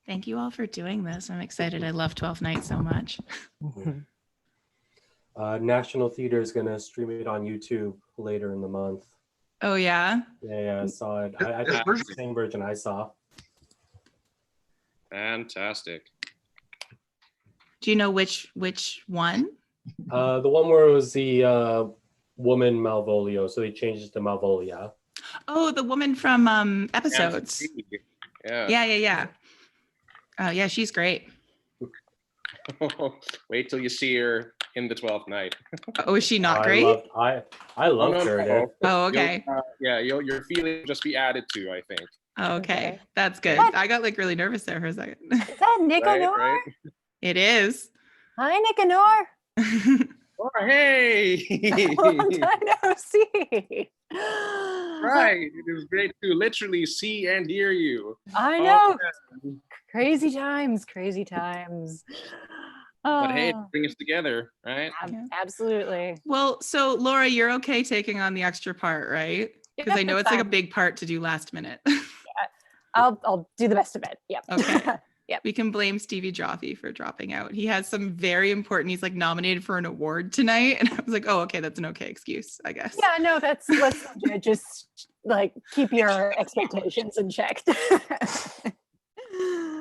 Thank you all for doing this. I'm excited. I love 12th Night so much. National Theater is going to stream it on YouTube later in the month. Oh, yeah? Yeah, I saw it. I think it's the same version I saw. Fantastic. Do you know which one? The one where it was the woman Malvolio, so they changed it to Malvolia. Oh, the woman from Episodes. Yeah. Oh, yeah, she's great. Wait till you see her in the 12th Night. Oh, is she not great? I loved her there. Oh, okay. Your feeling will just be added to, I think. Oh, okay. That's good. What? I got like really nervous there for a second. Is that Nicanor? Right? It is. Hi, Nicanor. Oh, hey! Long time no see. Right. It was great to literally see and hear you. I know. Crazy times. But hey, bring us together, right? Absolutely. Well, so Laura, you're okay taking on the extra part, right? Because I know it's like a big part to do last minute. I'll do the best of it. Yep. Okay. Yep. We can blame Stevie Joffe for dropping out. He has some very important, he's like nominated for an award tonight. And I was like, oh, okay, that's an okay excuse, I guess. Yeah, no, let's just like keep your expectations in check.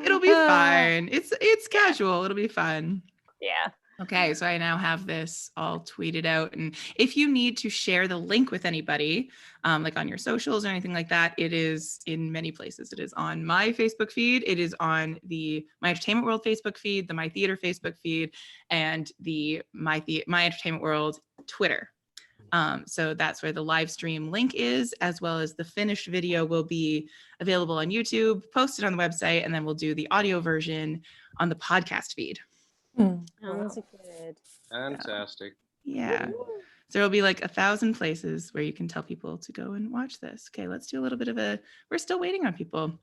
It'll be fine. It's casual. It'll be fun. Yeah. Okay, so I now have this all tweeted out. And if you need to share the link with anybody, like on your socials or anything like that, it is in many places. It is on my Facebook feed. It is on the My Entertainment World Facebook feed, the My Theater Facebook feed, and the My Entertainment World Twitter. So that's where the live stream link is, as well as the finished video will be available on YouTube, posted on the website, and then we'll do the audio version on the podcast feed. Sounds good. Fantastic. Yeah. So there'll be like 1,000 places where you can tell people to go and watch this. Okay, let's do a little bit of we're still waiting on people.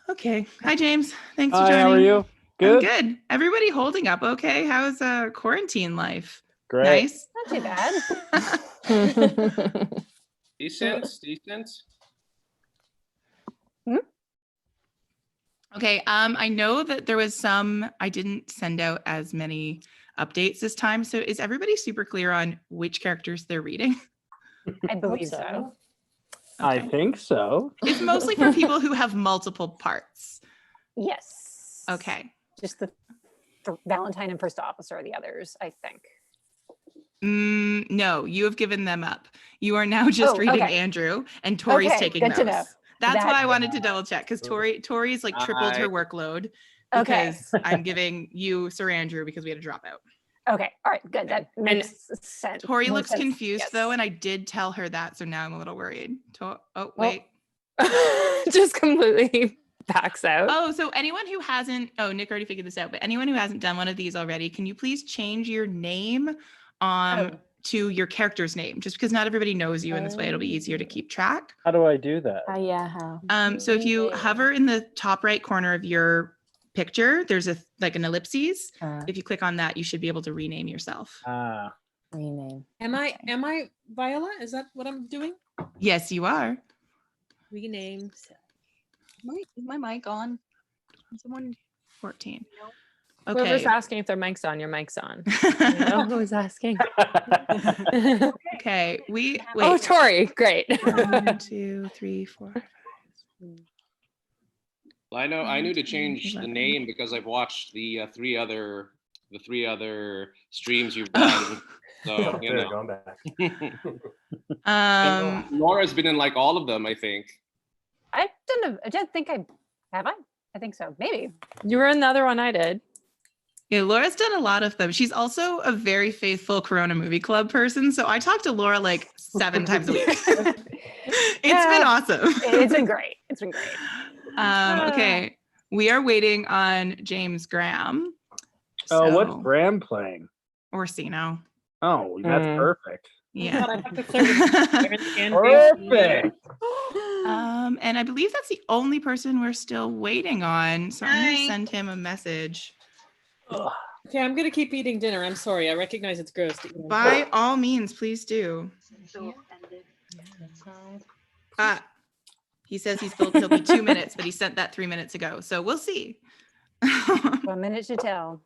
Okay. Hi, James. Thanks for joining. How are you? Good? I'm good. Everybody holding up okay? How's quarantine life? Great. Nice? Not too bad. Decent. Okay, I know that there was I didn't send out as many updates this time. So is everybody super clear on which characters they're reading? I believe so. I think so. It's mostly for people who have multiple parts. Yes. Okay. Just the Valentine and First Officer are the others, I think. No, you have given them up. You are now just reading Andrew, and Tori's taking good those. To know. That's why I wanted to double check, because Tori's like tripled her workload because I'm giving you Sir Andrew because we had to drop out. Okay, all right, good. That makes sense. Tori looks confused though, and I did tell her that, so now I'm a little worried. Oh, wait. Just completely backs out. Oh, so anyone who hasn't, Nick already figured this out, but anyone who hasn't done one of these already, can you please change your name to your character's name, just because not everybody knows you, and this way it'll be easier to keep track. How do I do that? Yeah, how? So if you hover in the top right corner of your picture, there's an ellipses. If you click on that, you should be able to rename yourself. Rename. Am I Viola? Is that what I'm doing? Yes, you are. Rename. Is my mic on? Someone 14. Okay. Whoever's asking if their mic's on, your mic's on. You know who's asking? Okay, wait. Oh, Tori, great. 1, 2, 3, 4. Well, I knew to change the name because I've watched the three other streams you've done. So you know, going back. Laura's been in like all of them, I think. I don't think I have. I think so. Maybe you were in the other one I did. Yeah, Laura's done a lot of them. She's also a very faithful Corona Movie Club person. So I talk to Laura like 7 times a week. It's been awesome. It's been great. Okay. We are waiting on James Graham. Oh, what's Graham playing? Orsino. Oh, that's perfect. Yeah. Perfect. And I believe that's the only person we're still waiting on. So I'm going to send him a message. Okay, I'm gonna keep eating dinner. I'm sorry. I recognize it's gross. By all means, please do. He says he'll be 2 minutes, but he sent that 3 minutes ago. So we'll see. 1 minute to tell.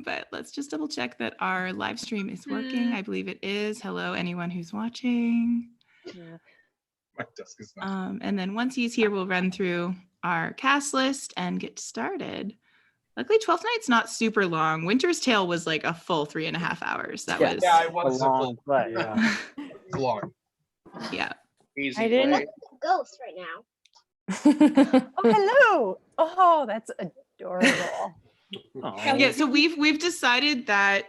But let's just double check that our live stream is working. I believe it is. Hello, anyone who's watching. Yeah. My desk is not. And then once he's here, we'll run through our cast list and get started. Luckily, 12th Night's not super long. Winter's Tale was like a full 3.5 hours. That was Yeah, it was A long play, yeah. long. yeah. Easy I didn't- play. Ghost right now. Oh, hello. Oh, that's adorable. Aw. Yeah, so we've decided that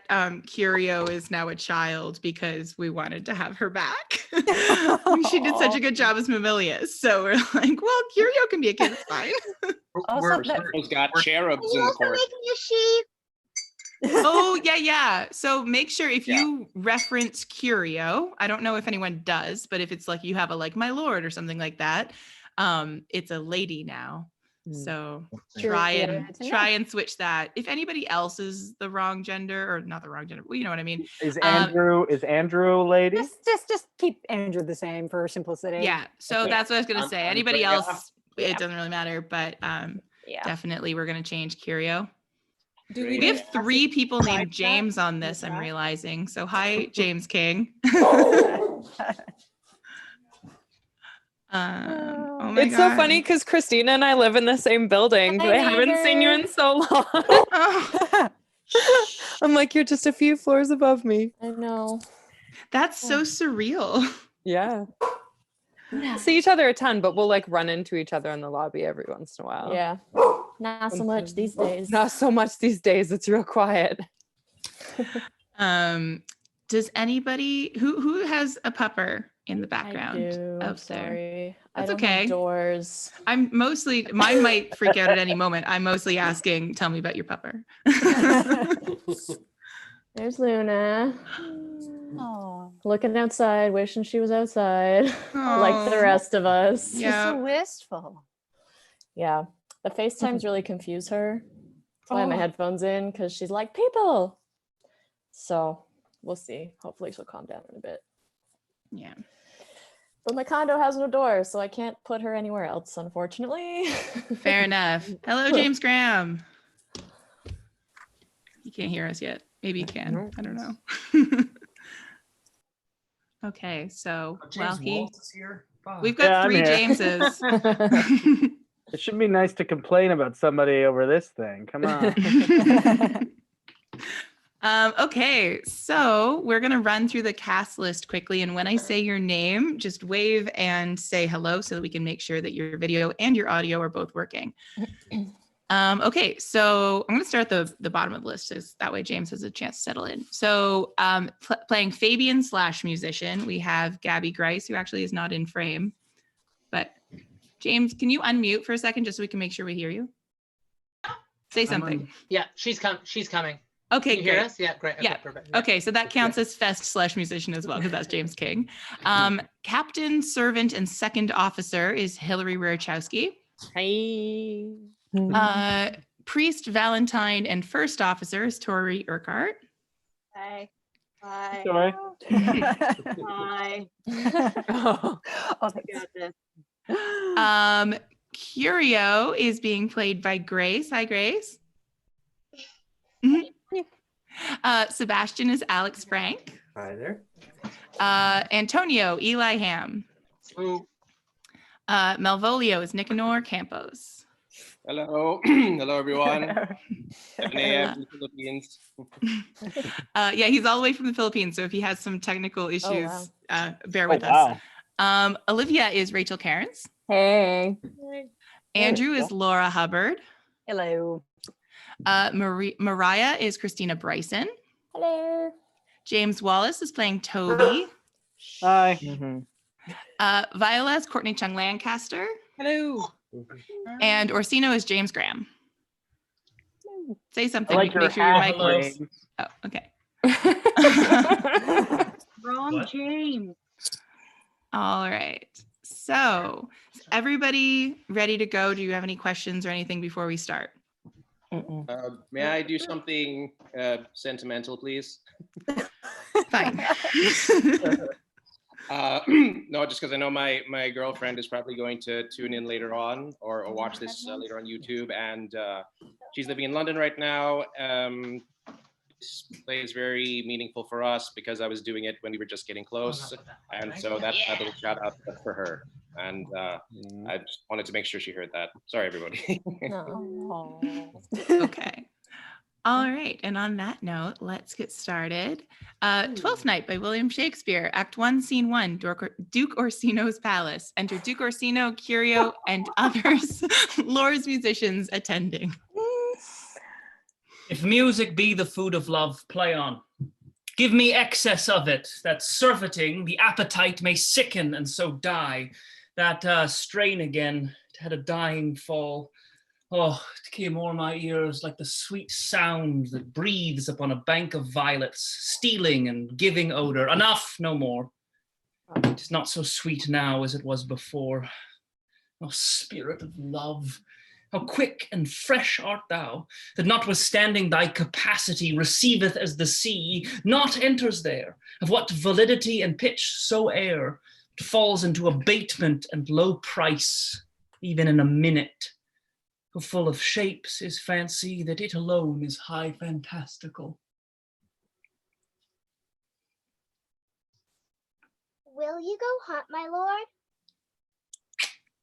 Curio is now a child because we wanted to have her back. She did such a good job as Mamilius. So we're like, well, Curio can be a kid, it's fine. Also, that- Who's got cherubs Are in you the also court? making a sheep? Oh, yeah. So make sure if you reference Curio, I don't know if anyone does, but if it's like you have a like my lord or something like that, it's a lady now. So try and switch that. If anybody else is the wrong gender or not the wrong gender, well, you know what I mean. Is Andrew a lady? just keep Andrew the same for simplicity. Yeah. So Okay. that's what I was gonna say. I'm Anybody great, yeah. else, it doesn't really matter. But Yeah. definitely we're gonna change Curio. Do We have 3 people named James on this, I'm realizing. So hi, James King. Oh my It's so God. funny because Christina and I live in the same building, but I haven't seen you in so long. Oh, I'm like, you're just a few floors above me. I know. that's so surreal. Yeah. See each other a ton, but we'll like run into each other in the lobby every once in a while. Yeah. Not so much these days. Not so much these days. It's real quiet. Does anybody who has a pupper in the background? I do. I'm out there? sorry. That's I don't have okay. doors. I'm mostly mine might freak out at any moment. I'm mostly asking, tell me about your pupper. There's Luna. Oh, Looking outside, wishing she was outside. Like the Aw. rest of us. she's Yeah. so wistful. Yeah. The FaceTimes really confuse her. That's why I have my Oh. headphones in, because she's like, people. So we'll see. Hopefully she'll calm down in a bit. Yeah. But my condo has no door, so I can't put her anywhere else, unfortunately. Fair enough. Hello, James Graham. You can't hear us yet. Maybe you can. I don't know. Okay, so James Waltz is here. Fuck. we've got Yeah, I'm 3 here. Jameses. It should be nice to complain about somebody over this thing. Come on. Okay, so we're gonna run through the cast list quickly, and when I say your name, just wave and say hello so that we can make sure that your video and your audio are both working. Okay, so I'm gonna start at the bottom of the list, so that way James has a chance to settle in. So playing Fabian / musician, we have Gabby Grice, who actually is not in frame, but James, can you unmute for a second just so we can make sure we hear you? Say something. Yeah, she's coming. Okay, You hear great. us? Yeah, great. Okay, Yeah. perfect. Yeah. Okay, so that counts as Fest / musician as well, because that's James King. Captain, servant, and second officer is Hillary Rurchowski. Hi. Priest, Valentine, and first officer is Tori Urquhart. Hi. Hi. Sorry. Hi. Oh, I got this. Curio is being played by Grace. Hi, Grace. Sebastian is Alex Frank. Hi there. Antonio, Eli Ham. Ooh. Malvolio is Nicanor Campos. Hello. Hello, everyone. 7 a.m. in the Philippines. Yeah, he's all the way from the Philippines, so if he has some technical issues, bear with wow. us. Olivia is Rachel Cairns. Hey. Andrew is Laura Hubbard. hello. Mariah is Christina Bryson. Hello. James Wallace is playing Toby. Hi. Viola is Courtney Chung Lancaster. Hello. And Orsino is James Graham. Say I something. like your Make sure your hat, mic works. James. Oh, okay. Wrong James. All right. So, is everybody ready to go? Do you have any questions or anything before we start? May I do something sentimental, please? Fine. No, just because I know my girlfriend is probably going to tune in later on or watch this later on YouTube, and she's living in London right now. This play is very meaningful for us because I was doing it when we were just getting close, and so that little shout out for her. And I just wanted to make sure she heard that. Sorry, everybody. Okay. All right. And on that note, let's get started. Twelfth Night by William Shakespeare, Act 1, Scene 1, Duke Orsino's Palace. Enter Duke Orsino, Curio, and others, lords, musicians attending. If music be the food of love, play on. Give me excess of it, that surfeiting the appetite may sicken and so die. That strain again, it had a dying fall. Oh, it came o'er my ears like the sweet sound that breathes upon a bank of violets, stealing and giving odor. Enough, no more. It is not so sweet now as it was before. Oh, spirit of love, how quick and fresh art thou, that notwithstanding thy capacity receiveth as the sea, not enters there, of what validity and pitch soe'er, it falls into abatement and low price, even in a minute. How full of shapes is fancy, that it alone is high fantastical. Will you go hunt, my lord?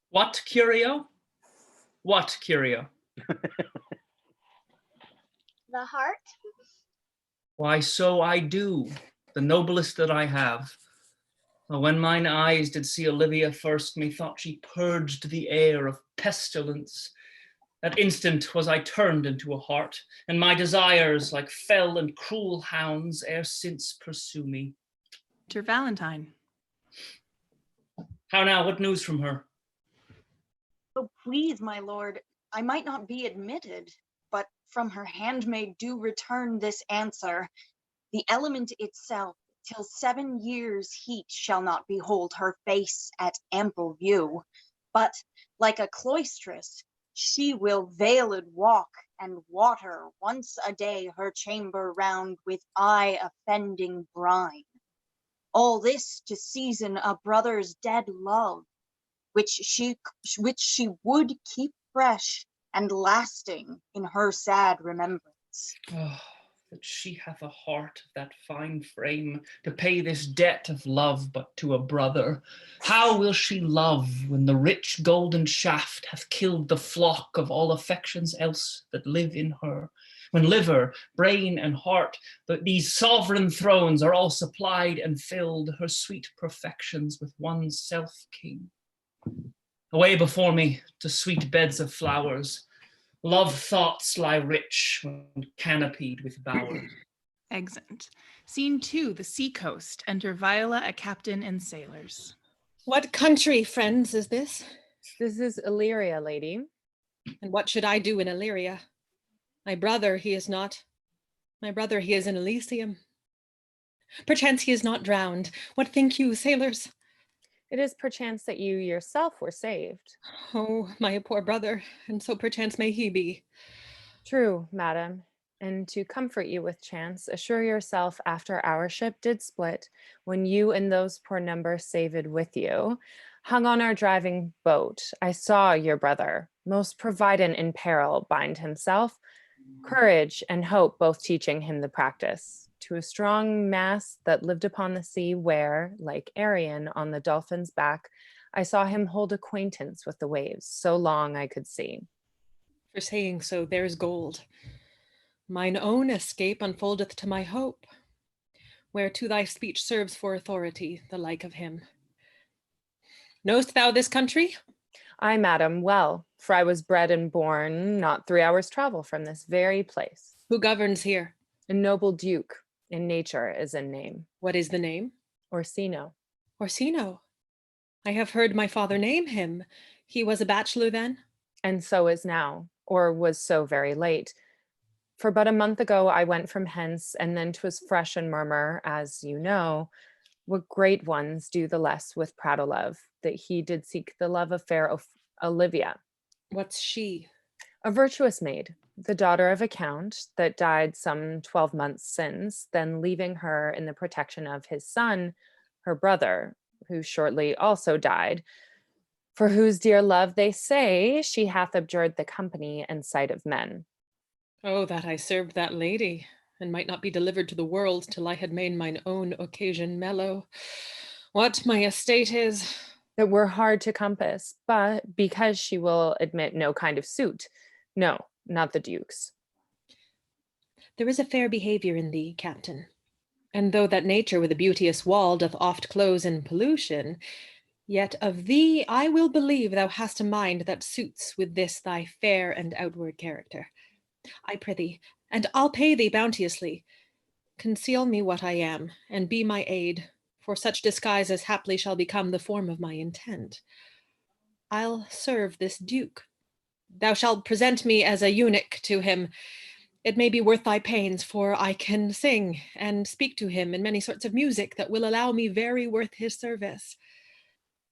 What, Curio? What, Curio? The heart? Why, so I do, the noblest that I have. When mine eyes did see Olivia first, methought she purged the air of pestilence. That instant was I turned into a hart, and my desires, like fell and cruel hounds, ere since pursue me. Enter Valentine. How now, what news from her? Oh, please, my lord, I might not be admitted, but from her handmaid do return this answer. The element itself, till 7 years' heat shall not behold her face at ample view, but like a cloistress, she will veiled walk and water once a day her chamber round with eye-offending brine. All this to season a brother's dead love, which she would keep fresh and lasting in her sad remembrance. Oh, that she hath a heart of that fine frame to pay this debt of love but to a brother. How will she love when the rich golden shaft hath killed the flock of all affections else that live in her? When liver, brain, and heart, these sovereign thrones are all supplied and filled, her sweet perfections with one self-king. Away before me to sweet beds of flowers, love thoughts lie rich when canopied with bowers. Exeunt. Scene 2, the sea coast. Enter Viola, a captain, and sailors. What country, friends, is this? This is Illyria, lady. And what should I do in Illyria? My brother, he is not. My brother, he is in Elysium. Perchance he is not drowned. What think you, sailors? It is perchance that you yourself were saved. Oh, my poor brother, and so perchance may he be. True, madam. And to comfort you with chance, assure yourself after our ship did split, when you and those poor number saved with you, hung on our driving boat, I saw your brother, most provident in peril, bind himself, courage and hope both teaching him the practice, to a strong mast that lived upon the sea where, like Arion on the dolphin's back, I saw him hold acquaintance with the waves, so long I could see. For saying so, there's gold. Mine own escape unfoldeth to my hope, whereto thy speech serves for authority, the like of him. Knowst thou this country? Aye, madam, well, for I was bred and born not 3 hours' travel from this very place. Who governs here? A noble duke, in nature as in name. What is the name? Orsino. Orsino. I have heard my father name him. He was a bachelor then? And so is now, or was so very late. For but a month ago I went from hence, and then 'twas fresh and murmur, as you know, what great ones do the less with prattle love, that he did seek the love of fair Olivia. What's she? A virtuous maid, the daughter of a count that died some 12 months since, then leaving her in the protection of his son, her brother, who shortly also died, for whose dear love they say she hath abjured the company and sight of men. Oh, that I served that lady, and might not be delivered to the world till I had made mine own occasion mellow. What my estate is, That were hard to compass, but because she will admit no kind of suit, no, not the Duke's. there is a fair behavior in thee, captain. And though that nature with a beauteous wall doth oft close in pollution, yet of thee I will believe thou hast a mind that suits with this thy fair and outward character. I prithee, and I'll pay thee bounteously, conceal me what I am, and be my aid, for such disguise as haply shall become the form of my intent. I'll serve this duke. Thou shalt present me as a eunuch to him. It may be worth thy pains, for I can sing and speak to him in many sorts of music that will allow me very worth his service.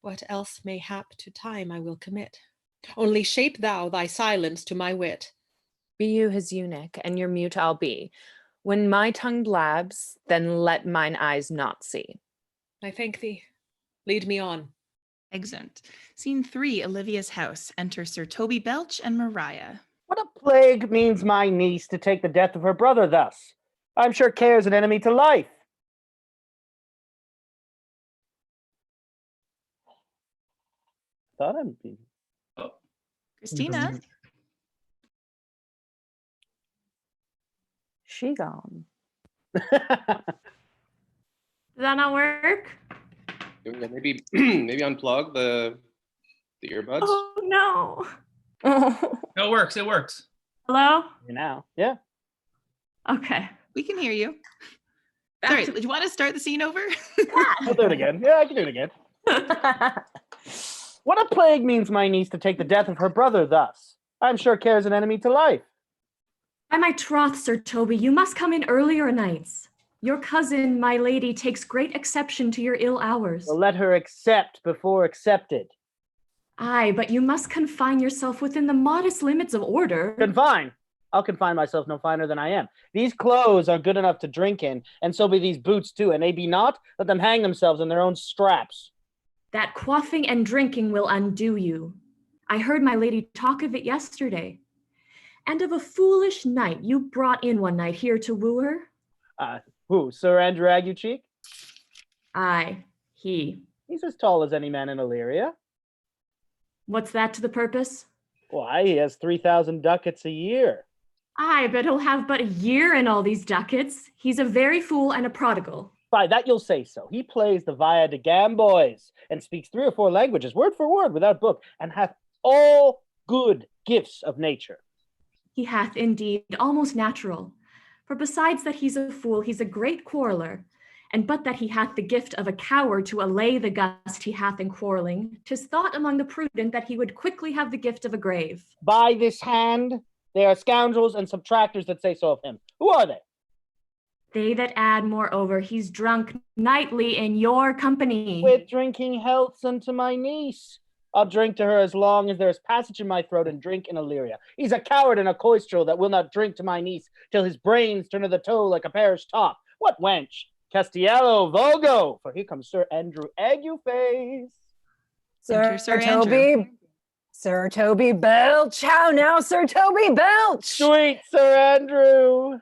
What else may hap to time I will commit. Only shape thou thy silence to my wit. Be you his eunuch, and your mute I'll be. When my tongue blabs, then let mine eyes not see. I thank thee. Lead me on. Exeunt. Scene 3, Olivia's house. Enter Sir Toby Belch and Mariah. What a plague means my niece to take the death of her brother thus? I'm sure care's an enemy to life. Thought I'd be. Christina? She gone. Did that not work? Yeah, maybe maybe unplug the earbuds. Oh no. It works. It works. Hello? Now, yeah. Okay. We can hear you. Sorry, do you want to start the scene over? I'll do it again. Yeah, I can do it again. What a plague means my niece to take the death of her brother thus? I'm sure care's an enemy to life. By my troth, Sir Toby, you must come in earlier nights. Your cousin, my lady, takes great exception to your ill hours. Well, let her accept before accepted. Aye, but you must confine yourself within the modest limits of order. Confine? I'll confine myself no finer than I am. These clothes are good enough to drink in, and so be these boots too, and they be not, let them hang themselves in their own straps. That quaffing and drinking will undo you. I heard my lady talk of it yesterday. And of a foolish knight you brought in one night here to woo her? Who, Sir Andrew Aguecheek? Aye, he. He's as tall as any man in Illyria. What's that to the purpose? Why, he has 3,000 ducats a year. Aye, but he'll have but a year in all these ducats. He's a very fool and a prodigal. By that you'll say so. He plays the Via de Gamboys, and speaks 3 or 4 languages, word for word, without book, and hath all good gifts of nature. He hath indeed almost natural. For besides that he's a fool, he's a great quarreller. And but that he hath the gift of a coward to allay the gust he hath in quarreling, 'tis thought among the prudent that he would quickly have the gift of a grave. By this hand, they are scoundrels and subtractors that say so of him. Who are they? They that add, moreover, he's drunk nightly in your company. With drinking healths unto my niece. I'll drink to her as long as there is passage in my throat and drink in Illyria. He's a coward and a coistrel that will not drink to my niece till his brains turn to the toe like a parish top. What wench? Castiello, Vogo! For here comes Sir Andrew Agueface. Sir Sir Toby. Andrew. Sir Toby Belch. How now, Sir Toby Belch? Sweet Sir Andrew.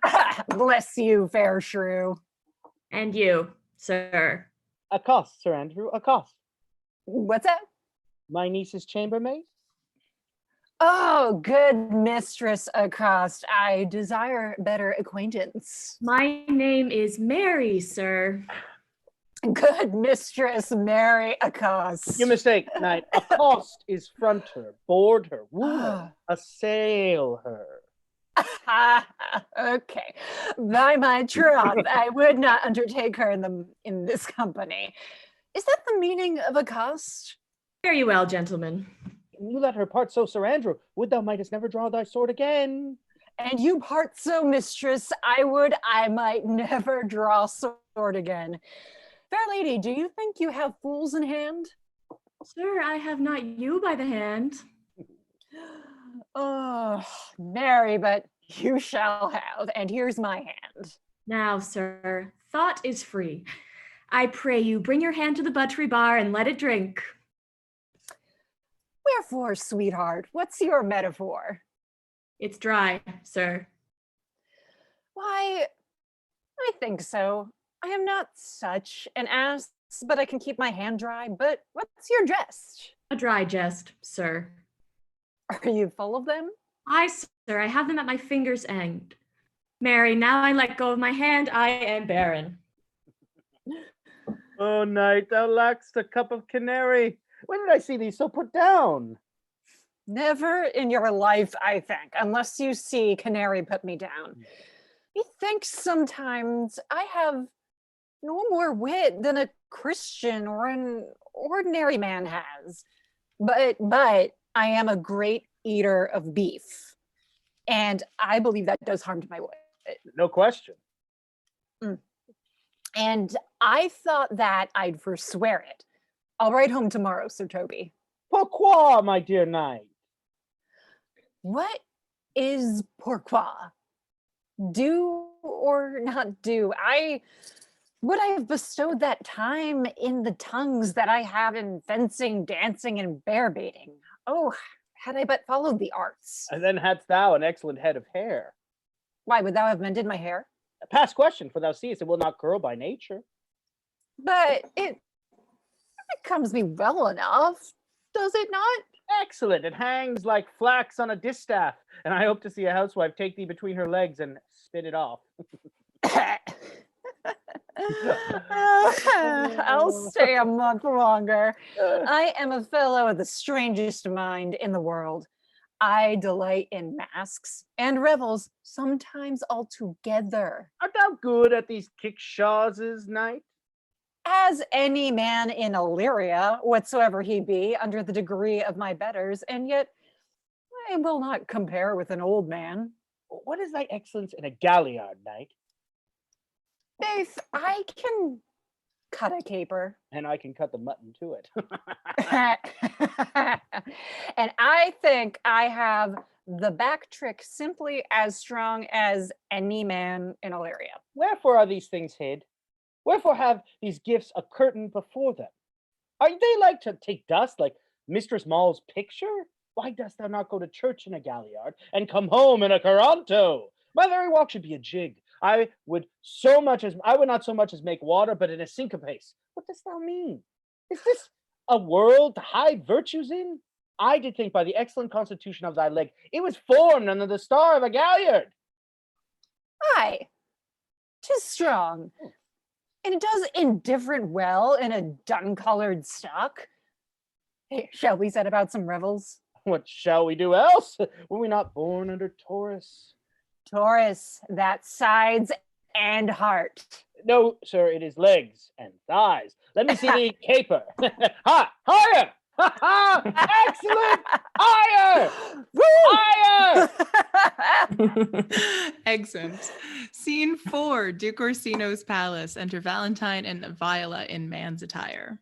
Bless you, fair shrew. And you, sir. Accost, Sir Andrew, accost. What's that? My niece's chambermaid. Oh, good mistress Accost. I desire better acquaintance. My name is Mary, sir. Good mistress Mary Accost. You mistake, knight. Accost is front her, board her, woo her, assail her. Okay. By my troth, I would not undertake her in this company. Is that the meaning of accost? Fare you well, gentlemen. You let her part so, Sir Andrew. Would thou mightest never draw thy sword again. And you part so, mistress, I might never draw sword again. Fair lady, do you think you have fools in hand? Sir, I have not you by the hand. Oh, Mary, but you shall have, and here's my hand. Now, sir, thought is free. I pray you, bring your hand to the buttery bar and let it drink. Wherefore, sweetheart, what's your metaphor? It's dry, sir. Why, I think so. I am not such an ass, but I can keep my hand dry. But what's your jest? A dry jest, sir. Are you full of them? Aye, sir, I have them at my fingers' end. Mary, now I let go of my hand, I am barren. Oh, knight, thou lackst a cup of canary. When did I see thee so put down? Never in your life, I think, unless you see canary put me down. Methinks sometimes I have no more wit than a Christian or an ordinary man has. But I am a great eater of beef. And I believe that does harm to my wit. No question. And I thought that I'd forswear it. I'll write home tomorrow, Sir Toby. Pourquoi, my dear knight? What is pourquoi? Do or not do? Would I have bestowed that time in the tongues that I have in fencing, dancing, and bear baiting? Oh, had I but followed the arts. And then hadst thou an excellent head of hair. Why, would thou have mended my hair? A past question, for thou seest it will not curl by nature. But it becomes me well enough, does it not? Excellent. It hangs like flax on a distaff, and I hope to see a housewife take thee between her legs and spit it off. I'll stay a month longer. I am a fellow of the strangest mind in the world. I delight in masks and revels, sometimes all together. Art thou good at these kickshawses, knight? As any man in Illyria, whatsoever he be, under the degree of my betters, and yet I will not compare with an old man. What is thy excellence in a galliard, knight? Faith, I can cut a caper. And I can cut the mutton to it. And I think I have the back trick simply as strong as any man in Illyria. Wherefore are these things hid? Wherefore have these gifts a curtain before them? Are they like to take dust, like Mistress Mall's picture? Why dost thou not go to church in a galliard and come home in a coranto? My very walk should be a jig. I would not so much as make water, but in a syncopace. What dost thou mean? Is this a world to hide virtues in? I did think by the excellent constitution of thy leg, it was formed under the star of a galliard. Aye, 'tis strong. And it does indifferent well in a dun-colored stock. Hey, shall we set about some revels? What shall we do else? Were we not born under Taurus? Taurus, that's sides and heart. No, sir, it is legs and thighs. Let me see the caper. Ha! Higher! Ha ha! Excellent! Higher! Higher! Excellent. Scene 4, Duke Orsino's palace. Enter Valentine and Viola in man's attire.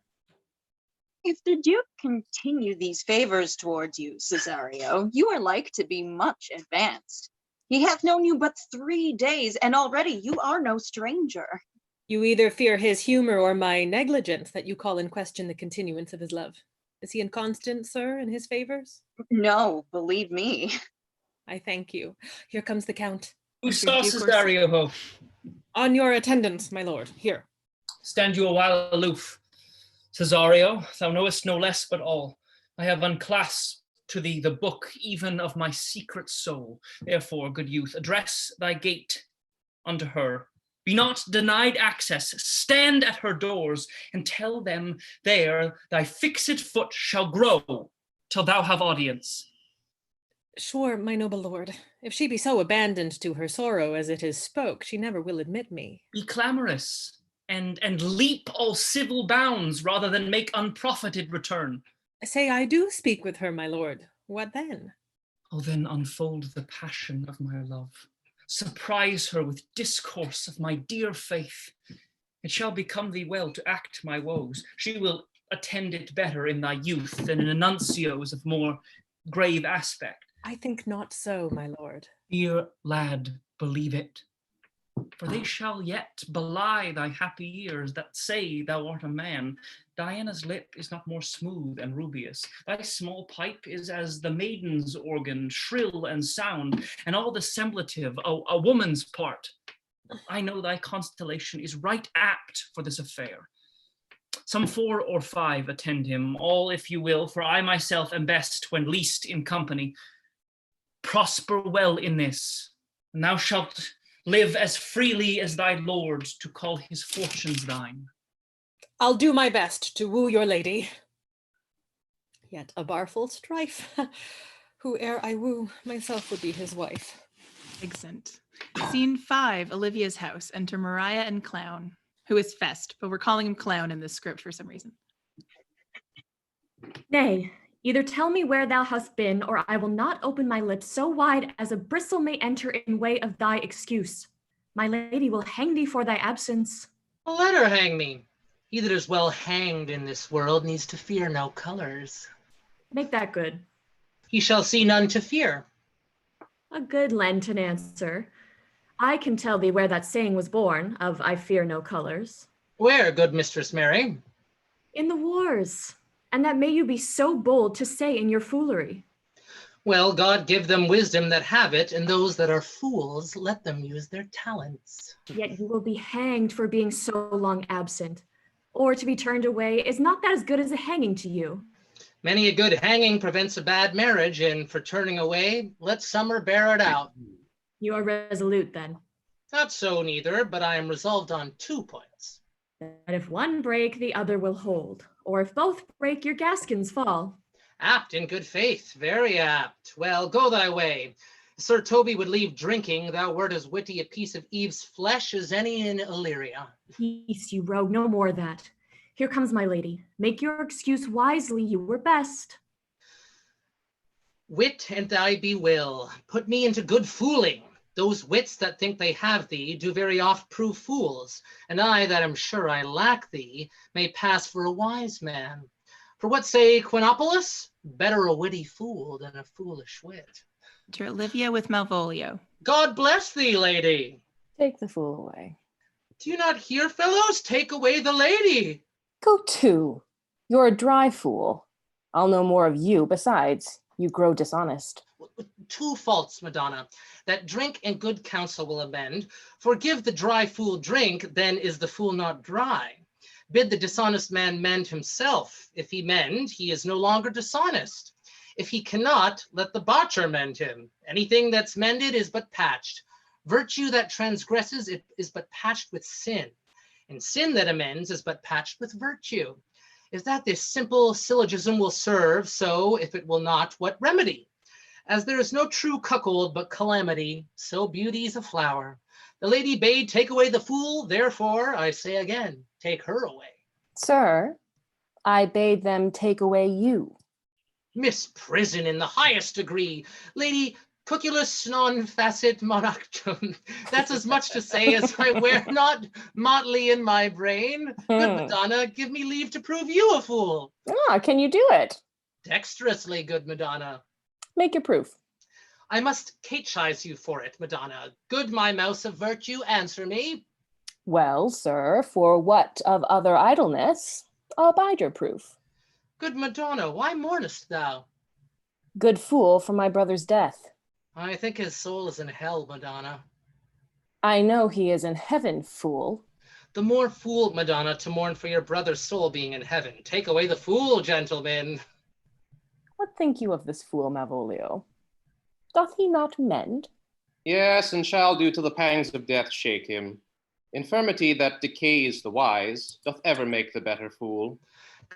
If the Duke continue these favors towards you, Cesario, you are like to be much advanced. He hath known you but 3 days, and already you are no stranger. You either fear his humor or my negligence that you call in question the continuance of his love. Is he inconstant, sir, in his favors? No, believe me. I thank you. Here comes the Count. Who saw Cesario ho? On your attendance, my lord. Here. Stand you a while aloof. Cesario, thou knowest no less but all. I have unclasped to thee the book even of my secret soul. Therefore, good youth, address thy gate unto her. Be not denied access. Stand at her doors and tell them there thy fixed foot shall grow till thou have audience. Sure, my noble lord. If she be so abandoned to her sorrow as it is spoke, she never will admit me. Be clamorous and leap all civil bounds rather than make unprofited return. Say I do speak with her, my lord. What then? Oh, then unfold the passion of my love. Surprise her with discourse of my dear faith. It shall become thee well to act my woes. She will attend it better in thy youth than in enuncios of more grave aspect. I think not so, my lord. Dear lad, believe it. For they shall yet belie thy happy years that say thou art a man. Diana's lip is not more smooth and rubious. Thy small pipe is as the maiden's organ, shrill and sound, and all the semblative, a woman's part. I know thy constellation is right apt for this affair. Some 4 or 5 attend him, all if you will, for I myself am best when least in company. Prosper well in this, and thou shalt live as freely as thy lord to call his fortunes thine. I'll do my best to woo your lady. Yet a bar full strife. Whoe'er I woo, myself would be his wife. Excellent. Scene 5, Olivia's house. Enter Mariah and Clown, who is Fest, but we're calling him Clown in this script for some reason. Nay, either tell me where thou hast been, or I will not open my lips so wide as a bristle may enter in way of thy excuse. My lady will hang thee for thy absence. Let her hang me. He that is well hanged in this world needs to fear no colors. Make that good. He shall see none to fear. A good Lenten answer. I can tell thee where that saying was born, of I fear no colors. Where, good Mistress Mary? In the wars, and that may you be so bold to say in your foolery. Well, God give them wisdom that have it, and those that are fools, let them use their talents. Yet you will be hanged for being so long absent. Or to be turned away, is not that as good as a hanging to you? Many a good hanging prevents a bad marriage, and for turning away, let summer bear it out. You are resolute then. Not so neither, but I am resolved on 2 points. That if one break, the other will hold. Or if both break, your gaskins fall. Apt in good faith, very apt. Well, go thy way. Sir Toby would leave drinking, thou wert as witty a piece of Eve's flesh as any in Illyria. Peace, you rogue, no more of that. Here comes my lady. Make your excuse wisely, you were best. Wit and thy be will, put me into good fooling. Those wits that think they have thee do very oft prove fools, and I that am sure I lack thee may pass for a wise man. For what say Quinopolis? Better a witty fool than a foolish wit. Enter Olivia with Malvolio. God bless thee, lady. Take the fool away. Do you not hear, fellows? Take away the lady. Go to. You're a dry fool. I'll know more of you. Besides, you grow dishonest. 2 faults, Madonna, that drink and good counsel will amend. Forgive the dry fool drink, then is the fool not dry. Bid the dishonest man mend himself. If he mend, he is no longer dishonest. If he cannot, let the botcher mend him. Anything that's mended is but patched. Virtue that transgresses it is but patched with sin. And sin that amends is but patched with virtue. Is that this simple syllogism will serve, so if it will not, what remedy? As there is no true cuckold but calamity, so beauty's a flower. The lady bade take away the fool, therefore, I say again, take her away. Sir, I bade them take away you. Misprison in the highest degree. Lady, cuculus non facit monarchum. That's as much to say as I wear not motley in my brain. Good Madonna, give me leave to prove you a fool. Ah, can you do it? Dexterously, good Madonna. Make your proof. I must catechize you for it, Madonna. Good my mouse of virtue, answer me. Well, sir, for what of other idleness, I'll bide your proof. Good Madonna, why mournest thou? Good fool for my brother's death. I think his soul is in hell, Madonna. I know he is in heaven, fool. The more fool, Madonna, to mourn for your brother's soul being in heaven. Take away the fool, gentlemen. What think you of this fool, Malvolio? Doth he not mend? Yes, and shall do till the pangs of death shake him. Infirmity that decays the wise doth ever make the better fool.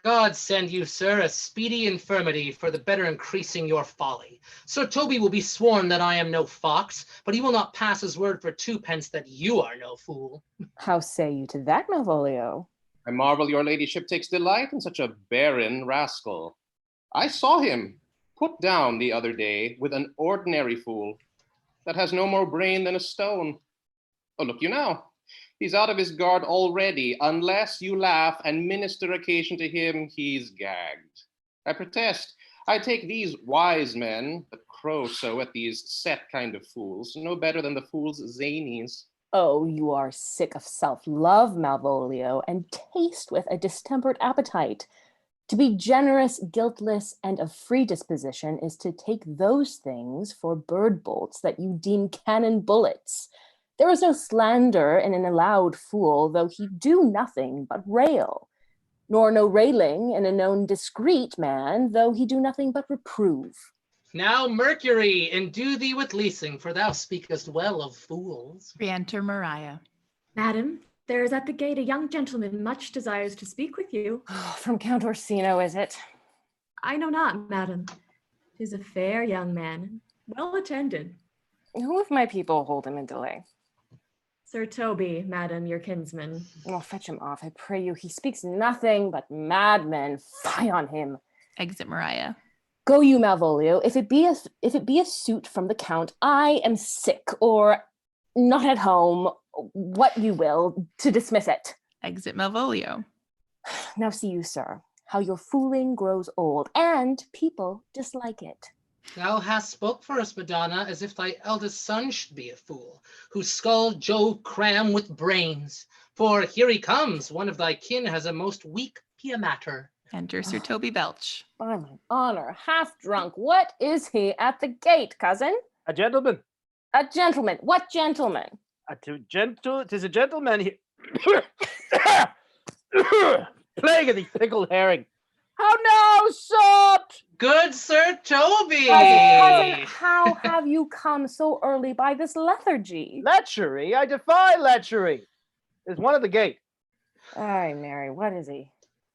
God send you, sir, a speedy infirmity for the better increasing your folly. Sir Toby will be sworn that I am no fox, but he will not pass his word for 2 pence that you are no fool. How say you to that, Malvolio? I marvel your ladyship takes delight in such a barren rascal. I saw him put down the other day with an ordinary fool that has no more brain than a stone. Oh, look you now. He's out of his guard already. Unless you laugh and minister occasion to him, he's gagged. I protest, I take these wise men that crow so at these set kind of fools no better than the fools' zanies. Oh, you are sick of self-love, Malvolio, and taste with a distempered appetite. To be generous, guiltless, and of free disposition is to take those things for bird bolts that you deem cannon bullets. There is no slander in an allowed fool, though he do nothing but rail, nor no railing in a known discreet man, though he do nothing but reprove. Now, Mercury, endue thee with leasing, for thou speakest well of fools. Re-enter Maria. Madam, there is at the gate a young gentleman much desires to speak with you. From Count Orsino, is it? I know not, madam. 'Tis a fair young man, well attended. Who of my people hold him in delay? Sir Toby, madam, your kinsman. Oh, fetch him off, I pray you. He speaks nothing but madmen. Fie on him. Exit Maria. Go you, Malvolio. If it be a suit from the Count, I am sick or not at home, what you will, to dismiss it. Exit Malvolio. Now see you, sir, how your fooling grows old, and people dislike it. Thou hast spoke for us, Madonna, as if thy eldest son should be a fool, whose skull Joe cram with brains. For here he comes, one of thy kin has a most weak pia mater. Enter Sir Toby Belch. By my honor, half drunk. What is he at the gate, cousin? A gentleman. A gentleman. What gentleman? Tis a gentleman here. Plague of thee pickled herring. How now, sot? Good Sir Toby! Cousin, how have you come so early by this lethargy? Lechery? I defy lechery. There's one at the gate. Ay, Mary, what is he?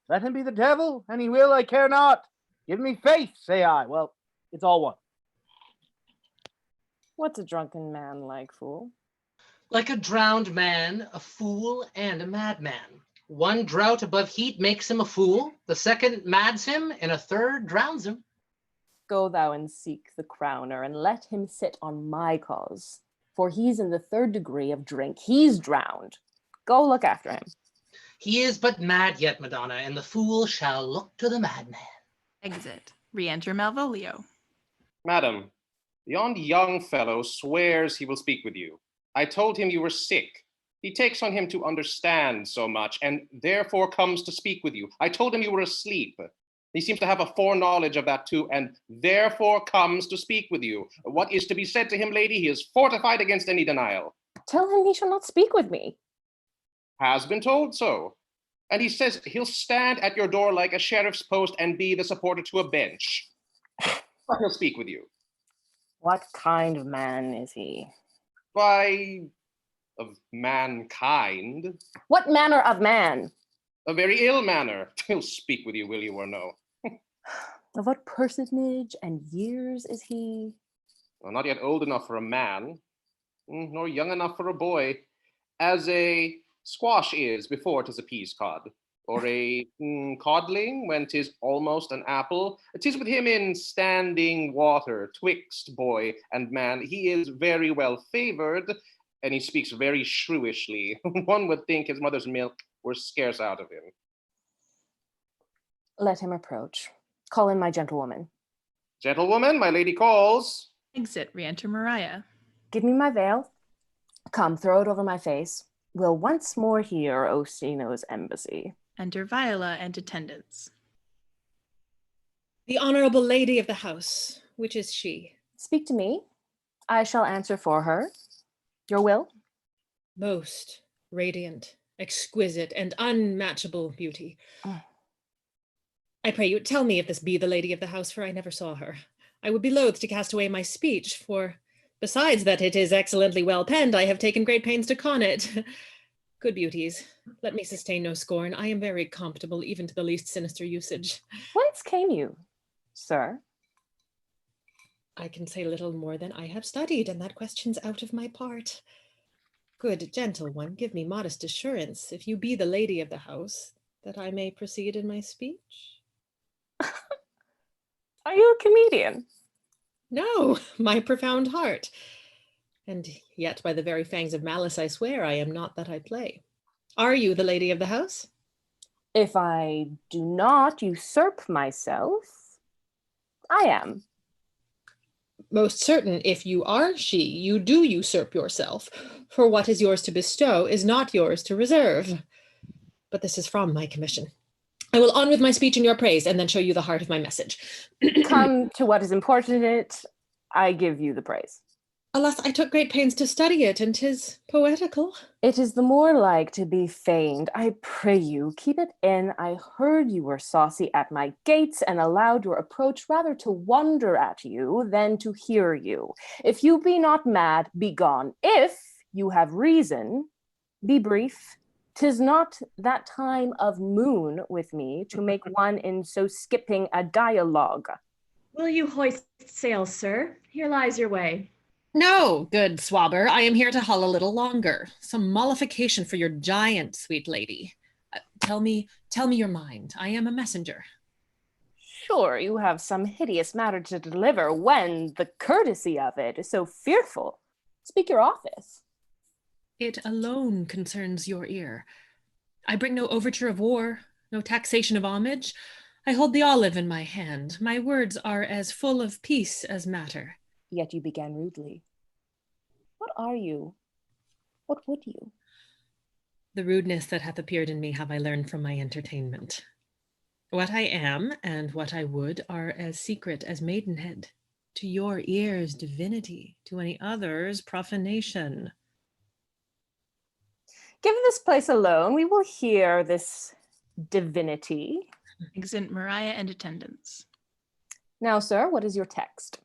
Let him be the devil, and he will, I care not. Give me faith, say I. Well, it's all one. What's a drunken man like, fool? Like a drowned man, a fool, and a madman. One drought above heat makes him a fool, the second mads him, and a third drowns him. Go thou and seek the crowner, and let him sit on my cause. For he's in the third degree of drink. He's drowned. Go look after him. He is but mad yet, Madonna, and the fool shall look to the madman. Exit. Re-enter Malvolio. Madam, yon young fellow swears he will speak with you. I told him you were sick. He takes on him to understand so much, and therefore comes to speak with you. I told him you were asleep. He seems to have a foreknowledge of that too, and therefore comes to speak with you. What is to be said to him, lady? He is fortified against any denial. Tell him he shall not speak with me. Has been told so. And he says he'll stand at your door like a sheriff's post and be the supporter to a bench. But he'll speak with you. What kind of man is he? Why, of mankind. What manner of man? A very ill manner. He'll speak with you, will you or no? Of what personage and years is he? Well, not yet old enough for a man, nor young enough for a boy, as a squash is before 'tis a peas cod, or a codling when 'tis almost an apple. 'Tis with him in standing water, twixt boy and man. He is very well favored, and he speaks very shrewishly. One would think his mother's milk were scarce out of him. Let him approach. Call in my gentlewoman. Gentlewoman, my lady calls. Exit. Re-enter Maria. Give me my veil. Come, throw it over my face. We'll once more hear Orsino's embassy. Enter Viola and attendants. The honorable lady of the house, which is she? Speak to me. I shall answer for her. Your will? Most radiant, exquisite, and unmatchable beauty. I pray you, tell me if this be the lady of the house, for I never saw her. I would be loath to cast away my speech, for besides that it is excellently well penned, I have taken great pains to con it. Good beauties, let me sustain no scorn. I am very compatible even to the least sinister usage. Whence came you, sir? I can say little more than I have studied, and that question's out of my part. Good gentle one, give me modest assurance, if you be the lady of the house, that I may proceed in my speech. Are you a comedian? No, my profound heart. And yet by the very fangs of malice I swear I am not that I play. Are you the lady of the house? If I do not usurp myself, I am. Most certain, if you are she, you do usurp yourself, for what is yours to bestow is not yours to reserve. But this is from my commission. I will on with my speech in your praise, and then show you the heart of my message. Come to what is important in it. I give you the praise. Alas, I took great pains to study it, and 'tis poetical. It is the more like to be feigned. I pray you, keep it in. I heard you were saucy at my gates, and allowed your approach rather to wonder at you than to hear you. If you be not mad, be gone. If you have reason, be brief. 'Tis not that time of moon with me to make one in so skipping a dialogue. Will you hoist sail, sir? Here lies your way. No, good swabber, I am here to hull a little longer. Some mollification for your giant, sweet lady. Tell me your mind. I am a messenger. Sure, you have some hideous matter to deliver when the courtesy of it is so fearful. Speak your office. It alone concerns your ear. I bring no overture of war, no taxation of homage. I hold the olive in my hand. My words are as full of peace as matter. Yet you began rudely. What are you? What would you? The rudeness that hath appeared in me have I learned from my entertainment. What I am and what I would are as secret as maidenhead. To your ears, divinity. To any others, profanation. Give this place alone. We will hear this divinity. Exit Mariah and attendants. Now, sir, what is your text?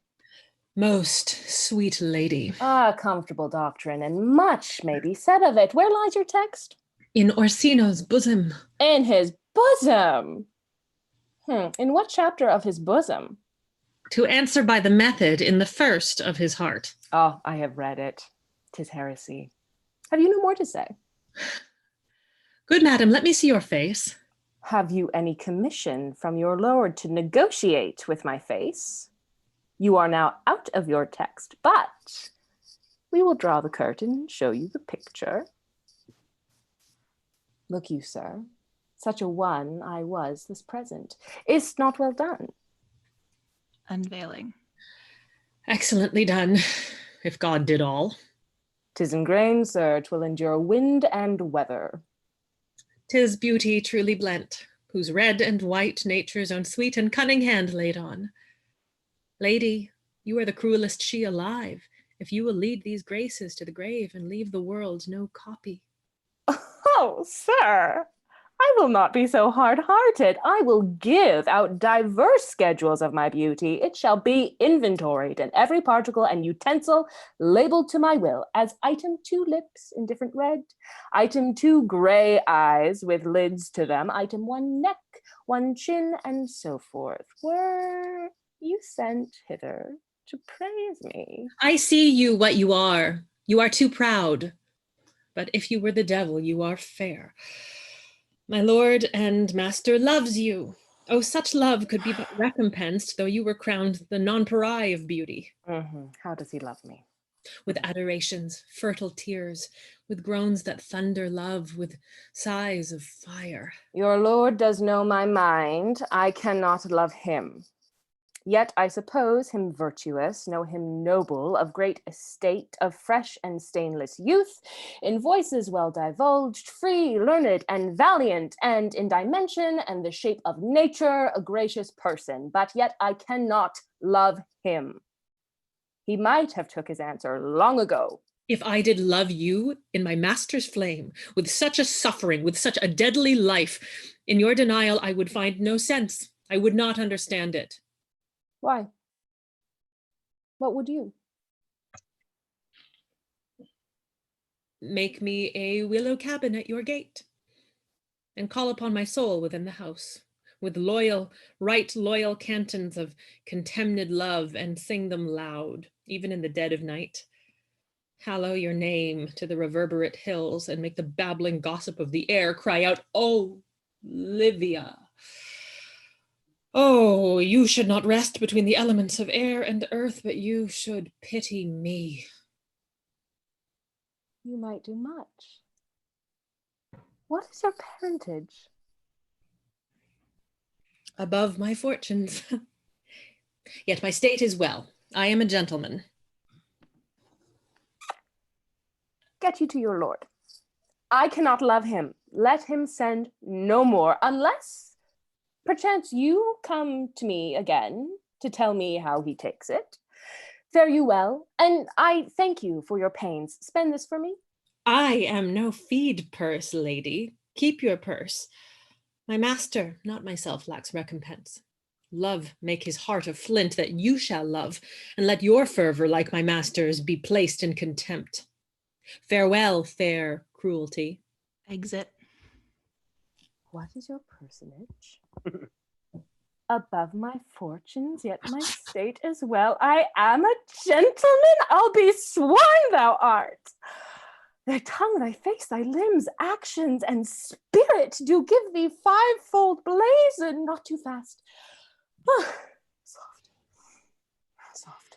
Most sweet lady. Ah, comfortable doctrine, and much may be said of it. Where lies your text? In Orsino's bosom. In his bosom? In what chapter of his bosom? To answer by the method in the first of his heart. Oh, I have read it. 'Tis heresy. Have you no more to say? Good madam, let me see your face. Have you any commission from your lord to negotiate with my face? You are now out of your text, but we will draw the curtain and show you the picture. Look you, sir, such a one I was this present. Is't not well done? Unveiling. Excellently done, if God did all. 'Tis ingrained, sir, 'twill endure wind and weather. 'Tis beauty truly blent, whose red and white nature's own sweet and cunning hand laid on. Lady, you are the cruelest she alive, if you will lead these graces to the grave and leave the world no copy. Oh, sir, I will not be so hard-hearted. I will give out diverse schedules of my beauty. It shall be inventoried, and every particle and utensil labeled to my will, as item 2 lips in different red, item 2 gray eyes with lids to them, item 1 neck, 1 chin, and so forth. Were you sent hither to praise me? I see you what you are. You are too proud. But if you were the devil, you are fair. My lord and master loves you. Oh, such love could be but recompensed, though you were crowned the nonpareil of beauty. How does he love me? With adorations, fertile tears, with groans that thunder love, with sighs of fire. Your lord does know my mind. I cannot love him. Yet I suppose him virtuous, know him noble, of great estate, of fresh and stainless youth, in voices well divulged, free, learned, and valiant, and in dimension and the shape of nature, a gracious person. But yet I cannot love him. He might have took his answer long ago. If I did love you in my master's flame, with such a suffering, with such a deadly life, in your denial I would find no sense. I would not understand it. Why? What would you? Make me a willow cabin at your gate, and call upon my soul within the house, with loyal, right loyal cantons of contemned love, and sing them loud, even in the dead of night. Hallow your name to the reverberate hills, and make the babbling gossip of the air cry out, "Oh, Livia! Oh, you should not rest between the elements of air and earth, but you should pity me." You might do much. What is your parentage? Above my fortunes. Yet my state is well. I am a gentleman. Get you to your lord. I cannot love him. Let him send no more, unless perchance you come to me again to tell me how he takes it. Fare you well, and I thank you for your pains. Spend this for me. I am no feed purse, lady. Keep your purse. My master, not myself, lacks recompense. Love make his heart of flint that you shall love, and let your fervor, like my master's, be placed in contempt. Farewell, fair cruelty. Exit. What is your personage? Above my fortunes, yet my state as well. I am a gentleman, I'll be sworn thou art. Thy tongue, thy face, thy limbs, actions, and spirit do give thee fivefold blazon, not too fast. Soft, soft.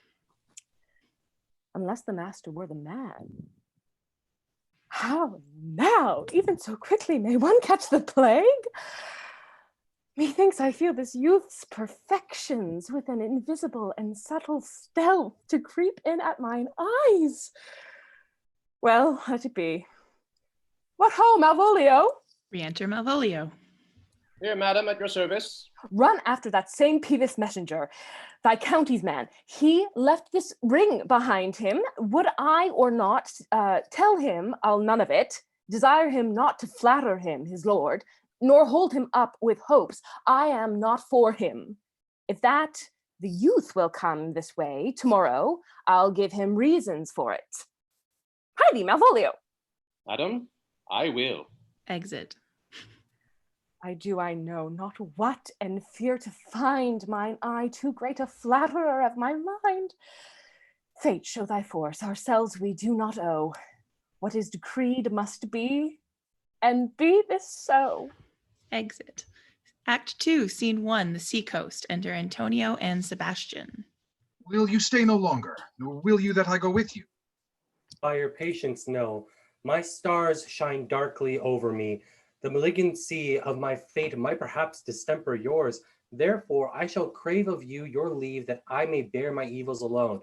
Unless the master were the man. How now, even so quickly, may one catch the plague? Methinks I feel this youth's perfections with an invisible and subtle stealth to creep in at mine eyes. Well, let it be. What ho, Malvolio? Re-enter Malvolio. Here, madam, at your service. Run after that same peevish messenger, thy county's man. He left this ring behind him. Would I or not tell him I'll none of it, desire him not to flatter him, his lord, nor hold him up with hopes. I am not for him. If that the youth will come this way tomorrow, I'll give him reasons for it. Hie thee, Malvolio. Madam, I will. Exit. I know not what, and fear to find mine eye too great a flatterer of my mind. Fate, show thy force, ourselves we do not owe. What is decreed must be, and be this so. Exit. Act 2, Scene 1, the seacoast. Enter Antonio and Sebastian. Will you stay no longer, nor will you that I go with you? By your patience, no. My stars shine darkly over me. The malignancy of my fate might perhaps distemper yours. Therefore, I shall crave of you your leave that I may bear my evils alone.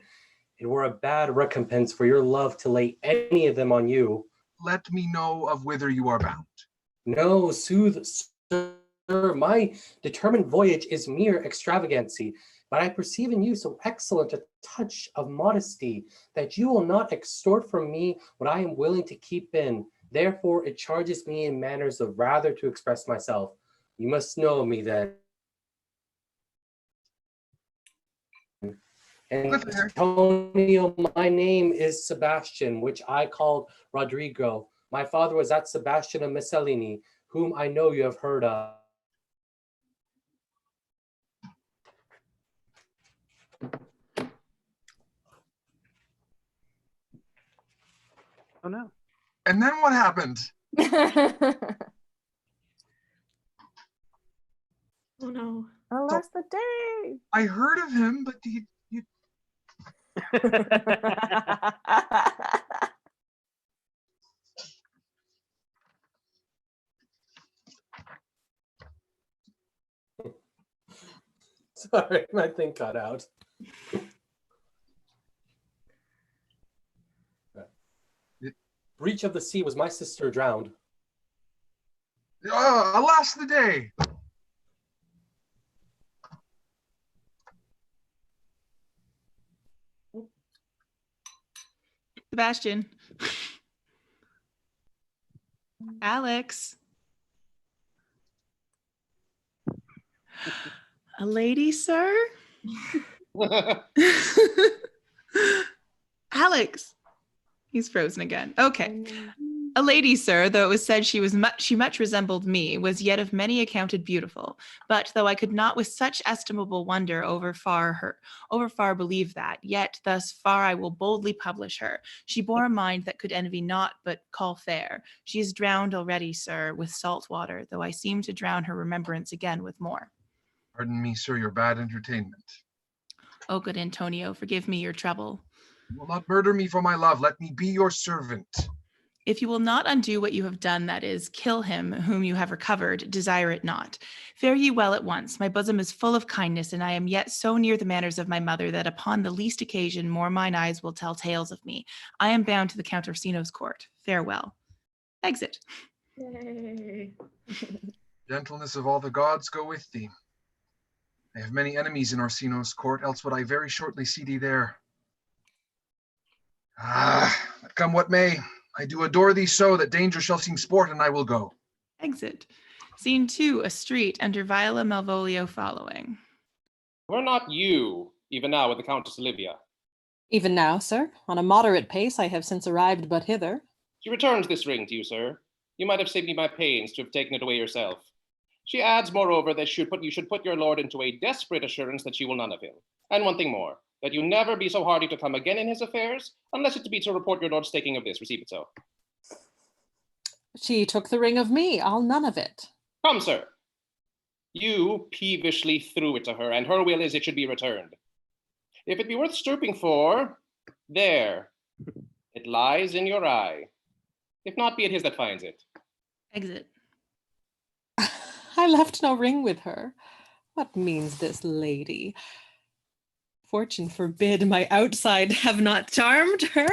It were a bad recompense for your love to lay any of them on you. Let me know of whither you are bound. No, soothe, sir. My determined voyage is mere extravagancy, but I perceive in you so excellent a touch of modesty that you will not extort from me what I am willing to keep in. Therefore, it charges me in manners of rather to express myself. You must know me then. And Antonio, my name is Sebastian, which I called Rodrigo. My father was that Sebastian of Miscellany, whom I know you have heard of. Oh no. And then what happened? Oh no. Alas the day. I heard of him, but you Sorry, my thing cut out. Breach of the sea was my sister drowned. Alas the day. Sebastian. Alex. A lady, sir? Alex. He's frozen again. Okay. A lady, sir, though it was said she much resembled me, was yet of many accounted beautiful. But though I could not with such estimable wonder over far believe that, yet thus far I will boldly publish her. She bore a mind that could envy naught but call fair. She is drowned already, sir, with salt water, though I seem to drown her remembrance again with more. Pardon me, sir, your bad entertainment. Oh, good Antonio, forgive me your trouble. You will not murder me for my love. Let me be your servant. If you will not undo what you have done, that is, kill him whom you have recovered, desire it not. Fare ye well at once. My bosom is full of kindness, and I am yet so near the manners of my mother that upon the least occasion more mine eyes will tell tales of me. I am bound to the Count Orsino's court. Farewell. Exit. Yay. Gentleness of all the gods go with thee. I have many enemies in Orsino's court, else would I very shortly see thee there. But come what may, I do adore thee so that danger shall seem sport, and I will go. Exit. Scene 2, a street, enter Viola Malvolio following. Were not you, even now, with the Countess Olivia? Even now, sir, on a moderate pace, I have since arrived but hither. She returns this ring to you, sir. You might have saved me my pains to have taken it away yourself. She adds, moreover, that you should put your lord into a desperate assurance that you will none of him. And one thing more, that you never be so hardy to come again in his affairs, unless it be to report your lord's taking of this. Receive it so. She took the ring of me, I'll none of it. Come, sir. You peevishly threw it to her, and her will is it should be returned. If it be worth stooping for, there, it lies in your eye. If not, be it his that finds it. Exit. I left no ring with her. What means this lady? Fortune forbid my outside have not charmed her.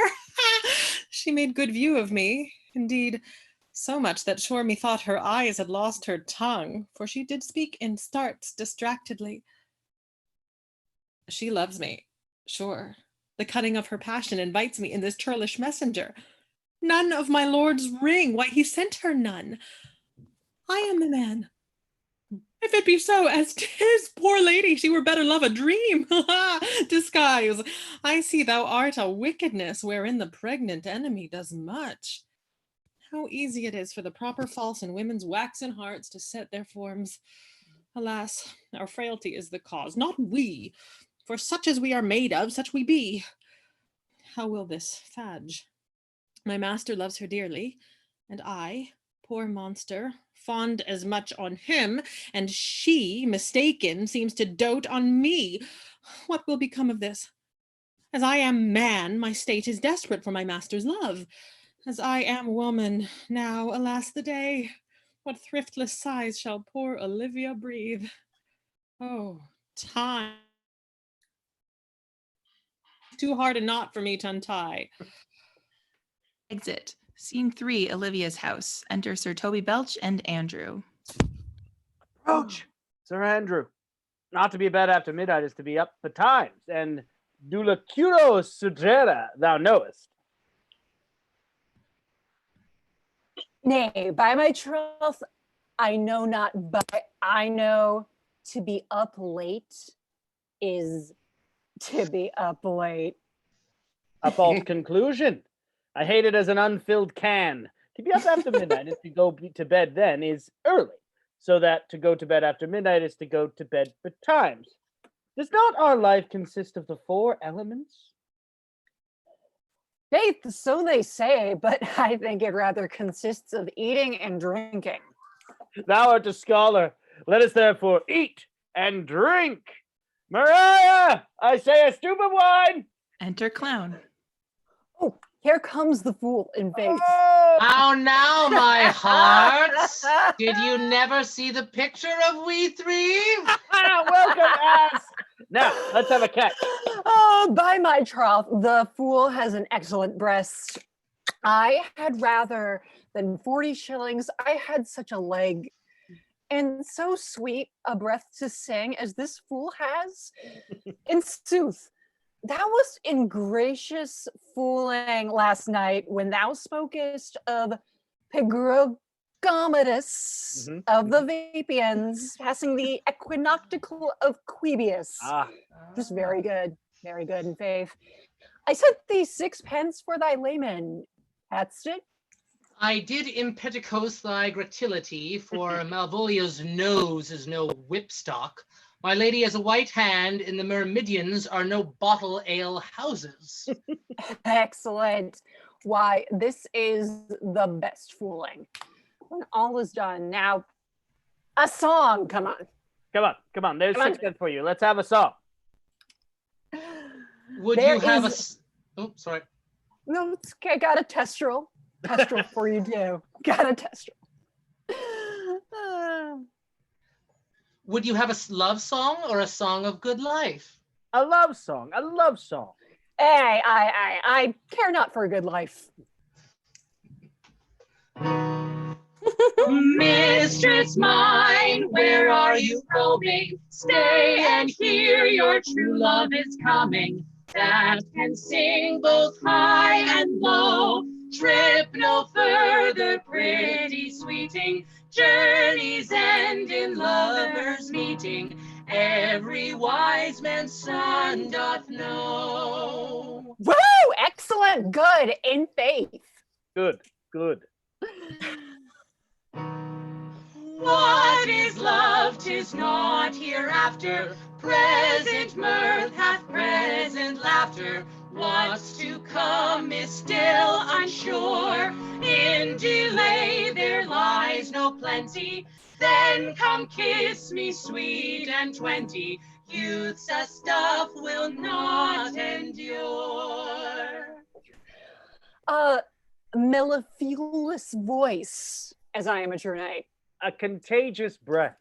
She made good view of me, indeed, so much that sure methought her eyes had lost her tongue, for she did speak in starts distractedly. She loves me, sure. The cutting of her passion invites me in this churlish messenger. None of my lord's ring, why he sent her none. I am the man. If it be so, as 'tis, poor lady, she were better love a dream. Disguise, I see thou art a wickedness wherein the pregnant enemy does much. How easy it is for the proper false in women's waxen hearts to set their forms. Alas, our frailty is the cause, not we, for such as we are made of, such we be. How will this fadge? My master loves her dearly, and I, poor monster, fond as much on him, and she, mistaken, seems to dote on me. What will become of this? As I am man, my state is desperate for my master's love. As I am woman, now, alas the day, what thriftless sighs shall poor Olivia breathe? Oh, time. Too hard a knot for me to untie. Exit. Scene 3, Olivia's house. Enter Sir Toby Belch and Andrew. Approach, Sir Andrew. Not to be abed after midnight is to be up betimes, and dulacuro sugera, thou knowest. Nay, by my troth, I know not, but I know to be up late is to be up late. A false conclusion. I hate it as an unfilled can. To be up after midnight is to go to bed then is early, so that to go to bed after midnight is to go to bed betimes. Does not our life consist of the 4 elements? Faith, so they say, but I think it rather consists of eating and drinking. Thou art a scholar. Let us therefore eat and drink. Mariah, I say a stoup of wine. Enter Clown. Oh, here comes the fool in faith. How now, my hearts? Did you never see the picture of we three? Welcome, ass. Now, let's have a catch. Oh, by my troth, the fool has an excellent breast. I had rather than 40 shillings. I had such a leg, and so sweet a breath to sing as this fool has. In sooth, thou wast ingracious fooling last night when thou spokest of Pigrogometus of the Vapians passing the equinoctial of Quebius. Just very good in faith. I sent thee 6 pence for thy layman. Hadst it? I did impeticose thy gratility, for Malvolio's nose is no whipstock. My lady has a white hand, and the Myrmidians are no bottle ale houses. Excellent. Why, this is the best fooling. When all is done, now, a song, come on. Come on, there's 6 pence for you. Let's have a song. Would you have a... Oh, sorry. No, it's okay, I got a testrel. Kestrel for you too. Got a Kestrel. Would you have a love song or a song of good life? A love song, a love song. Hey, I care not for a good life. Mistress mine, where are you roaming? Stay and hear your true love is coming, that can sing both high and low. Trip no further, pretty sweeting, journeys end in lovers meeting, every wise man's son doth know. Woo! Excellent. Good. In faith. Good, good. What is love? 'Tis not hereafter. Present mirth hath present laughter. What's to come is still unsure. In delay there lies no plenty. Then come kiss me, sweet and 20. Youth's a stuff will not endure. Mellifluous voice, as I am at your knight. A contagious breath.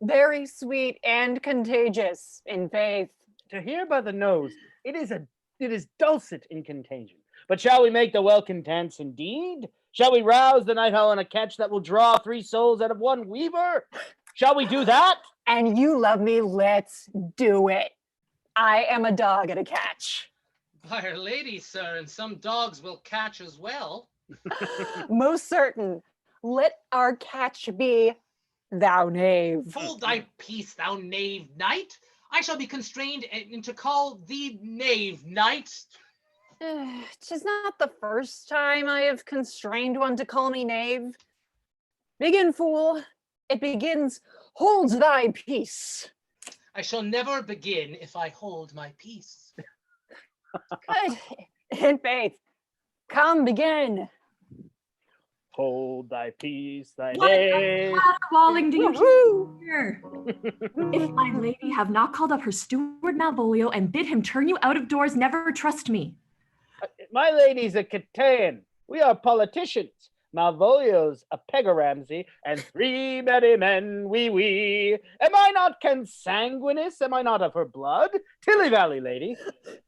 Very sweet and contagious in faith. To hear by the nose, it is dulcet in contagion. But shall we make the welkin dance indeed? Shall we rouse the night owl in a catch that will draw 3 souls out of one weaver? Shall we do that? And you love me, let's do it. I am a dog at a catch. By Our Lady, sir, and some dogs will catch as well. Most certain. Let our catch be thou knave. Hold thy peace, thou knave knight. I shall be constrained to call thee knave knight. 'Tis not the first time I have constrained one to call me knave. Begin, fool. It begins, hold thy peace. I shall never begin if I hold my peace. Good. In faith. Come, begin. Hold thy peace, thy What knave. caterwauling do you hear? If my lady have not called up her steward Malvolio and bid him turn you out of doors, never trust me. My lady's a Catan. We are politicians. Malvolio's a Pegaramsey, and 3 merry men, wee. Am I not consanguineous? Am I not of her blood? Tilly Valley, lady.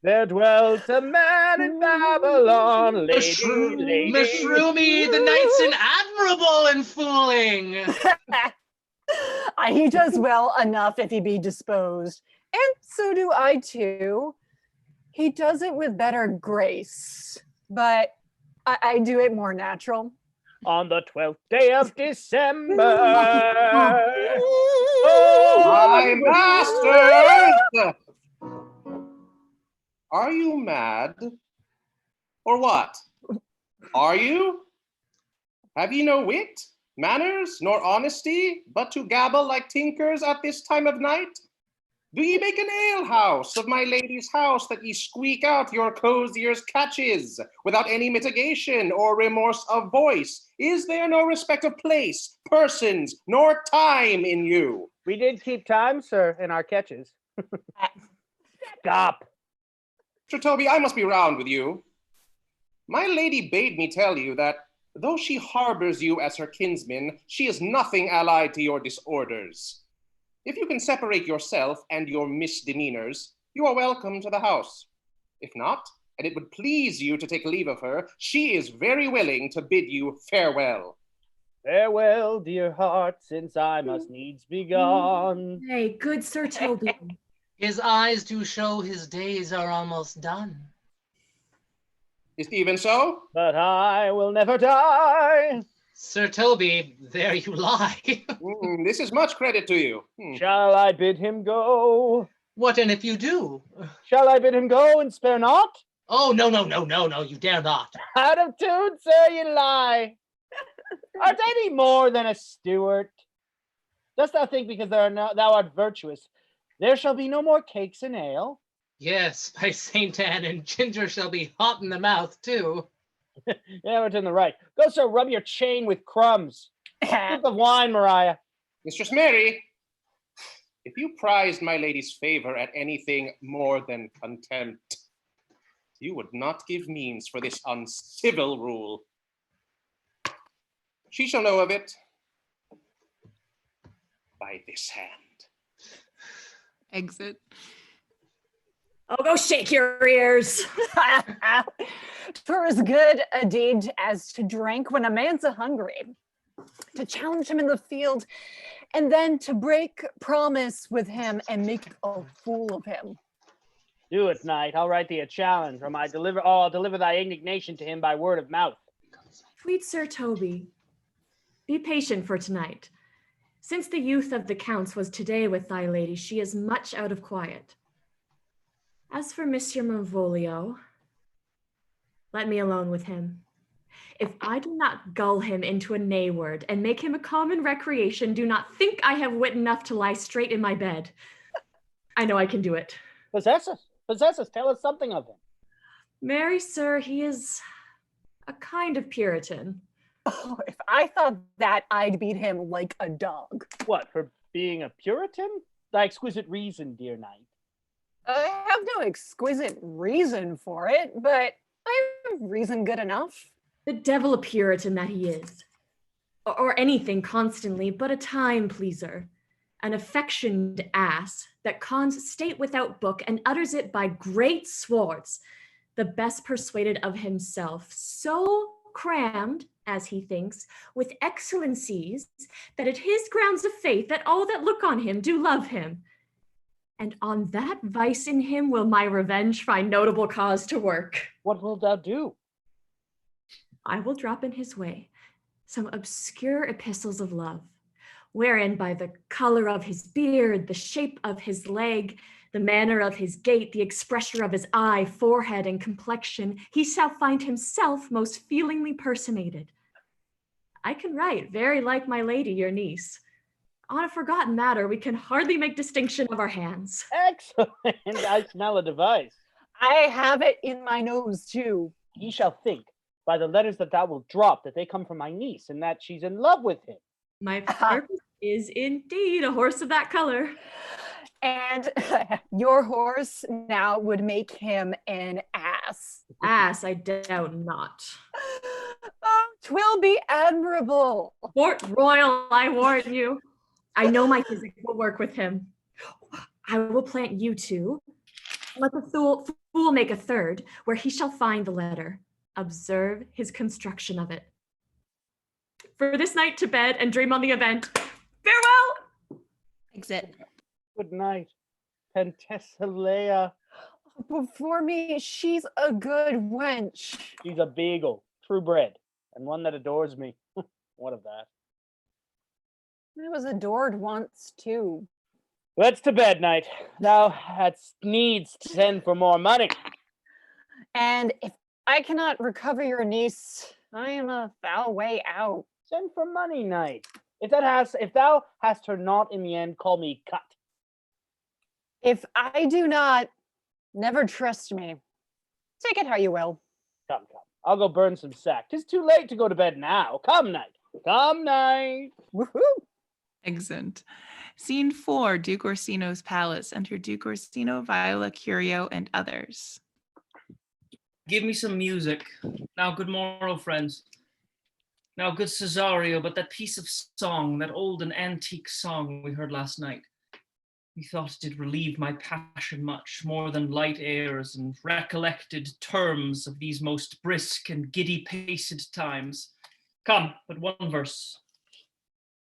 There dwelt a man in Babylon, lady. Miss Roomy, the knight's an admirable in fooling. He does well enough if he be disposed. And so do I too. He does it with better grace, but I do it more natural. On the 12th day of December. My masters! Are you mad? Or what? Are you? Have ye no wit, manners, nor honesty, but to gabble like tinkers at this time of night? Do ye make an alehouse of my lady's house that ye squeak out your cosier's catches without any mitigation or remorse of voice? Is there no respect of place, persons, nor time in you? We did keep time, sir, in our catches. Stop. Mr. Toby, I must be round with you. My lady bade me tell you that though she harbors you as her kinsman, she is nothing allied to your disorders. If you can separate yourself and your misdemeanors, you are welcome to the house. If not, and it would please you to take leave of her, she is very willing to bid you farewell. Farewell, dear heart, since I must needs be gone. Hey, good Sir Toby. His eyes do show his days are almost done. Is it even so? But I will never die. Sir Toby, there you lie. This is much credit to you. Shall I bid him go? What, and if you do? Shall I bid him go and spare not? Oh, no, you dare not. Out of tune, sir, you lie. Art any more than a steward? Dost thou think because thou art virtuous, there shall be no more cakes and ale? Yes, by Saint Anne, and ginger shall be hot in the mouth, too. Yeah, it's in the right. Go, sir, rub your chain with crumbs. Sip of wine, Mariah. Mistress Mary, if you prized my lady's favor at anything more than contempt, you would not give means for this uncivil rule. She shall know of it by this hand. Exit. Oh, go shake your ears. 'Twere as good a deed as to drink when a man's a-hungry, to challenge him in the field, and then to break promise with him and make a fool of him. Do it, knight. I'll write thee a challenge, or I'll deliver thy indignation to him by word of mouth. Sweet Sir Toby, be patient for tonight. Since the youth of the counts was today with thy lady, she is much out of quiet. As for Monsieur Malvolio, let me alone with him. If I do not gull him into a nay word and make him a common recreation, do not think I have wit enough to lie straight in my bed. I know I can do it. Possess us, tell us something of him. Marry, sir, he is a kind of Puritan. Oh, if I thought that, I'd beat him like a dog. What, for being a Puritan? Thy exquisite reason, dear knight. I have no exquisite reason for it, but I have reason good enough. The devil a Puritan that he is. Or anything constantly, but a time pleaser. An affectioned ass that cons state without book and utters it by great swords. The best persuaded of himself, so crammed, as he thinks, with excellencies, that it his grounds of faith that all that look on him do love him. And on that vice in him will my revenge find notable cause to work. What wilt thou do? I will drop in his way some obscure epistles of love, wherein by the color of his beard, the shape of his leg, the manner of his gait, the expression of his eye, forehead, and complexion, he shall find himself most feelingly personated. I can write very like my lady, your niece. On a forgotten matter, we can hardly make distinction of our hands. Excellent. I smell a device. I have it in my nose, too. He shall think, by the letters that thou wilt drop, that they come from my niece, and that she's in love with him. My purpose is indeed a horse of that color. And your horse now would make him an ass. Ass, I doubt not. Oh, 'twill be admirable. Port Royal, I warn you. I know my physics will work with him. I will plant you two. Let the fool make a third, where he shall find the letter. Observe his construction of it. For this night to bed and dream on the event. Farewell! Exit. Good night, Penthesilea. Before me, she's a good wench. She's a beagle, true bred, and one that adores me. What of that? I was adored once, too. Let's to bed, knight. Thou hadst needs to send for more money. And if I cannot recover your niece, I am a foul way out. Send for money, knight. If thou hast her not in the end, call me cut. If I do not, never trust me. Take it how you will. Come. I'll go burn some sack. 'Tis too late to go to bed now. Come, knight. Come, knight. Woohoo! Exit. Scene 4, Duke Orsino's palace. Enter Duke Orsino, Viola, Curio, and others. Give me some music. Now, good morrow, friends. Now, good Cesario, but that piece of song, that old and antique song we heard last night, methought it did relieve my passion much, more than light airs and recollected terms of these most brisk and giddy-paced times. Come, but one verse.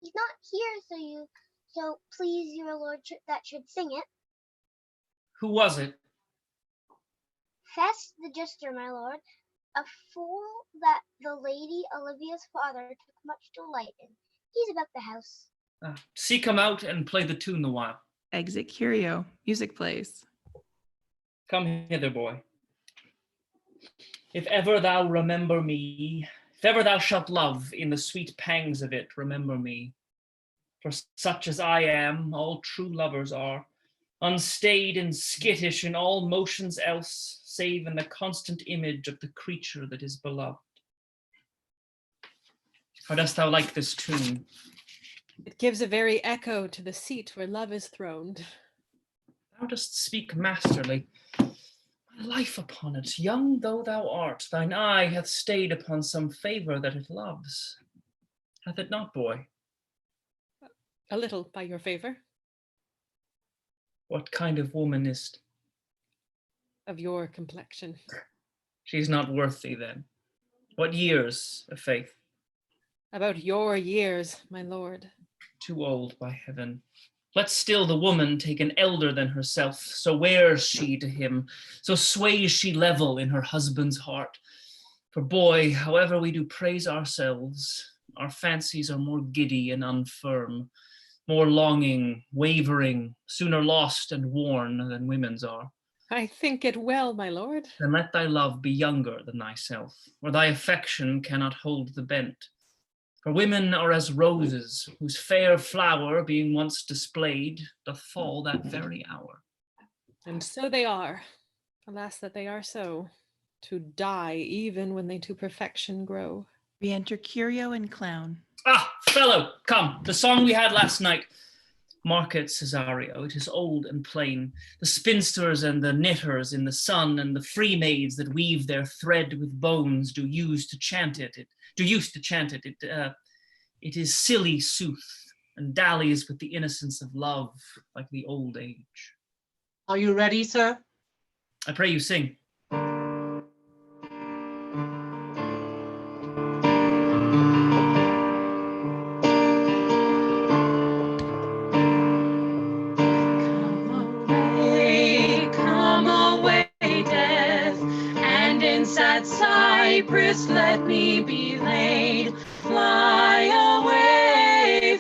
He's not here, so please your lord that should sing it. Who was it? Fest the Gister, my lord, a fool that the lady Olivia's father took much delight in. He's about the house. Seek him out and play the tune the while. Exit Curio. Music plays. Come hither, boy. If ever thou remember me, if ever thou shalt love, in the sweet pangs of it, remember me. For such as I am, all true lovers are, unstayed and skittish in all motions else, save in the constant image of the creature that is beloved. How dost thou like this tune? It gives a very echo to the seat where love is throned. Thou dost speak masterly. My life upon it, young though thou art, thine eye hath stayed upon some favor that it loves. Hath it not, boy? A little, by your favor. What kind of woman is't? Of your complexion. She's not worth thee then. What years, a faith? About your years, my lord. Too old, by heaven. Let still the woman take an elder than herself, so wears she to him, so sways she level in her husband's heart. For boy, however we do praise ourselves, our fancies are more giddy and unfirm, more longing, wavering, sooner lost and worn than women's are. I think it well, my lord. Then let thy love be younger than thyself, or thy affection cannot hold the bent. For women are as roses, whose fair flower, being once displayed, doth fall that very hour. And so they are. Alas, that they are so. To die even when they to perfection grow. Re-enter Curio and Clown. Ah, fellow, come, the song we had last night. Mark it, Cesario, it is old and plain. The spinsters and the knitters in the sun, and the free maids that weave their thread with bones do use to chant it. It is silly sooth, and dallies with the innocence of love, like the old age. Are you ready, sir? I pray you sing. Come away, death, and in sad cypress let me be laid. Fly away,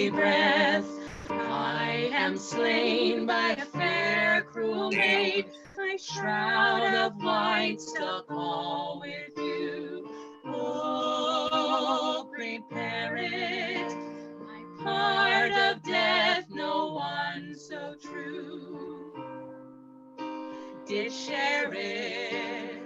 breath. I am slain by a fair, cruel maid. My shroud of white stuck all with you. Oh, prepare it. My part of death, no one so true did share it.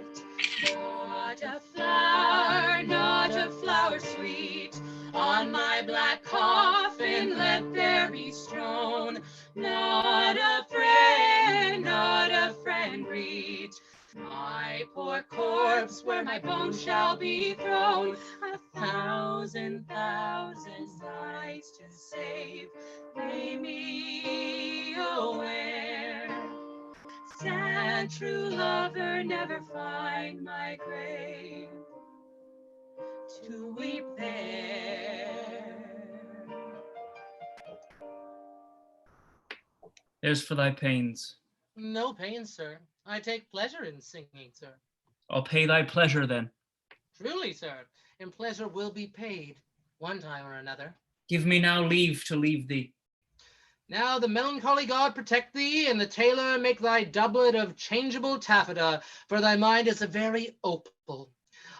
Not a flower sweet, on my black coffin let there be strewn. Not a friend greet my poor corpse where my bones shall be thrown. 1,000 lives to save, lay me aware. Sad true lover, never find my grave to weep there. There's for thy pains. No pain, sir. I take pleasure in singing, sir. I'll pay thy pleasure then. Truly, sir, and pleasure will be paid one time or another. Give me now leave to leave thee. Now the melancholy god protect thee, and the tailor make thy doublet of changeable taffeta, for thy mind is a very opal.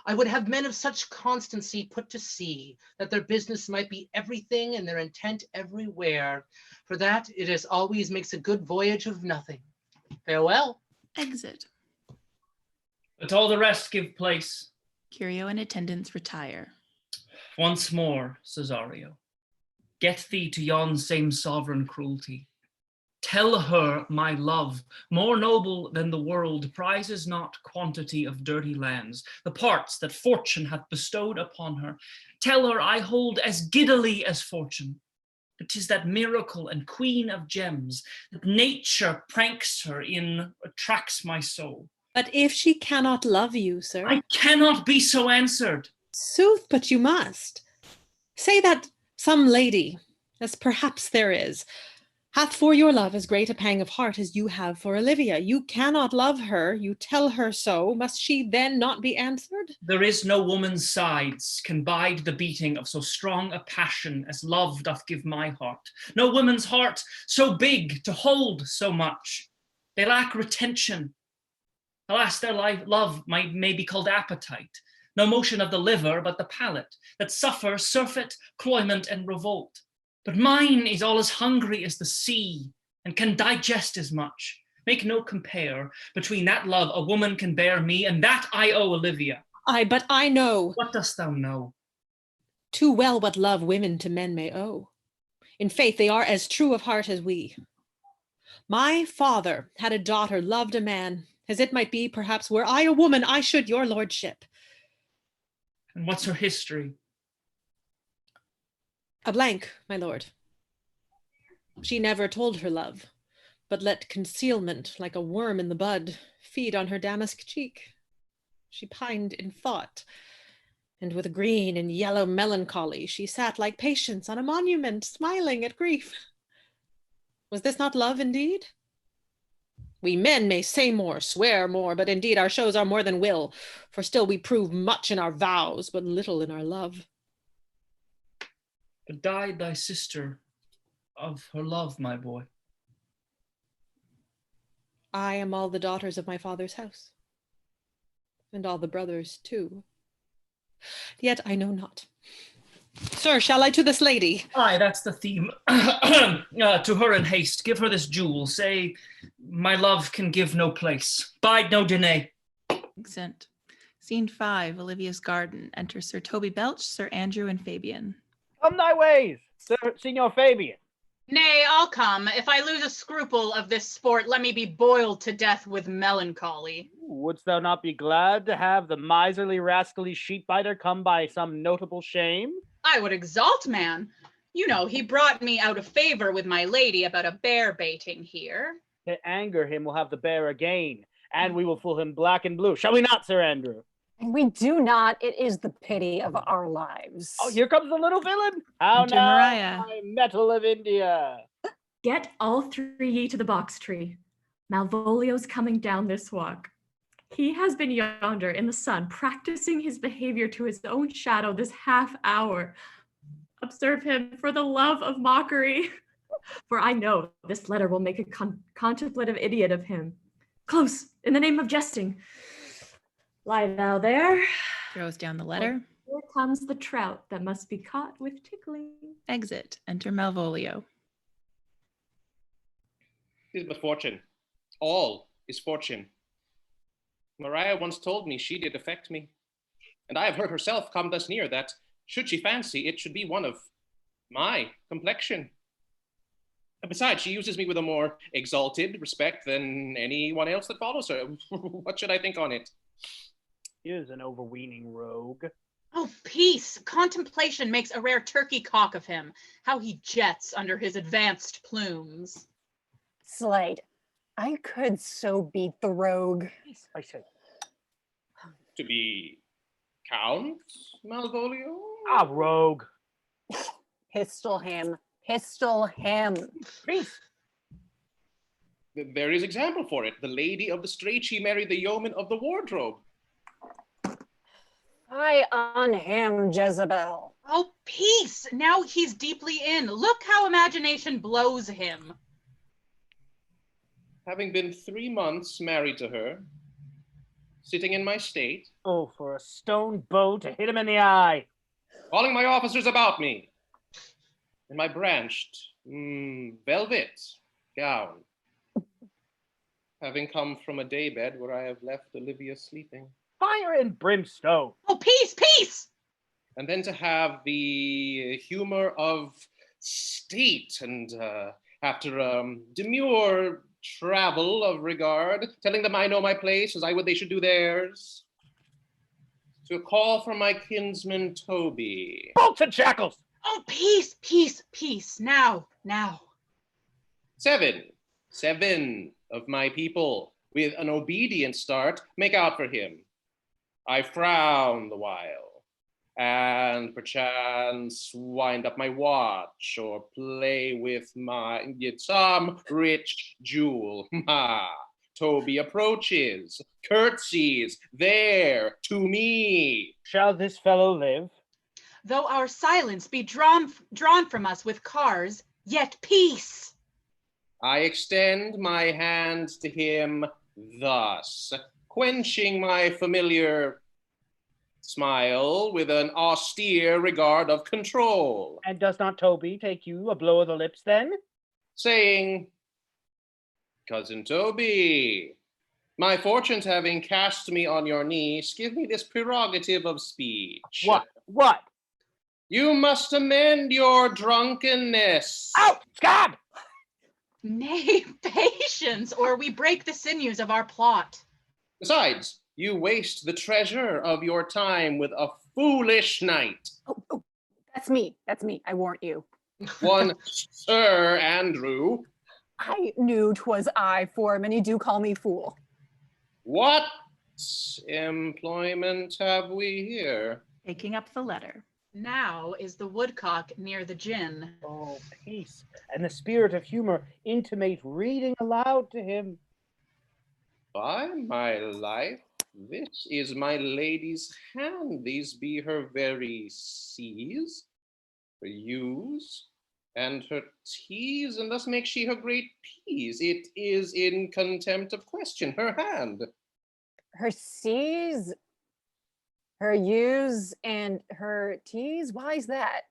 I would have men of such constancy put to sea, that their business might be everything and their intent everywhere. For that it as always makes a good voyage of nothing. Farewell. Exit. Let all the rest give place. Curio and attendants retire. Once more, Cesario, get thee to yon same sovereign cruelty. Tell her my love, more noble than the world, prizes not quantity of dirty lands, the parts that fortune hath bestowed upon her. Tell her I hold as giddily as fortune, but 'tis that miracle and queen of gems that nature pranks her in attracts my soul. But if she cannot love you, sir? I cannot be so answered. Sooth, but you must. Say that some lady, as perhaps there is, hath for your love as great a pang of heart as you have for Olivia. You cannot love her, you tell her so. Must she then not be answered? There is no woman's sides can bide the beating of so strong a passion as love doth give my heart. No woman's heart so big to hold so much. They lack retention. Alas, their love may be called appetite. No motion of the liver, but the palate, that suffer surfeit, cloyment, and revolt. But mine is all as hungry as the sea, and can digest as much. Make no compare between that love a woman can bear me, and that I owe Olivia. Aye, but I know. What dost thou know? Too well what love women to men may owe. In faith, they are as true of heart as we. My father had a daughter, loved a man, as it might be, perhaps, were I a woman, I should your lordship. And what's her history? A blank, my lord. She never told her love, but let concealment, like a worm in the bud, feed on her damask cheek. She pined in thought, and with green and yellow melancholy she sat like Patience on a monument, smiling at grief. Was this not love indeed? We men may say more, swear more, but indeed our shows are more than will, for still we prove much in our vows, but little in our love. But died thy sister of her love, my boy? I am all the daughters of my father's house, and all the brothers too. Yet I know not. Sir, shall I to this lady? Aye, that's the theme. To her in haste, give her this jewel. Say, my love can give no place. Bide no delay. Excellent. Scene 5, Olivia's garden. Enter Sir Toby Belch, Sir Andrew, and Fabian. Come thy ways, Sir Signor Fabian. Nay, I'll come. If I lose a scruple of this sport, let me be boiled to death with melancholy. Wouldst thou not be glad to have the miserly rascally sheep-biter come by some notable shame? I would exalt man. You know, he brought me out of favor with my lady about a bear baiting here. To anger him, we'll have the bear again, and we will fool him black and blue. Shall we not, Sir Andrew? And we do not. It is the pity of our lives. Oh, here comes the little villain. How Enter now, Mariah. my metal of India? Get all three ye to the box tree. Malvolio's coming down this walk. He has been yonder in the sun, practicing his behavior to his own shadow this half hour. Observe him for the love of mockery, for I know this letter will make a contemplative idiot of him. Close, in the name of jesting. Lie thou there. Throws down the letter. Here comes the trout that must be caught with tickling. Exit. Enter Malvolio. It is but fortune. All is fortune. Mariah once told me she did affect me, and I have heard herself come thus near that, should she fancy, it should be one of my complexion. And besides, she uses me with a more exalted respect than anyone else that follows her. What should I think on it? He is an overweening rogue. Oh, peace! Contemplation makes a rare turkey cock of him. How he jets under his advanced plumes. Slade, I could so beat the rogue. I said. To be Count Malvolio? Ah, rogue. Pistol him. Pistol him. Peace. There is example for it. The lady of the strait, she married the yeoman of the wardrobe. Fie on him, Jezebel. Oh, peace! Now he's deeply in. Look how imagination blows him. Having been 3 months married to her, sitting in my state. Oh, for a stone bow to hit him in the eye. Calling my officers about me. In my branched velvet gown. Having come from a daybed where I have left Olivia sleeping. Fire and brimstone. Oh, peace, peace! And then to have the humor of state and after demure travel of regard, telling them I know my place as I would they should do theirs. To a call from my kinsman Toby. Bolts and shackles! Oh, peace, peace, peace. Now, now. 7 of my people, with an obedient start, make out for him. I frown the while, and perchance wind up my watch, or play with some rich jewel. Toby approaches, curtsies, there, to me. Shall this fellow live? Though our silence be drawn from us with cars, yet peace. I extend my hand to him thus, quenching my familiar smile with an austere regard of control. And does not Toby take you a blow of the lips then? Saying, Cousin Toby, my fortunes having cast me on your knees, give me this prerogative of speech. What? You must amend your drunkenness. Out, scab! Nay, patience, or we break the sinews of our plot. Besides, you waste the treasure of your time with a foolish knight. That's me. That's me. I warrant you. One Sir Andrew. I knew 'twas I, for many do call me fool. What employment have we here? Taking up the letter. Now is the woodcock near the gin. Oh, peace and the spirit of humor intimate reading aloud to him. By my life, this is my lady's hand. These be her very C's, her U's, and her T's, and thus makes she her great P's. It is in contempt of question, her hand. Her C's, her U's, and her T's? Why is that?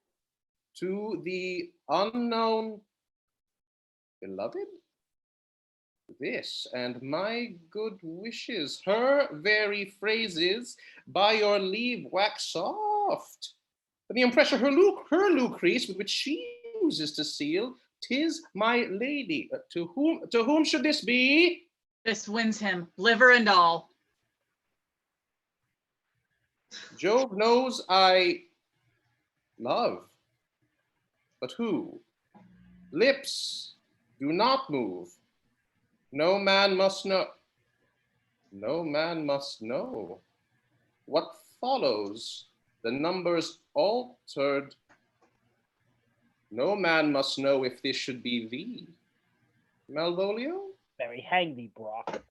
To the unknown beloved, this and my good wishes, her very phrases, by your leave wax soft. But the impression her Lucrece, with which she uses to seal, 'tis my lady. To whom should this be? This wins him, liver and all. Jove knows I love, but who? Lips do not move. No man must know. No man must know. What follows? The numbers altered. No man must know if this should be thee. Malvolio? Very hang thee, Brock.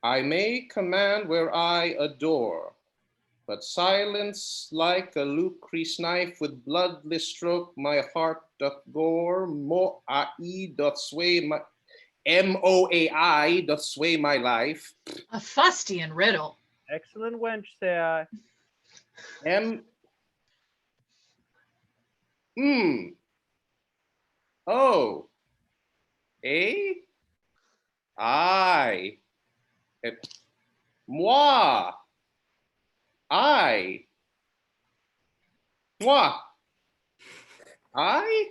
I may command where I adore, but silence like a Lucrece knife with bloodless stroke my heart doth gore. Moai doth sway my MOAI doth sway my life. A fustian riddle. Excellent wench, say I. O A I moi I moi I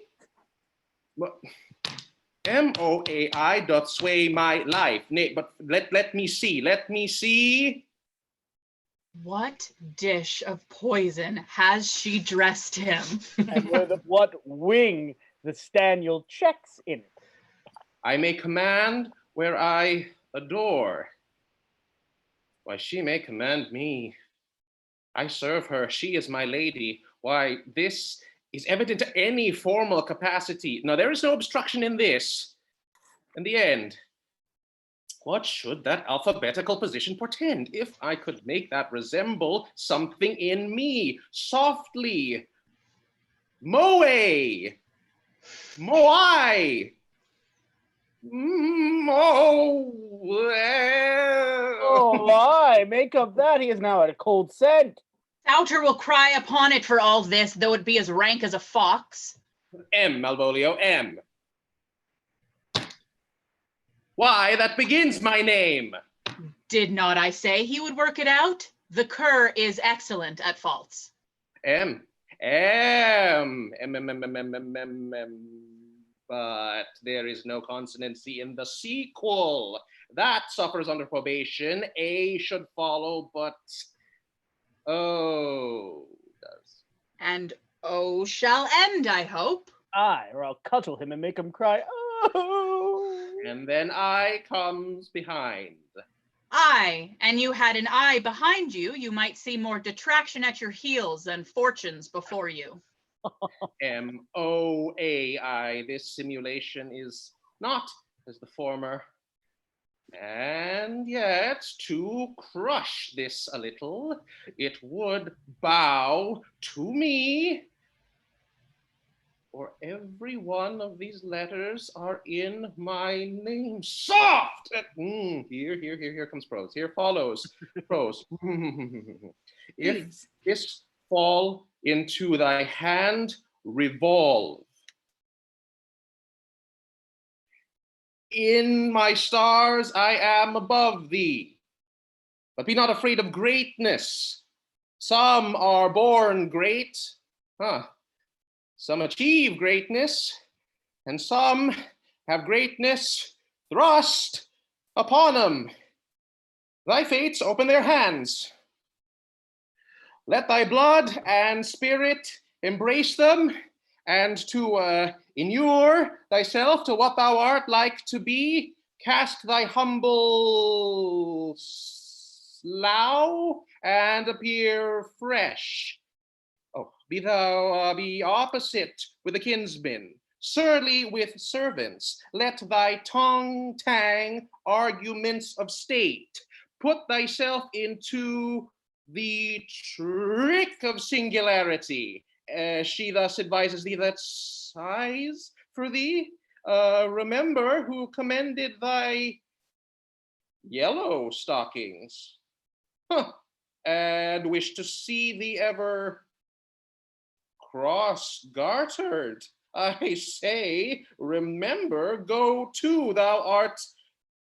MOAI doth sway my life. Nay, but let me see. Let me see. What dish of poison has she dressed him? And with what wing the Staniel checks in it? I may command where I adore. Why, she may command me. I serve her. She is my lady. Why, this is evident to any formal capacity. Now, there is no obstruction in this. In the end, what should that alphabetical position portend? If I could make that resemble something in me, softly. Moe, Moai, Oh, aye, make up that he is now at a cold scent. Souter will cry upon it for all this, though it be as rank as a fox. M, Malvolio, M. Why, that begins my name. Did not I say he would work it out? The cur is excellent at faults. M. But there is no consonancy in the sequel. That suffers under probation. A should follow, but O does. And O shall end, I hope. Aye, or I'll cudgel him and make him cry, oh. And then I comes behind. Aye, and you had an eye behind you, you might see more detraction at your heels than fortunes before you. MOAI. This simulation is not as the former. And yet, to crush this a little, it would bow to me. For every one of these letters are in my name. Soft! Here comes prose. Here follows prose. If this fall into thy hand, revolve. In my stars I am above thee, but be not afraid of greatness. Some are born great, some achieve greatness, and some have greatness thrust upon them. Thy fates open their hands. let thy blood and spirit embrace them, and to inure thyself to what thou art like to be, cast thy humble slough and appear fresh. Oh, be thou be opposite with a kinsman, surly with servants. Let thy tongue tang arguments of state. Put thyself into the trick of singularity. She thus advises thee that sighs for thee. Remember who commended thy yellow stockings, and wish to see thee ever cross-gartered. I say, remember, go to, thou art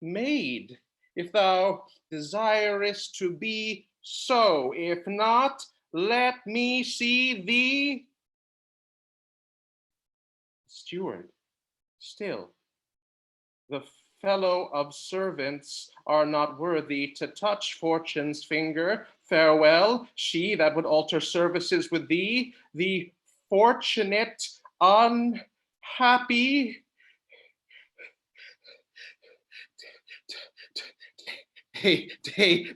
made, if thou desirest to be so. If not, let me see thee. Steward, still, the fellow of servants are not worthy to touch fortune's finger. Farewell, she that would alter services with thee, the fortunate, unhappy,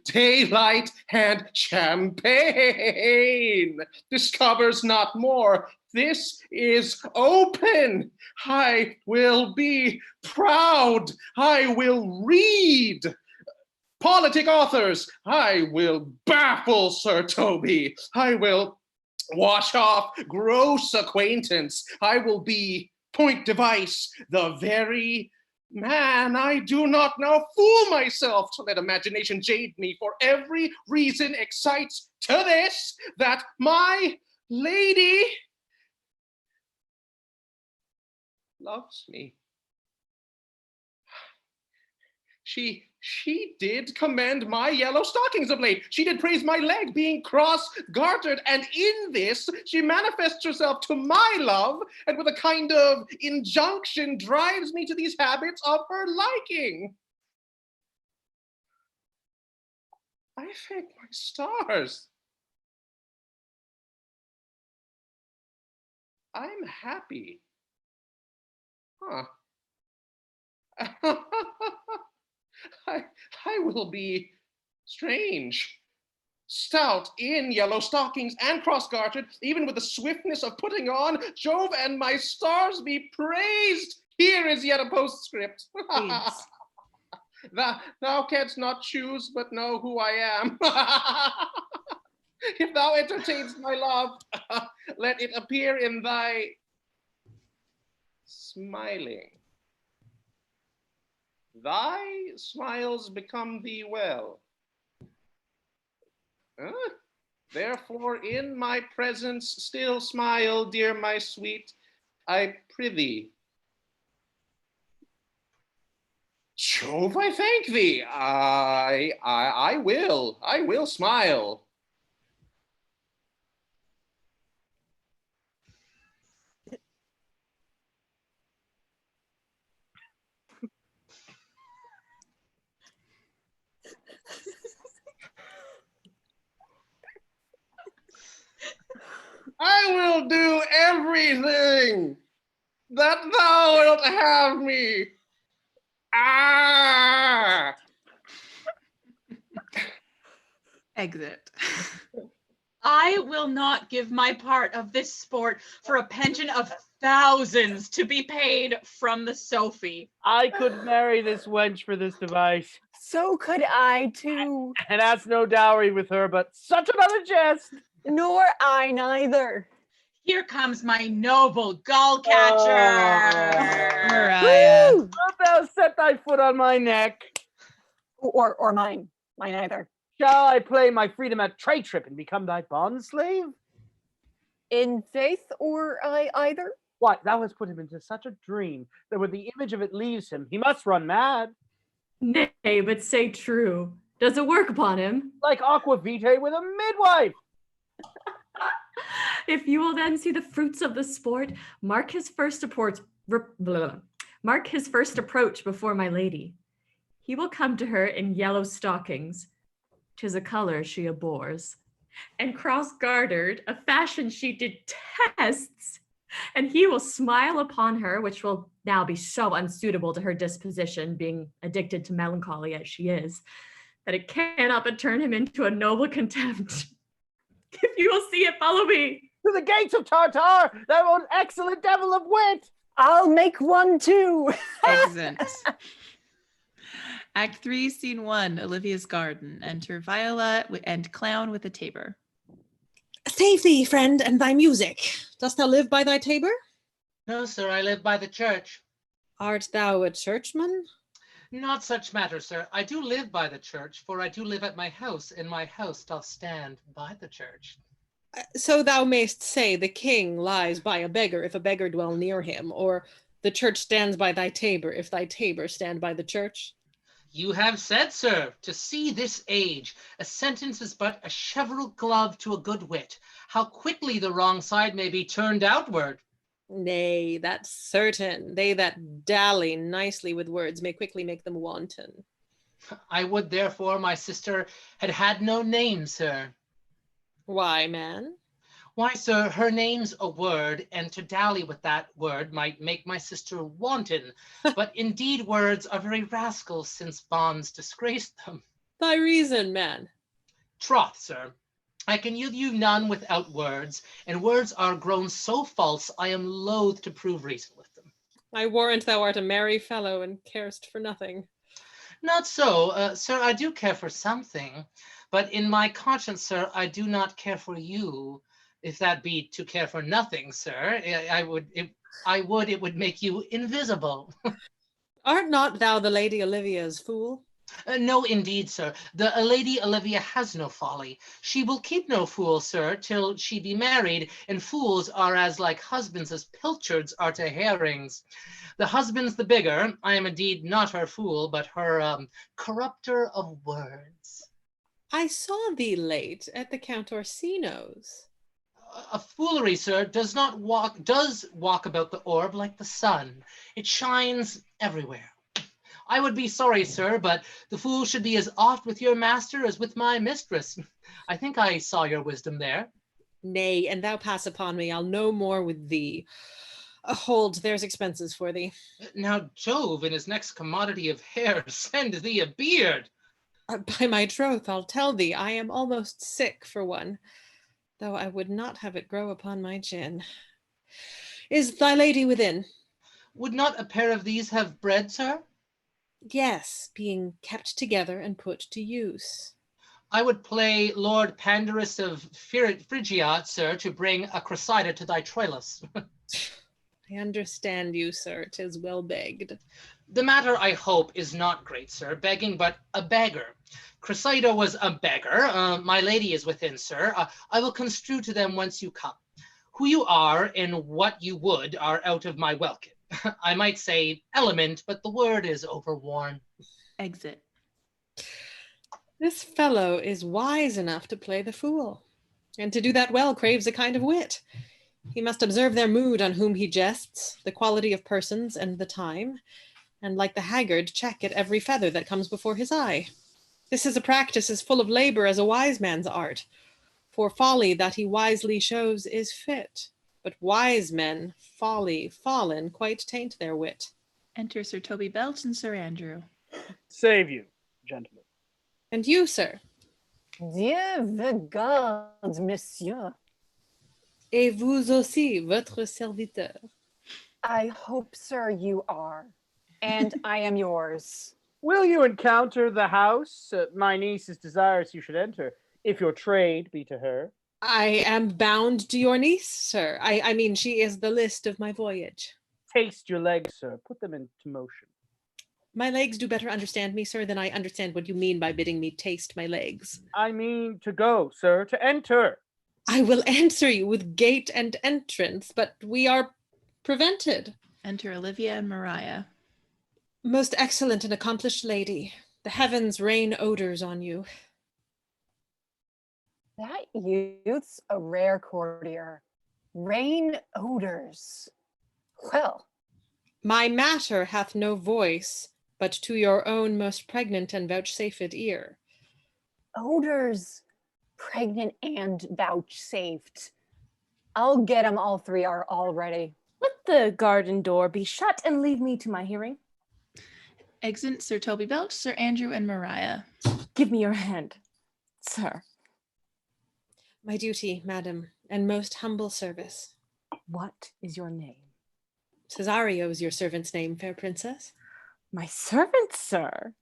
daylight and champagne discovers not more. This is open. I will be proud. I will read politic authors. I will baffle Sir Toby. I will wash off gross acquaintance. I will be point device, the very man I do not now fool myself to let imagination jade me, for every reason excites to this, that my lady loves me. She did commend my yellow stockings of late. She did praise my leg being cross-gartered, and in this she manifests herself to my love, and with a kind of injunction drives me to these habits of her liking. I thank my stars. I'm happy. Huh. I will be strange, stout in yellow stockings and cross-gartered, even with the swiftness of putting on. Jove and my stars be praised. Here is yet a postscript. Thou canst not choose but know who I am. If thou entertainst my love, let it appear in thy smiling. Thy smiles become thee well. Therefore in my presence still smile, dear my sweet, I prithee. Jove, I thank thee. I will smile. I will do everything that thou wilt have me. Ah! Exit. I will not give my part of this sport for a pension of thousands to be paid from the Sophie. I could marry this wench for this device. So could I too. And ask no dowry with her, but such another jest. Nor I neither. Here comes my noble gull catcher. Mariah. Wilt thou set thy foot on my neck? Or mine. Mine either. Shall I play my freedom at trade trip and become thy bond slave? In faith, or I either? What, thou hast put him into such a dream that when the image of it leaves him, he must run mad. Nay, but say true. Does it work upon him? Like aqua vitae with a midwife. If you will then see the fruits of the sport, mark his first approach before my lady. He will come to her in yellow stockings. 'Tis a color she abhors. and cross-gartered, a fashion she detests, and he will smile upon her, which will now be so unsuitable to her disposition, being addicted to melancholy as she is, that it cannot but turn him into a noble contempt. If you will see it, follow me. To the gates of Tartar, thou own excellent devil of wit! I'll make one too. Exit. Act 3, Scene 1, Olivia's garden. Enter Viola and Clown with a tabor. Save thee, friend, and thy music. Dost thou live by thy tabor? No, sir, I live by the church. Art thou a churchman? Not such matter, sir. I do live by the church, for I do live at my house, and my house doth stand by the church. So thou mayst say the king lies by a beggar if a beggar dwell near him, or the church stands by thy tabor if thy tabor stand by the church. You have said, sir, to see this age, a sentence is but a cheverel glove to a good wit. How quickly the wrong side may be turned outward. Nay, that's certain. They that dally nicely with words may quickly make them wanton. I would therefore my sister had had no name, sir. Why, man? Why, sir, her name's a word, and to dally with that word might make my sister wanton. But indeed words are very rascals, since bonds disgrace them. Thy reason, man. Troth, sir, I can yield you none without words, and words are grown so false, I am loath to prove reason with them. I warrant thou art a merry fellow, and carest for nothing. Not so, sir, I do care for something, but in my conscience, sir, I do not care for you. If that be to care for nothing, sir, it would make you invisible. Art not thou the Lady Olivia's fool? No, indeed, sir. The Lady Olivia has no folly. She will keep no fool, sir, till she be married, and fools are as like husbands as pilchards are to herrings. The husband's the bigger. I am indeed not her fool, but her corrupter of words. I saw thee late at the Count Orsino's. A foolery, sir, does walk about the orb like the sun. It shines everywhere. I would be sorry, sir, but the fool should be as oft with your master as with my mistress. I think I saw your wisdom there. Nay, and thou pass upon me, I'll no more with thee. Hold, there's expenses for thee. Now Jove, in his next commodity of hair, send thee a beard. By my troth, I'll tell thee, I am almost sick for one, though I would not have it grow upon my chin. Is thy lady within? Would not a pair of these have bread, sir? Yes, being kept together and put to use. I would play Lord Pandarus of Phrygia, sir, to bring a Cressida to thy Troilus. I understand you, sir. 'Tis well begged. The matter, I hope, is not great, sir, begging, but a beggar. Cressida was a beggar. My lady is within, sir. I will construe to them whence you come. Who you are and what you would are out of my welkin. I might say element, but the word is overworn. Exit. This fellow is wise enough to play the fool, and to do that well craves a kind of wit. He must observe their mood on whom he jests, the quality of persons and the time, and like the haggard check at every feather that comes before his eye. This is a practice as full of labor as a wise man's art, for folly that he wisely shows is fit, but wise men, folly fallen, quite taint their wit. Enter Sir Toby Belch and Sir Andrew. Save you, gentlemen. And you, sir? Dieu vous garde, monsieur. Et vous aussi, votre serviteur. I hope, sir, you are. And I am yours. Will you encounter the house? My niece is desirous you should enter, if your trade be to her. I am bound to your niece, sir. I mean, she is the list of my voyage. Taste your legs, sir. Put them into motion. My legs do better understand me, sir, than I understand what you mean by bidding me taste my legs. I mean to go, sir, to enter. I will answer you with gate and entrance, but we are prevented. Enter Olivia and Mariah. Most excellent and accomplished lady, the heavens rain odors on you. That youth's a rare courtier. Rain odors. Well. My matter hath no voice, but to your own most pregnant and vouchsafed ear. Odors pregnant and vouchsafed. I'll get them, all three are already. Let the garden door be shut and leave me to my hearing. Exit Sir Toby Belch, Sir Andrew, and Mariah. Give me your hand, sir. My duty, madam, and most humble service. What is your name? Cesario is your servant's name, fair princess. My servant, sir?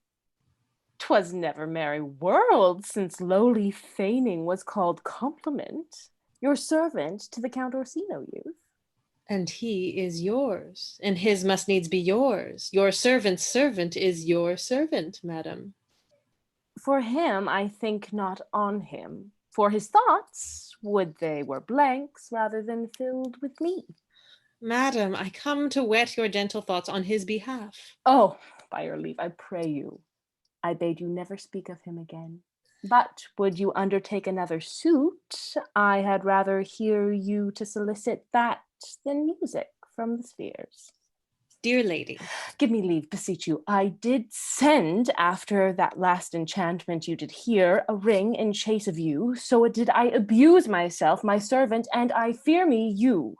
'Twas never merry world since lowly feigning was called compliment. Your servant to the Count Orsino youth. And he is yours, and his must needs be yours. Your servant's servant is your servant, madam. For him I think not on him. For his thoughts, would they were blanks rather than filled with me. Madam, I come to whet your gentle thoughts on his behalf. Oh, by your leave, I pray you. I bade you never speak of him again. But would you undertake another suit, I had rather hear you to solicit that than music from the spheres. Dear lady. Give me leave, beseech you. I did send, after that last enchantment you did hear, a ring in chase of you, so did I abuse myself, my servant, and I fear me you.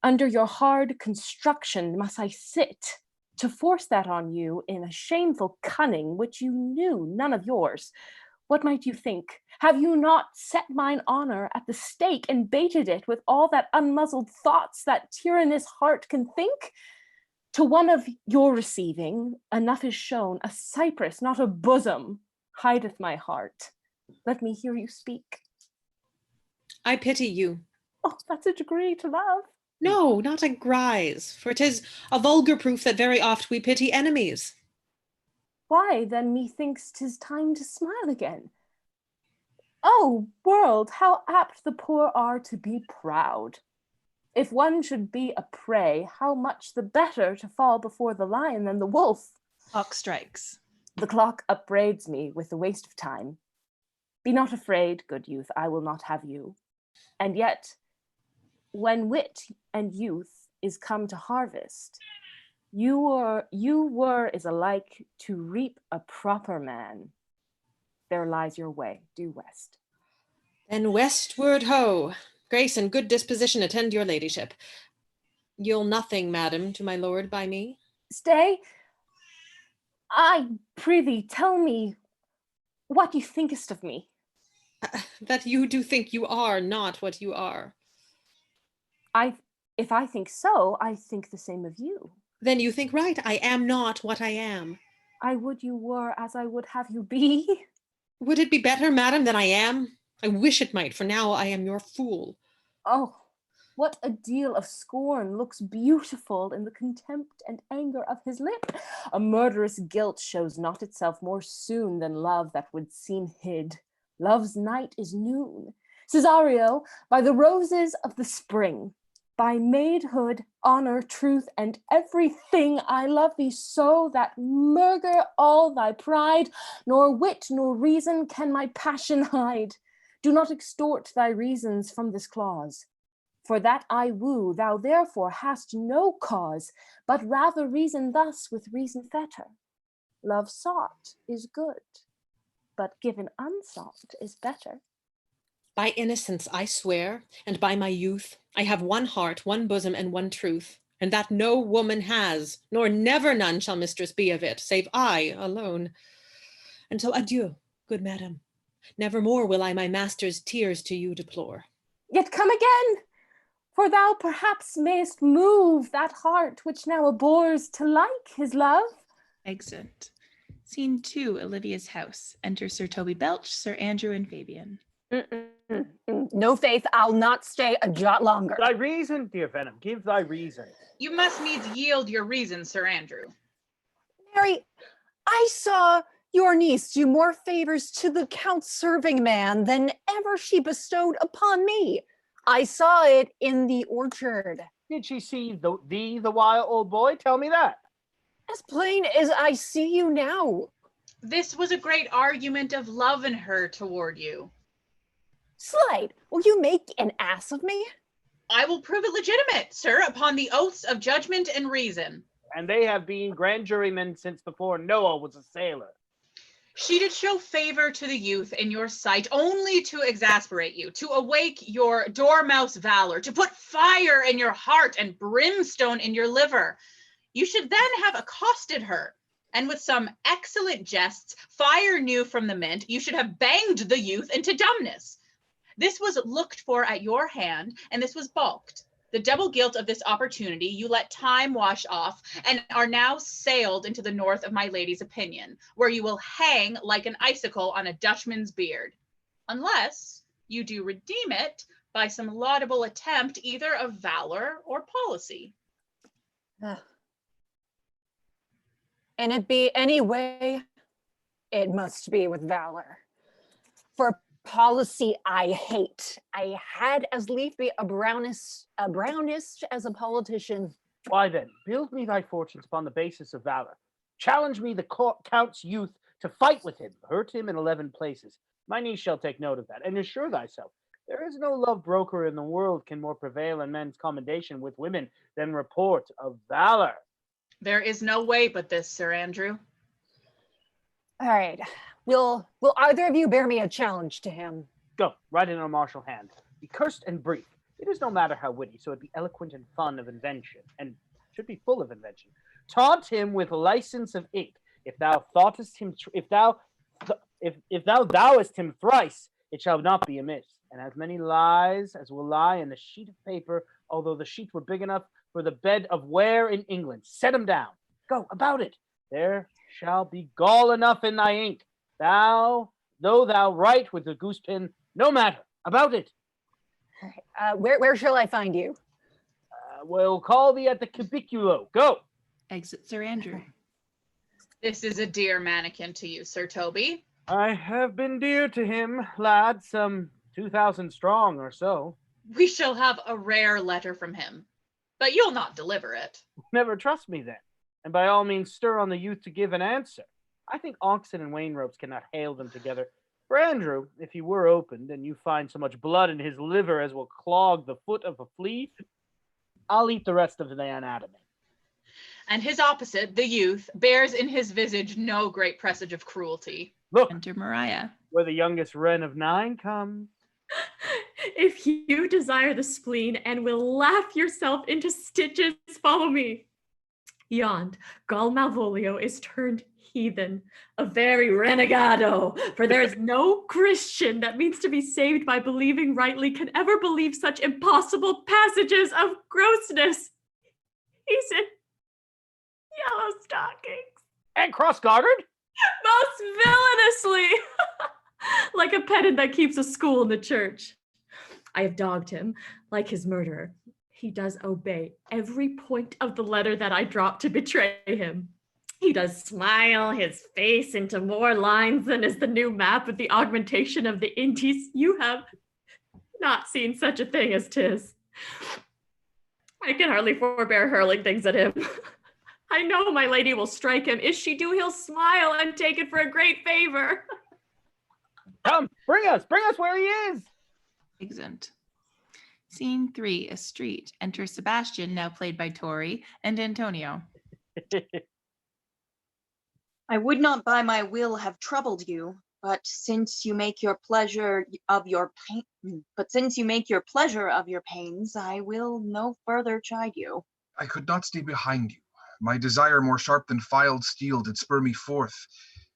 Under your hard construction must I sit, to force that on you in a shameful cunning which you knew none of yours. What might you think? Have you not set mine honor at the stake and baited it with all that unmuzzled thoughts that tyrannous heart can think? To one of your receiving, enough is shown, a cypress, not a bosom, hideth my heart. Let me hear you speak. I pity you. Oh, that's a degree to love. No, not a grise, for 'tis a vulgar proof that very oft we pity enemies. Why, then methinks 'tis time to smile again. Oh, world, how apt the poor are to be proud. If one should be a prey, how much the better to fall before the lion than the wolf. Clock strikes. The clock upbraids me with the waste of time. Be not afraid, good youth, I will not have you. And yet, when wit and youth is come to harvest, you were is alike to reap a proper man. There lies your way, due west. Then westward ho! Grace and good disposition attend your ladyship. You'll nothing, madam, to my lord by me? Stay. I prithee tell me what you thinkest of me. That you do think you are not what you are. If I think so, I think the same of you. Then you think right. I am not what I am. I would you were as I would have you be. Would it be better, madam, than I am? I wish it might, for now I am your fool. Oh, what a deal of scorn looks beautiful in the contempt and anger of his lip. A murderous guilt shows not itself more soon than love that would seem hid. Love's night is noon. Cesario, by the roses of the spring, by maidhood, honor, truth, and everything, I love thee so that murder all thy pride, nor wit nor reason can my passion hide. Do not extort thy reasons from this clause. For that I woo, thou therefore hast no cause, but rather reason thus with reason fetter. Love sought is good, but given unsought is better. By innocence I swear, and by my youth, I have one heart, one bosom, and one truth, and that no woman has, nor never none shall mistress be of it, save I alone. And so adieu, good madam. Nevermore will I my master's tears to you deplore. Yet come again, for thou perhaps mayst move that heart which now abhors to like his love. Exit. Scene 2, Olivia's house. Enter Sir Toby Belch, Sir Andrew, and Fabian. No, Faith, I'll not stay a jot longer. Thy reason, dear Venom, give thy reason. You must needs yield your reason, Sir Andrew. Mary, I saw your niece do more favors to the Count's serving man than ever she bestowed upon me. I saw it in the orchard. Did she see thee the while, old boy? Tell me that. As plain as I see you now. This was a great argument of love in her toward you. Slide, will you make an ass of me? I will prove it legitimate, sir, upon the oaths of judgment and reason. And they have been grand jurymen since before Noah was a sailor. She did show favor to the youth in your sight only to exasperate you, to awake your dormouse valor, to put fire in your heart and brimstone in your liver. You should then have accosted her, and with some excellent jests, fire new from the mint, you should have banged the youth into dumbness. This was looked for at your hand, and this was balked. The double guilt of this opportunity you let time wash off, and are now sailed into the north of my lady's opinion, where you will hang like an icicle on a Dutchman's beard, unless you do redeem it by some laudable attempt either of valor or policy. And it be any way, it must be with valor. For policy I hate. I had as lief be a brownist as a politician. Why then, build me thy fortunes upon the basis of valor. Challenge me the count's youth to fight with him, hurt him in 11 places. My niece shall take note of that, and assure thyself, there is no love broker in the world can more prevail in men's commendation with women than report of valor. There is no way but this, Sir Andrew. All right. Will either of you bear me a challenge to him? Go, write in a martial hand. Be cursed and brief. It is no matter how witty, so it be eloquent and fun of invention, and should be full of invention. Taunt him with license of ink. If thou thoughtest him, if thou thouest him thrice, it shall not be amiss. And as many lies as will lie in the sheet of paper, although the sheet were big enough for the bed of ware in England. Set him down. Go about it. There shall be gall enough in thy ink. Though thou write with the goose pin, no matter, about it. Where shall I find you? We'll call thee at the cubiculo. Go. Exit Sir Andrew. This is a dear mannequin to you, Sir Toby. I have been dear to him, lad, some 2,000 strong or so. We shall have a rare letter from him, but you'll not deliver it. Never trust me then, and by all means stir on the youth to give an answer. I think oxen and wain ropes cannot hail them together. For Andrew, if he were opened, and you find so much blood in his liver as will clog the foot of a flea, I'll eat the rest of the anatomy. And his opposite, the youth, bears in his visage no great presage of cruelty. Look, Enter Mariah. Where the youngest wren of 9 comes. If you desire the spleen and will laugh yourself into stitches, follow me. Yond, Gall Malvolio is turned heathen, a very renegado, for there is no Christian that means to be saved by believing rightly can ever believe such impossible passages of grossness. He's in yellow stockings. And cross-gartered? Most villainously. Like a pedant that keeps a school in the church. I have dogged him like his murderer. He does obey every point of the letter that I dropped to betray him. He does smile his face into more lines than is the new map with the augmentation of the Indies. You have not seen such a thing as 'tis. I can hardly forbear hurling things at him. I know my lady will strike him. If she do, he'll smile and take it for a great favor. Come, bring us where he is. Exeunt. Scene 3, a street. Enter Sebastian, now played by Tori, and Antonio. I would not by my will have troubled you, but since you make your pleasure of your pains, I will no further chide you. I could not stay behind you. My desire more sharp than filed steel did spur me forth,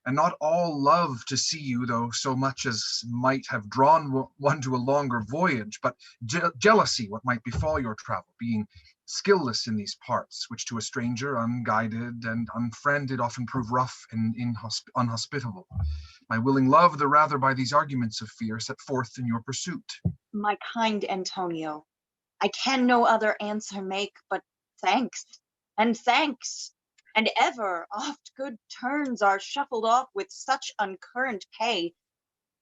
and not all love to see you, though so much as might have drawn one to a longer voyage, but jealousy what might befall your travel, being skillless in these parts, which to a stranger, unguided and unfriended, often prove rough and unhospitable. My willing love, the rather by these arguments of fear, set forth in your pursuit. My kind Antonio, I can no other answer make, but thanks, and thanks. And ever oft good turns are shuffled off with such uncurrent pay.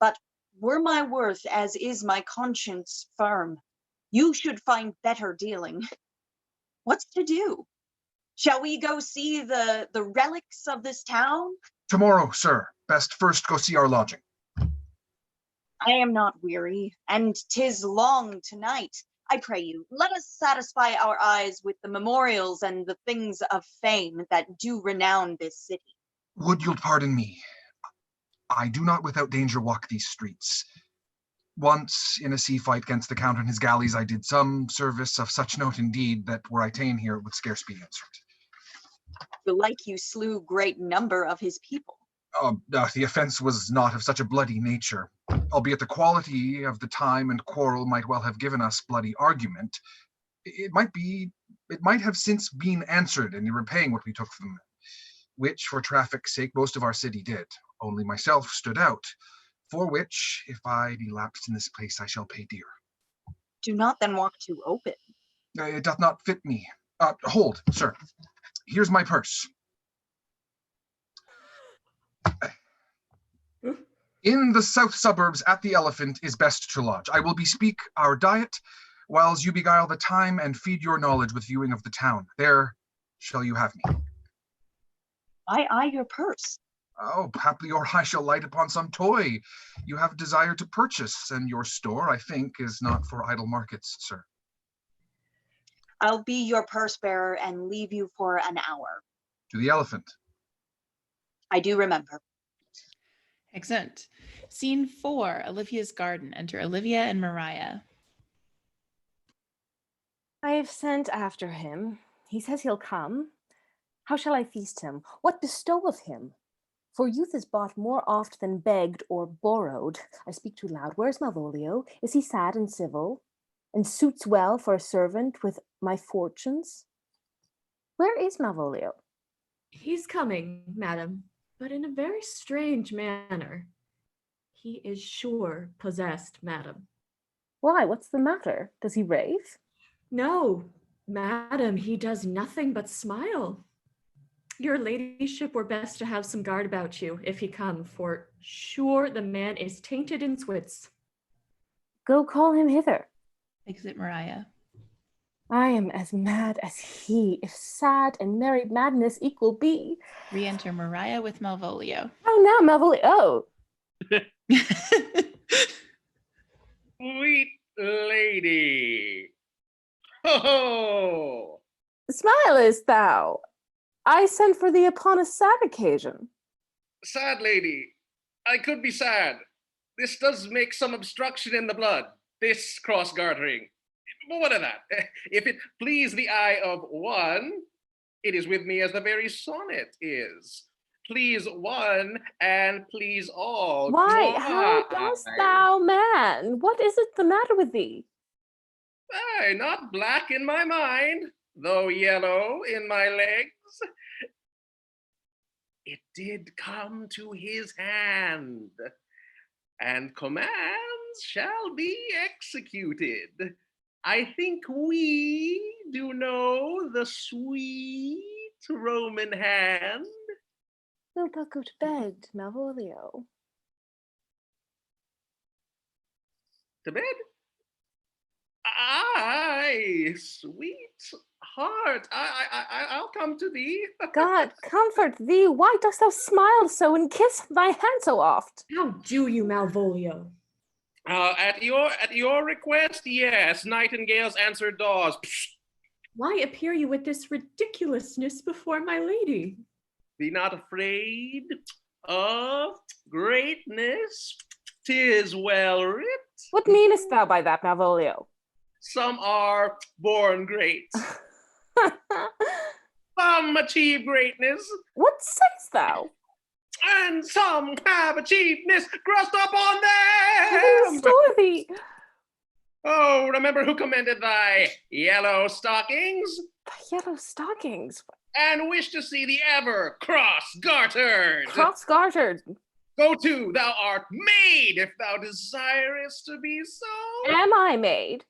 But were my worth as is my conscience firm, you should find better dealing. What's to do? Shall we go see the relics of this town? Tomorrow, sir. Best first go see our lodging. I am not weary, and 'tis long tonight. I pray you, let us satisfy our eyes with the memorials and the things of fame that do renown this city. Would you'll pardon me? I do not without danger walk these streets. Once in a sea fight against the Count and his galleys, I did some service of such note indeed that were I ta'en here, it would scarce be answered. Belike you slew great number of his people. The offense was not of such a bloody nature, albeit the quality of the time and quarrel might well have given us bloody argument. It might have since been answered in repaying what we took from them, which for traffic's sake most of our city did. Only myself stood out, for which, if I be lapsed in this place, I shall pay dear. Do not then walk too open. It doth not fit me. Hold, sir. Here's my purse. In the south suburbs at the Elephant is best to lodge. I will bespeak our diet, whiles you beguile the time and feed your knowledge with viewing of the town. There shall you have me. I your purse. Oh, haply your eye shall light upon some toy you have desire to purchase, and your store, I think, is not for idle markets, sir. I'll be your purse bearer and leave you for an hour. To the Elephant. I do remember. Excellent. Scene 4, Olivia's garden. Enter Olivia and Mariah. I have sent after him. He says he'll come. How shall I feast him? What bestow of him? For youth is bought more oft than begged or borrowed. I speak too loud. Where's Malvolio? Is he sad and civil, and suits well for a servant with my fortunes? Where is Malvolio? He's coming, madam, but in a very strange manner. He is sure possessed, madam. Why, what's the matter? Does he rave? No, madam, he does nothing but smile. Your ladyship were best to have some guard about you if he come, for sure the man is tainted in Swits. Go call him hither. Exit Mariah. I am as mad as he, if sad and merry madness equal be. Re-enter Mariah with Malvolio. Oh, now Malvolio. Oh. Sweet lady. Ho! Smilest thou? I sent for thee upon a sad occasion. Sad lady, I could be sad. This does make some obstruction in the blood, this cross-gartering. But what of that? If it please the eye of one, it is with me as the very sonnet is. Please one and please all. Why, how dost thou, man? What is it the matter with thee? Aye, not black in my mind, though yellow in my legs. It did come to his hand, and commands shall be executed. I think we do know the sweet Roman hand. Wilt thou go to bed, Malvolio? To bed? Aye, sweet heart, I'll come to thee. God comfort thee. Why dost thou smile so and kiss thy hand so oft? How do you, Malvolio? At your request, yes. Nightingales answer daws. Psh. Why appear you with this ridiculousness before my lady? Be not afraid of greatness. 'Tis well writ. What meanest thou by that, Malvolio? Some are born great. Some achieve greatness. What sayest thou? And some have achievedness crust upon Heaven them. restore thee. Oh, remember who commended thy yellow stockings? The yellow stockings. And wish to see thee ever cross-gartered. Cross-gartered. Go to, thou art made, if thou desirest to be so. Am I made?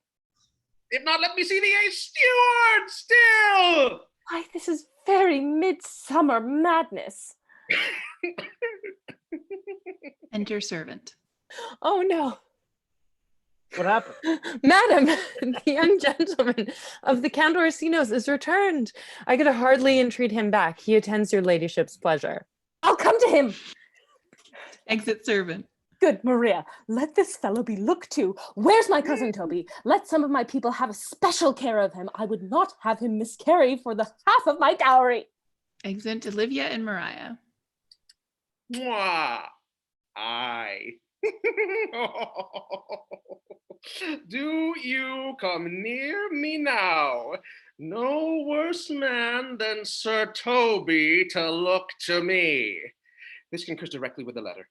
If not, let me see thee a steward still. Why, this is very midsummer madness. Enter servant. Oh no. What happened? Madam, the young gentleman of the Count Orsino's is returned. I could hardly entreat him back. He attends your ladyship's pleasure. I'll come to him. Exit servant. Good, Maria. Let this fellow be looked to. Where's my cousin Toby? Let some of my people have a special care of him. I would not have him miscarry for the half of my dowry. Exit Olivia and Mariah. Mwah. I. Do you come near me now? No worse man than Sir Toby to look to me. This concurs directly with the letter.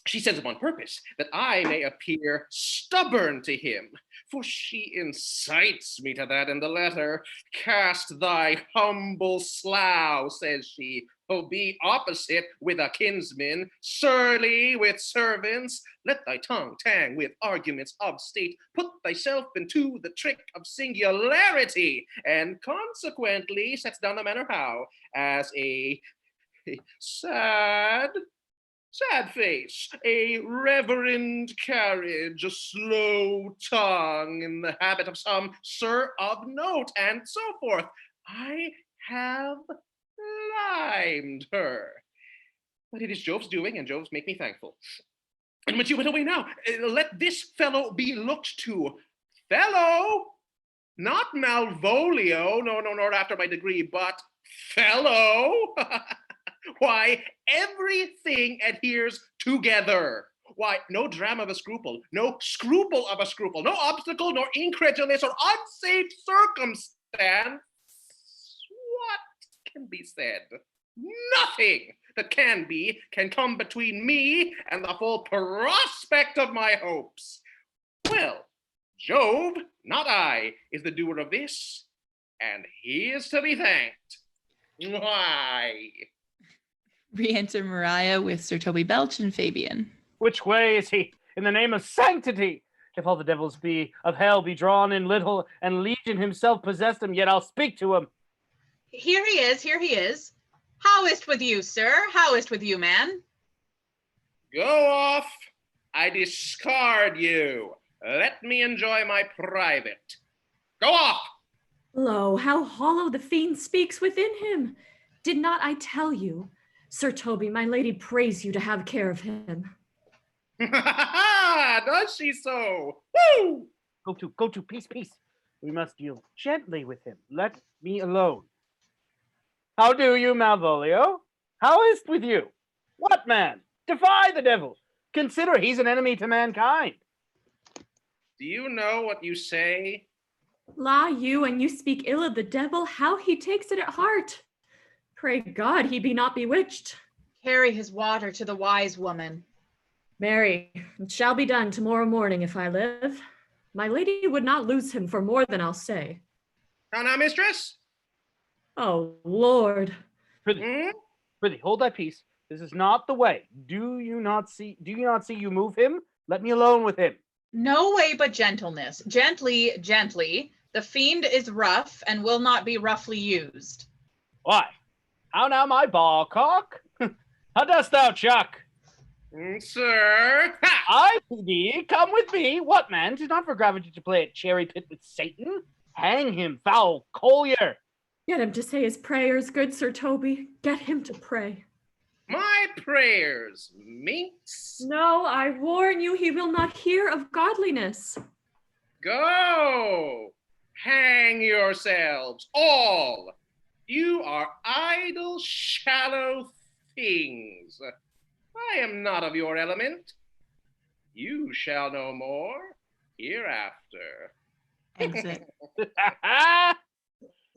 She sends him on purpose, that I may appear stubborn to him. For she incites me to that in the letter. Cast thy humble slough, says she. Oh, be opposite with a kinsman, surly with servants. Let thy tongue tang with arguments of state. Put thyself into the trick of singularity, and consequently sets down the manner how, as a sad face, a reverend carriage, a slow tongue, in the habit of some sir of note, and so forth. I have limed her. But it is Jove's doing, and Jove's make me thankful. And when she went away now, let this fellow be looked to. Fellow, not Malvolio, no, not after my degree, but fellow. Why, everything adheres together. Why, no drama of a scruple, no scruple of a scruple, no obstacle, nor incredulous or unsafe circumstance. What can be said? Nothing that can be can come between me and the full prospect of my hopes. Well, Jove, not I, is the doer of this, and he is to be thanked. Why? Re-enter Mariah with Sir Toby Belch and Fabian. Which way is he? In the name of sanctity! If all the devils be of hell be drawn in little, and Legion himself possess them, yet I'll speak to him. Here he is, here he is. How is't with you, sir? How is't with you, man? Go off. I discard you. Let me enjoy my private. Go off. Lo, how hollow the fiend speaks within him. Did not I tell you? Sir Toby, my lady prays you to have care of him. Does she so? Woo! Go to, peace. We must deal gently with him. Let me alone. How do you, Malvolio? How is't with you? What man? Defy the devil. Consider he's an enemy to mankind. Do you know what you say? La, you, and you speak ill of the devil, how he takes it at heart. Pray God he be not bewitched. Carry his water to the wise woman. Marry, it shall be done tomorrow morning if I live. My lady would not lose him for more than I'll say. Now, mistress? Oh, Lord. Prithee, hold thy peace. This is not the way. Do you not see you move him? Let me alone with him. No way but gentleness. Gently. The fiend is rough and will not be roughly used. Why? How now, my ball cock? How dost thou, Chuck? Sir. I thee, come with me. What, man? 'Tis not for gravity to play at cherry pit with Satan. Hang him, foul collier. Get him to say his prayers, good Sir Toby. Get him to pray. My prayers, minx. No, I warn you, he will not hear of godliness. Go. Hang yourselves, all. You are idle, shallow things. I am not of your element. You shall know more hereafter. Exit.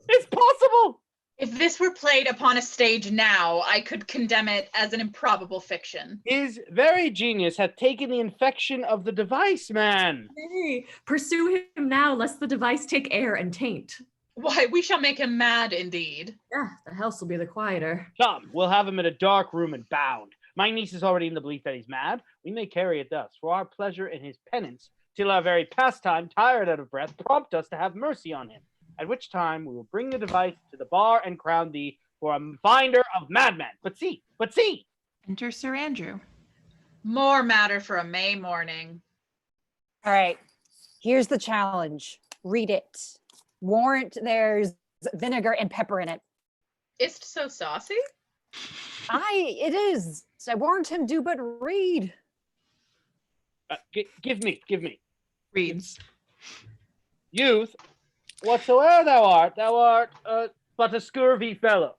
It's possible. If this were played upon a stage now, I could condemn it as an improbable fiction. His very genius hath taken the infection of the device, man. Nay, pursue him now, lest the device take air and taint. Why, we shall make him mad indeed. Yeah, the house will be the quieter. Come, we'll have him in a dark room and bound. My niece is already in the belief that he's mad. We may carry it thus, for our pleasure in his penance, till our very pastime, tired out of breath, prompt us to have mercy on him. At which time we will bring the device to the bar and crown thee for a finder of madmen. But see. Enter Sir Andrew. More matter for a May morning. All right, here's the challenge. Read it. Warrant there's vinegar and pepper in it. Is't so saucy? It is. I warrant him do but read. Give me. Reads. Youth, whatsoever thou art but a scurvy fellow.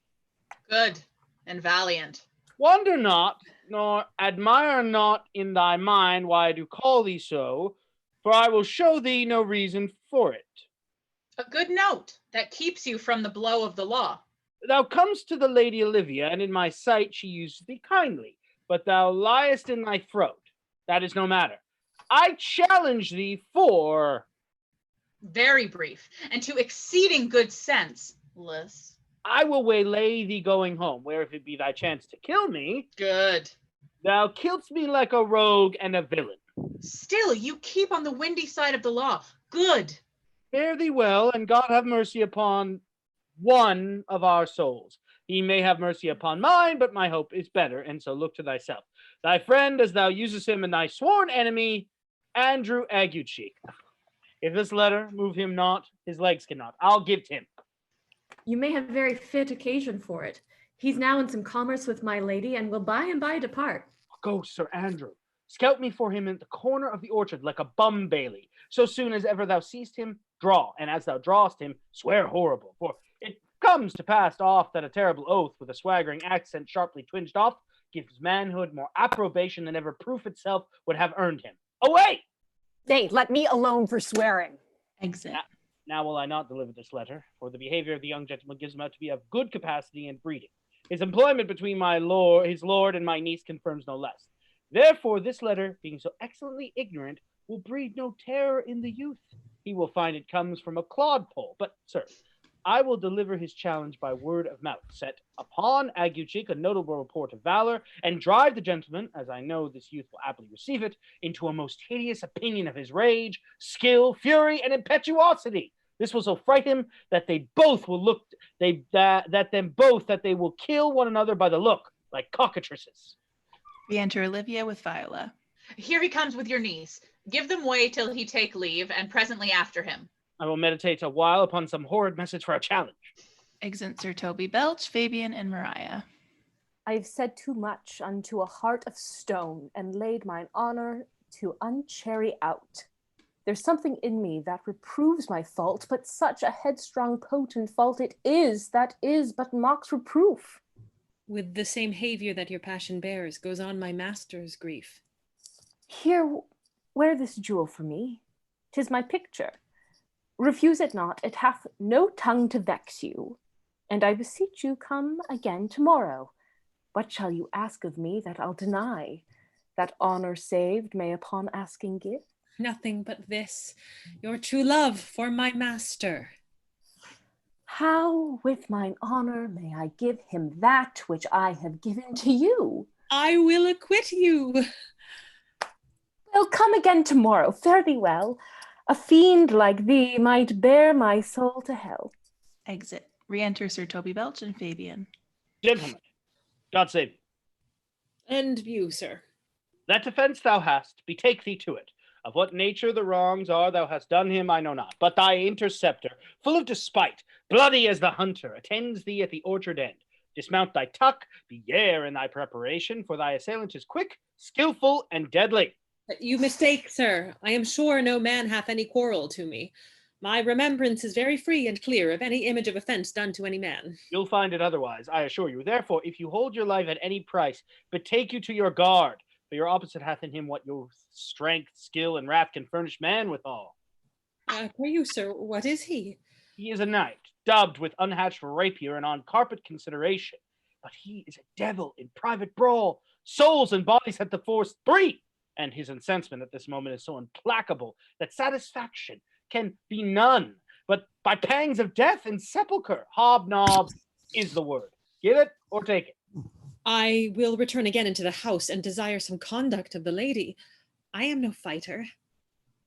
Good and valiant. Wonder not, nor admire not in thy mind why I do call thee so, for I will show thee no reason for it. A good note that keeps you from the blow of the law. Thou comest to the Lady Olivia, and in my sight she used thee kindly, but thou liest in thy throat. That is no matter. I challenge thee for... Very brief, and to exceeding good sense, Liz. I will waylay thee going home, where if it be thy chance to kill me... Good. Thou kill'st me like a rogue and a villain. Still, you keep on the windy side of the law. Good. Fare thee well, and God have mercy upon one of our souls. He may have mercy upon mine, but my hope is better, and so look to thyself. Thy friend, as thou usest him, and thy sworn enemy, Andrew Aguecheek. If this letter move him not, his legs cannot. I'll give 't him. You may have very fit occasion for it. He's now in some commerce with my lady, and will by and by depart. Go, Sir Andrew. Scout me for him in the corner of the orchard, like a bum bailey. So soon as ever thou seest him, draw, and as thou drawest him, swear horrible. For it comes to pass oft that a terrible oath, with a swaggering accent sharply twinged off, gives manhood more approbation than ever proof itself would have earned him. Away! Nay, let me alone for swearing. Exit. Now will I not deliver this letter, for the behavior of the young gentleman gives him out to be of good capacity and breeding. His employment between his lord and my niece confirms no less. Therefore, this letter, being so excellently ignorant, will breed no terror in the youth. He will find it comes from a clodpole. But, sir, I will deliver his challenge by word of mouth, set upon Aguecheek a notable report of valor, and drive the gentleman, as I know this youth will aptly receive it, into a most hideous opinion of his rage, skill, fury, and impetuosity. This will so fright him that they both will look, that they will kill one another by the look, like cockatrices. Re-enter Olivia with Viola. Here he comes with your niece. Give them way till he take leave, and presently after him. I will meditate a while upon some horrid message for a challenge. Exit Sir Toby Belch, Fabian, and Mariah. I've said too much unto a heart of stone, and laid mine honor to uncherry out. There's something in me that reproves my fault, but such a headstrong, potent fault it is, that is but mocks reproof. With the same behavior that your passion bears goes on my master's grief. Here, wear this jewel for me. 'Tis my picture. Refuse it not, it hath no tongue to vex you. And I beseech you, come again tomorrow. What shall you ask of me that I'll deny? That honor saved may upon asking give? Nothing but this, your true love for my master. How with mine honor may I give him that which I have given to you? I will acquit you. Well, come again tomorrow, fare thee well. A fiend like thee might bear my soul to hell. Exit. Re-enter Sir Toby Belch and Fabian. Gentlemen, God save you. And you, sir. That defense thou hast, betake thee to it. Of what nature the wrongs are thou hast done him, I know not. But thy interceptor, full of despite, bloody as the hunter, attends thee at the orchard end. Dismount thy tuck, be yare in thy preparation, for thy assailant is quick, skillful, and deadly. You mistake, sir. I am sure no man hath any quarrel to me. My remembrance is very free and clear of any image of offense done to any man. You'll find it otherwise, I assure you. Therefore, if you hold your life at any price, betake you to your guard, for your opposite hath in him what your strength, skill, and wrath can furnish man withal. Pray you, sir, what is he? He is a knight, dubbed with unhatched rapier and on carpet consideration. But he is a devil in private brawl. Souls and bodies hath the force three. And his incensement at this moment is so implacable that satisfaction can be none, but by pangs of death and sepulchre. Hobnob is the word. Give it or take it. I will return again into the house and desire some conduct of the lady. I am no fighter.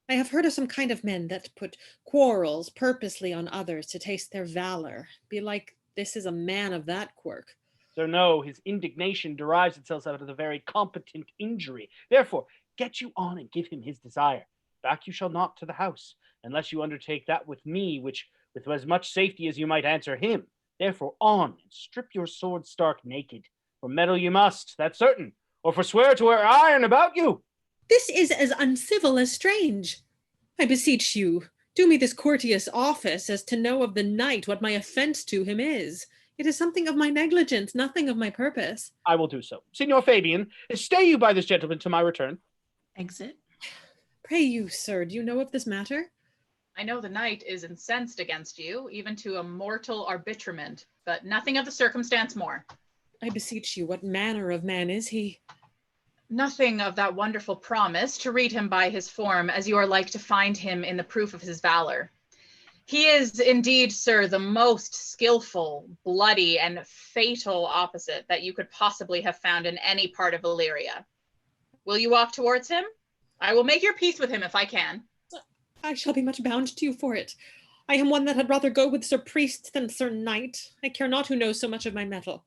I have heard of some kind of men that put quarrels purposely on others to taste their valor. Belike this is a man of that quirk. Sir, no, his indignation derives itself out of the very competent injury. Therefore, get you on and give him his desire. Back you shall not to the house, unless you undertake that with me, which with as much safety as you might answer him. Therefore, on, and strip your sword stark naked. For meddle you must, that's certain, or forswear to wear iron about you. This is as uncivil as strange. I beseech you, do me this courteous office as to know of the knight what my offense to him is. It is something of my negligence, nothing of my purpose. I will do so. Signor Fabian, stay you by this gentleman to my return. Exit. Pray you, sir, do you know of this matter? I know the knight is incensed against you, even to a mortal arbitrament, but nothing of the circumstance more. I beseech you, what manner of man is he? Nothing of that wonderful promise, to read him by his form, as you are like to find him in the proof of his valor. He is indeed, sir, the most skillful, bloody, and fatal opposite that you could possibly have found in any part of Illyria. Will you walk towards him? I will make your peace with him if I can. I shall be much bound to you for it. I am one that had rather go with Sir Priest than Sir Knight. I care not who knows so much of my mettle.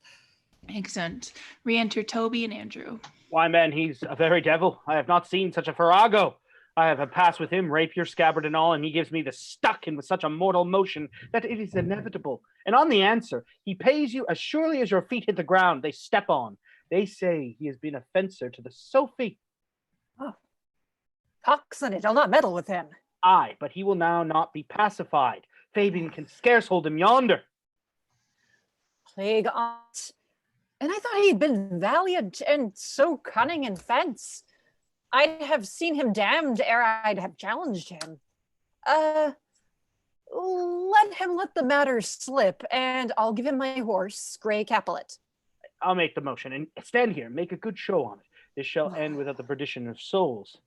Excellent. Re-enter Toby and Andrew. Why, man, he's a very devil. I have not seen such a farrago. I have a pass with him, rapier, scabbard, and all, and he gives me the stuck in with such a mortal motion that it is inevitable. And on the answer, he pays you as surely as your feet hit the ground they step on. They say he has been a fencer to the Sophie. Oh. Coxon it, I'll not meddle with him. Aye, but he will now not be pacified. Fabian can scarce hold him yonder. Plague on't. And I thought he'd been valiant and so cunning in fence. I'd have seen him damned ere I'd have challenged him. Let him let the matter slip, and I'll give him my horse, Grey Capulet. I'll make the motion, and stand here, make a good show on it. This shall end without the perdition of souls.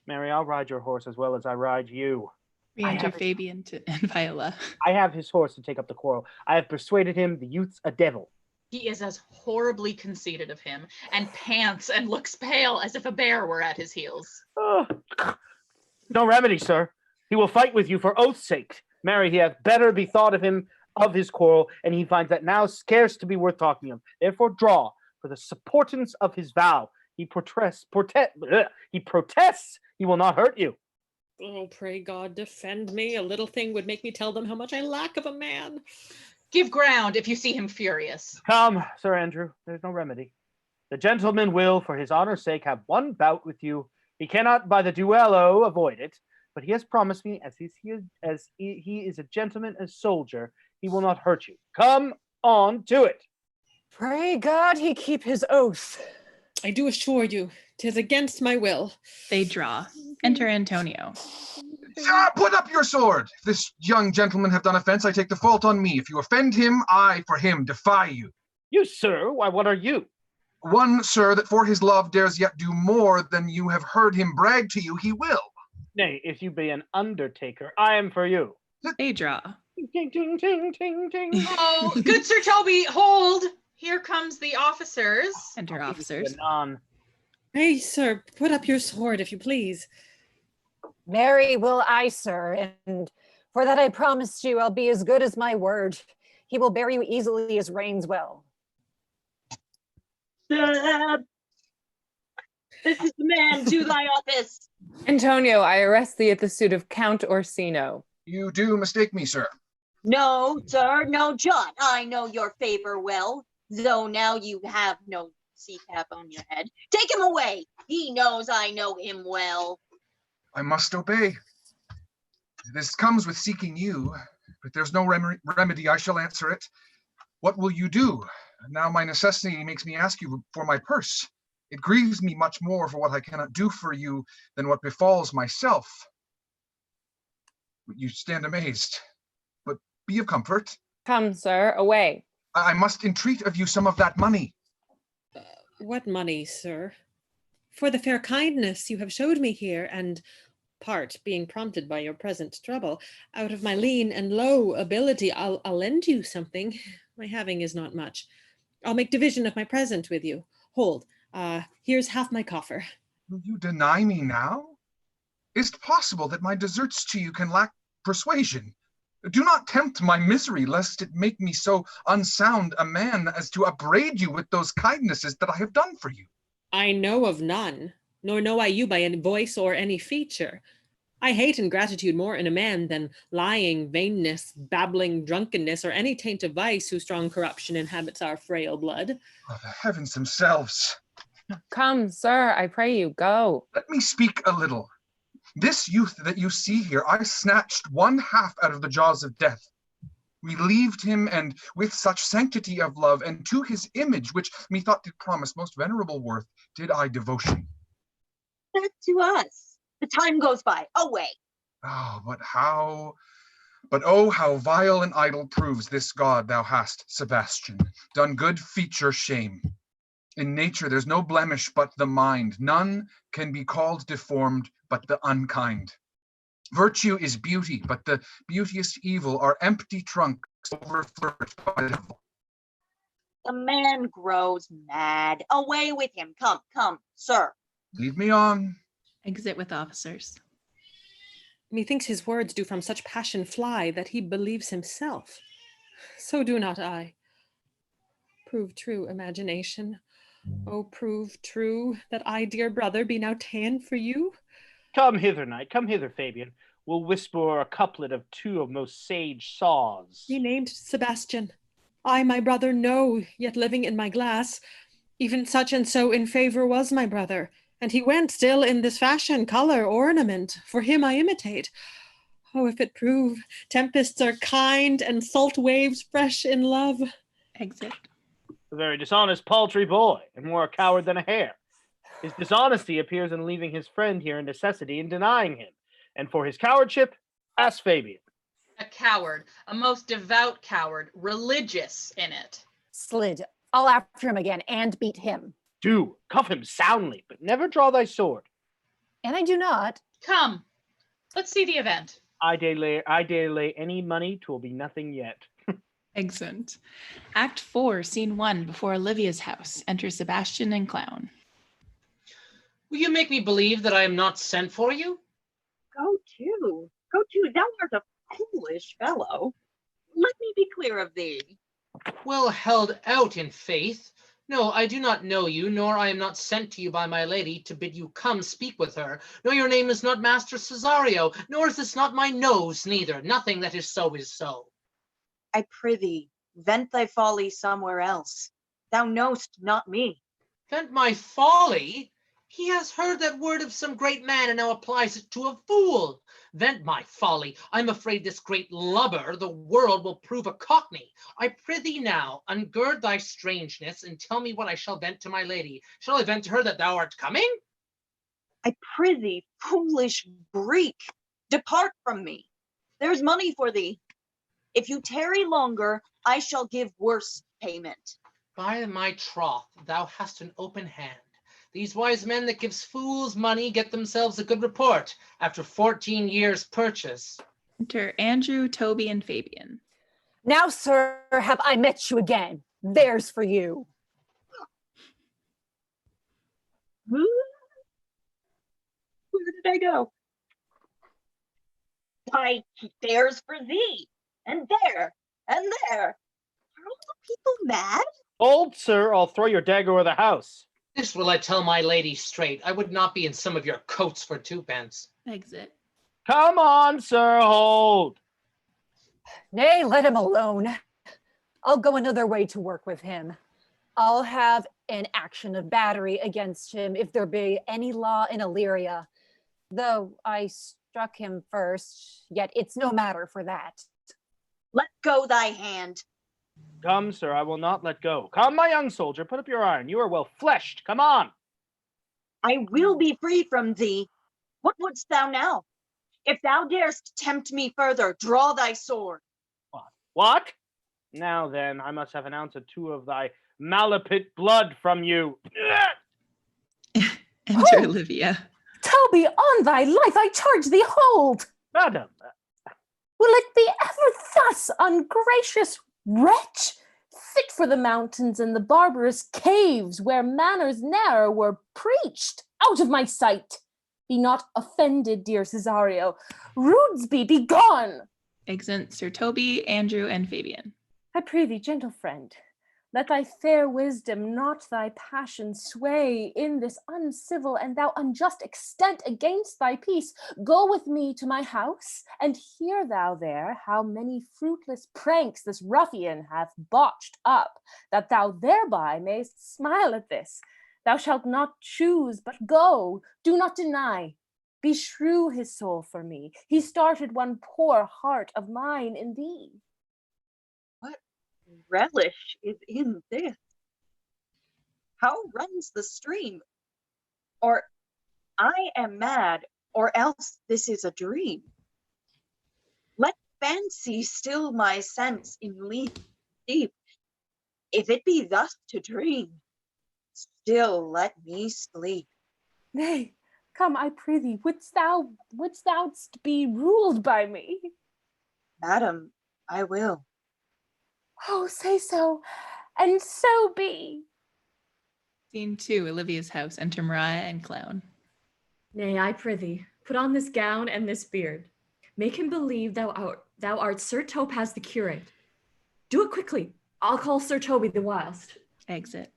Mary, I'll ride your horse as well as I ride you. Re-enter Fabian and Viola. I have his horse to take up the quarrel. I have persuaded him the youth's a devil. He is as horribly conceited of him, and pants and looks pale as if a bear were at his heels. No remedy, sir. He will fight with you for oath's sake. Mary, he hath better bethought of him of his quarrel, and he finds that now scarce to be worth talking of. Therefore draw, for the supportance of his vow. He protests he will not hurt you. Oh, pray God, defend me. A little thing would make me tell them how much I lack of a man. Give ground if you see him furious. Come, Sir Andrew, there's no remedy. The gentleman will, for his honor's sake, have one bout with you. He cannot by the duello avoid it, but he has promised me, as he is a gentleman, a soldier, he will not hurt you. Come on to it. Pray God he keep his oath. I do assure you, 'tis against my will. They draw. Enter Antonio. Put up your sword! If this young gentleman have done offense, I take the fault on me. If you offend him, I for him defy you. You, sir? Why, what are you? One, sir, that for his love dares yet do more than you have heard him brag to you he will. Nay, if you be an undertaker, I am for you. They draw. Ting, ting, ting, ting, ting. Oh, good Sir Toby, hold! Here comes the officers. Enter officers. Hey, sir, put up your sword, if you please. Marry will I, sir, and for that I promise you I'll be as good as my word. He will bear you easily as reins well. This is the man, do thy office. Antonio, I arrest thee at the suit of Count Orsino. You do mistake me, sir. No, sir, no, John. I know your favor well, though now you have no sea cap on your head. Take him away. He knows I know him well. I must obey. This comes with seeking you, but there's no remedy. I shall answer it. What will you do? Now my necessity makes me ask you for my purse. It grieves me much more for what I cannot do for you than what befalls myself. You stand amazed, but be of comfort. Come, sir, away. I must entreat of you some of that money. What money, sir? For the fair kindness you have showed me here, and part being prompted by your present trouble, out of my lean and low ability, I'll lend you something. My having is not much. I'll make division of my present with you. Hold, here's half my coffer. Will you deny me now? Is it possible that my deserts to you can lack persuasion? Do not tempt my misery, lest it make me so unsound a man as to upbraid you with those kindnesses that I have done for you. I know of none, nor know I you by any voice or any feature. I hate ingratitude more in a man than lying, vainness, babbling, drunkenness, or any taint of vice whose strong corruption inhabits our frail blood. Oh, the heavens themselves. Come, sir, I pray you, go. Let me speak a little. This youth that you see here, I snatched one half out of the jaws of death. We leaved him, and with such sanctity of love, and to his image, which methought did promise most venerable worth, did I devotion. That to us. The time goes by. Away. Oh, but oh, how vile and idle proves this God thou hast, Sebastian, done good feature shame. In nature there's no blemish but the mind, none can be called deformed but the unkind. Virtue is beauty, but the beauteous evil are empty trunks overflourished by the devil. The man grows mad. Away with him. Come, come, sir. Lead me on. Exit with officers. Methinks his words do from such passion fly that he believes himself. So do not I. Prove true, imagination. Oh, prove true that I, dear brother, be now ta'en for you. Come hither, knight, come hither, Fabian. We'll whisper a couplet of two of most sage saws. He named Sebastian. I my brother know, yet living in my glass. Even such and so in favor was my brother, and he went still in this fashion, color, ornament, for him I imitate. Oh, if it prove tempests are kind and salt waves fresh in love. Exit. A very dishonest, paltry boy, and more a coward than a hare. His dishonesty appears in leaving his friend here in necessity and denying him. And for his cowardship, ask Fabian. A coward, a most devout coward, religious in it. Slid, I'll after him again and beat him. Do, cuff him soundly, but never draw thy sword. And I do not. Come, let's see the event. I dare lay any money, 'twill be nothing yet. Exit. Act 4, Scene 1, before Olivia's house. Enter Sebastian and Clown. Will you make me believe that I am not sent for you? Go to. Thou art a foolish fellow. Let me be clear of thee. Well held out in faith. No, I do not know you, nor I am not sent to you by my lady to bid you come speak with her. Nor your name is not Master Cesario, nor is this not my nose, neither. Nothing that is so is so. I prithee, vent thy folly somewhere else. Thou know'st not me. Vent my folly? He has heard that word of some great man and now applies it to a fool. Vent my folly. I'm afraid this great lubber, the world, will prove a cockney. I prithee now, ungird thy strangeness and tell me what I shall vent to my lady. Shall I vent to her that thou art coming? I prithee, foolish Greek, depart from me. There's money for thee. If you tarry longer, I shall give worse payment. By my troth, thou hast an open hand. These wise men that gives fools money get themselves a good report after 14 years' purchase. Enter Andrew, Toby, and Fabian. Now, sir, have I met you again. There's for you. Where did I go? Why, there's for thee. And there. And there. Are all the people mad? Hold, sir, I'll throw your dagger over the house. This will I tell my lady straight. I would not be in some of your coats for 2p. Exit. Come on, sir, hold. Nay, let him alone. I'll go another way to work with him. I'll have an action of battery against him if there be any law in Illyria. Though I struck him first, yet it's no matter for that. Let go thy hand. Come, sir, I will not let go. Come, my young soldier, put up your iron. You are well fleshed. Come on. I will be free from thee. What wouldst thou now? If thou darest tempt me further, draw thy sword. What? Now then, I must have an ounce or two of thy malapit blood from you. Enter Olivia. Toby, on thy life, I charge thee, hold. Madam. Will it be ever thus, ungracious wretch? Fit for the mountains and the barbarous caves where manners ne'er were preached. Out of my sight. Be not offended, dear Cesario. Rudesby, be gone. Exit Sir Toby, Andrew, and Fabian. I pray thee, gentle friend, let thy fair wisdom, not thy passion, sway in this uncivil and thou unjust extent against thy peace. Go with me to my house, and hear thou there how many fruitless pranks this ruffian hath botched up, that thou thereby mayst smile at this. Thou shalt not choose, but go, do not deny. Beshrew his soul for me. He started one poor heart of mine in thee. relish is in this? How runs the stream? Or I am mad, or else this is a dream. Let fancy still my sense in leaf deep. If it be thus to dream, still let me sleep. Nay, come, I prithee, wouldst thou be ruled by me? Madam, I will. Oh, say so, and so be. Scene 2, Olivia's house. Enter Mariah and Clown. Nay, I prithee, put on this gown and this beard. Make him believe thou art Sir Topaz the curate. Do it quickly. I'll call Sir Toby the whilst. Exit.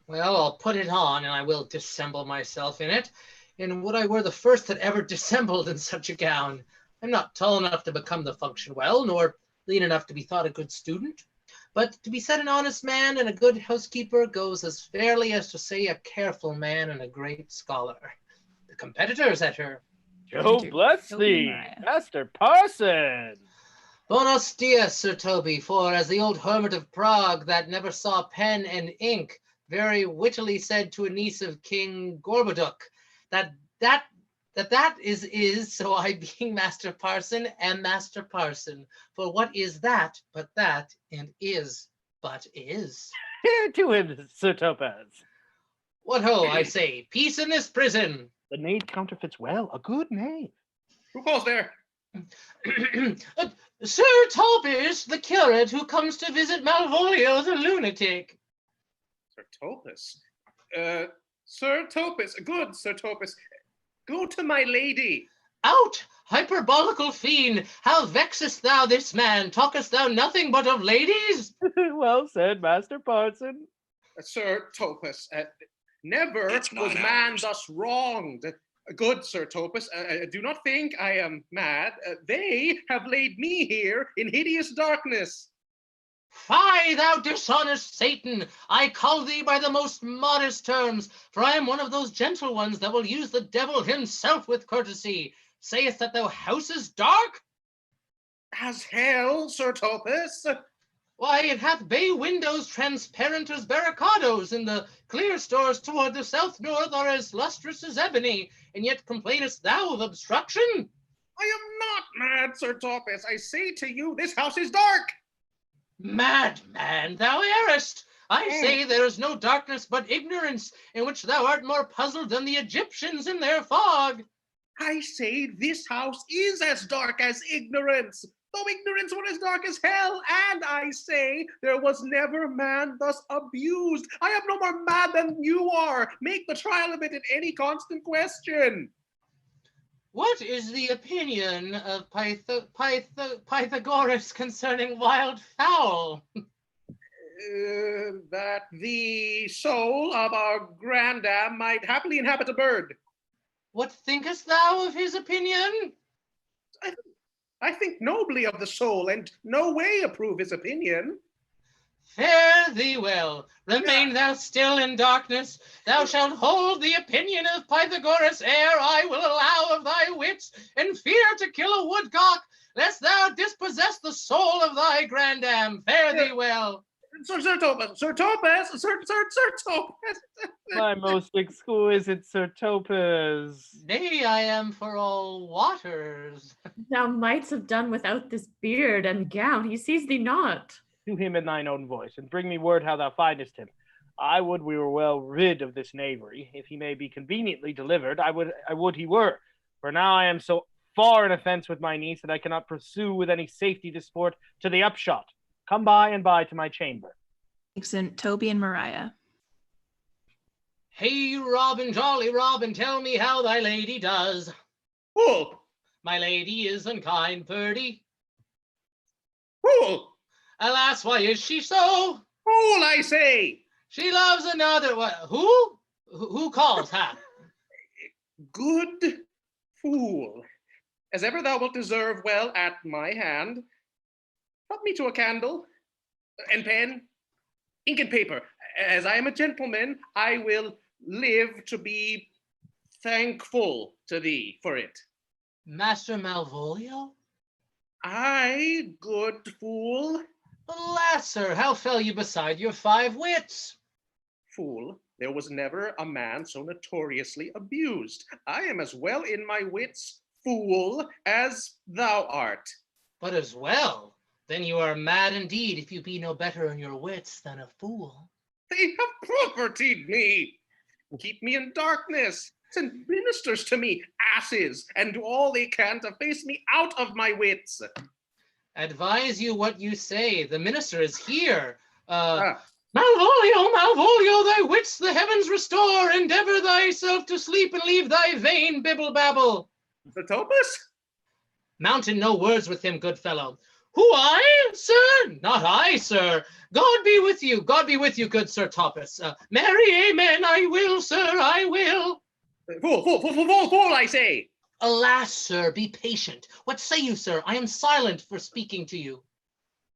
Well, I'll put it on, and I will dissemble myself in it. And would I were the first that ever dissembled in such a gown. I'm not tall enough to become the function well, nor lean enough to be thought a good student. But to be said an honest man and a good housekeeper goes as fairly as to say a careful man and a great scholar. The competitors enter. Joe bless thee, Master Parson. Buenos dias, Sir Toby, for as the old hermit of Prague that never saw pen and ink very wittily said to a niece of King Gorboduc, that is, so I being Master Parson am Master Parson. For what is that but that, and is but is? Here to him, Sir Topaz. What ho, I say, peace in this prison. The knave counterfeits well, a good knave. Who calls there? Sir Tobias, the curate who comes to visit Malvolio the lunatic. Sir Topaz? Sir Topaz, good Sir Topaz. Go to my lady. Out, hyperbolical fiend! How vexest thou this man? Talkest thou nothing but of ladies? Well said, Master Parson. Sir Topaz, never was man thus wronged. Good Sir Topaz, do not think I am mad. They have laid me here in hideous darkness. Fie, thou dishonest Satan! I call thee by the most modest terms, for I am one of those gentle ones that will use the devil himself with courtesy. Sayest that thou house is dark? As hell, Sir Topaz. Why, it hath bay windows transparent as barricadoes, and the clear stores toward the south north are as lustrous as ebony, and yet complainest thou of obstruction? I am not mad, Sir Topaz. I say to you, this house is dark. Madman, thou errest. I say there is no darkness but ignorance, in which thou art more puzzled than the Egyptians in their fog. I say this house is as dark as ignorance, though ignorance were as dark as hell, and I say there was never man thus abused. I am no more mad than you are. Make the trial of it in any constant question. What is the opinion of Pythagoras concerning wild fowl? That the soul of our grandam might happily inhabit a bird. What thinkest thou of his opinion? I think nobly of the soul, and no way approve his opinion. Fare thee well. Remain thou still in darkness. Thou shalt hold the opinion of Pythagoras ere I will allow of thy wits, and fear to kill a woodcock, lest thou dispossess the soul of thy grandam. Fare thee well. Sir Topaz, Sir Topaz, Sir Topaz. My most exquisite Sir Topaz. Nay, I am for all waters. Thou mightst have done without this beard and gown. He sees thee not. To him in thine own voice, and bring me word how thou findest him. I would we were well rid of this knavery. If he may be conveniently delivered, I would he were. For now I am so far in offence with my niece that I cannot pursue with any safety disport to the upshot. Come by and by to my chamber. Exit Toby and Mariah. Hey, Robin, jolly Robin, tell me how thy lady does. Who? My lady is unkind, Purdy. Who? Alas, why is she so? Fool, I say. She loves another. What? Who? Who calls, huh? Good fool. As ever thou wilt deserve well at my hand. Help me to a candle, and pen, ink and paper. As I am a gentleman, I will live to be thankful to thee for it. Master Malvolio? I, good fool, Alas, sir, how fell you beside your 5 wits? Fool, there was never a man so notoriously abused. I am as well in my wits, fool, as thou art. But as well, then you are mad indeed if you be no better in your wits than a fool. They have propertied me. Keep me in darkness. Send ministers to me, asses, and do all they can to face me out of my wits. Advise you what you say. The minister is here. Malvolio, Malvolio, thy wits the heavens restore. Endeavor thyself to sleep and leave thy vain bibble babble. The Topus? Mountain no words with him, good fellow. Who, I, sir? Not I, sir. God be with you. God be with you, good Sir Topus. Marry, amen. I will, sir, I will. Fool, I say. Alas, sir, be patient. What say you, sir? I am silent for speaking to you.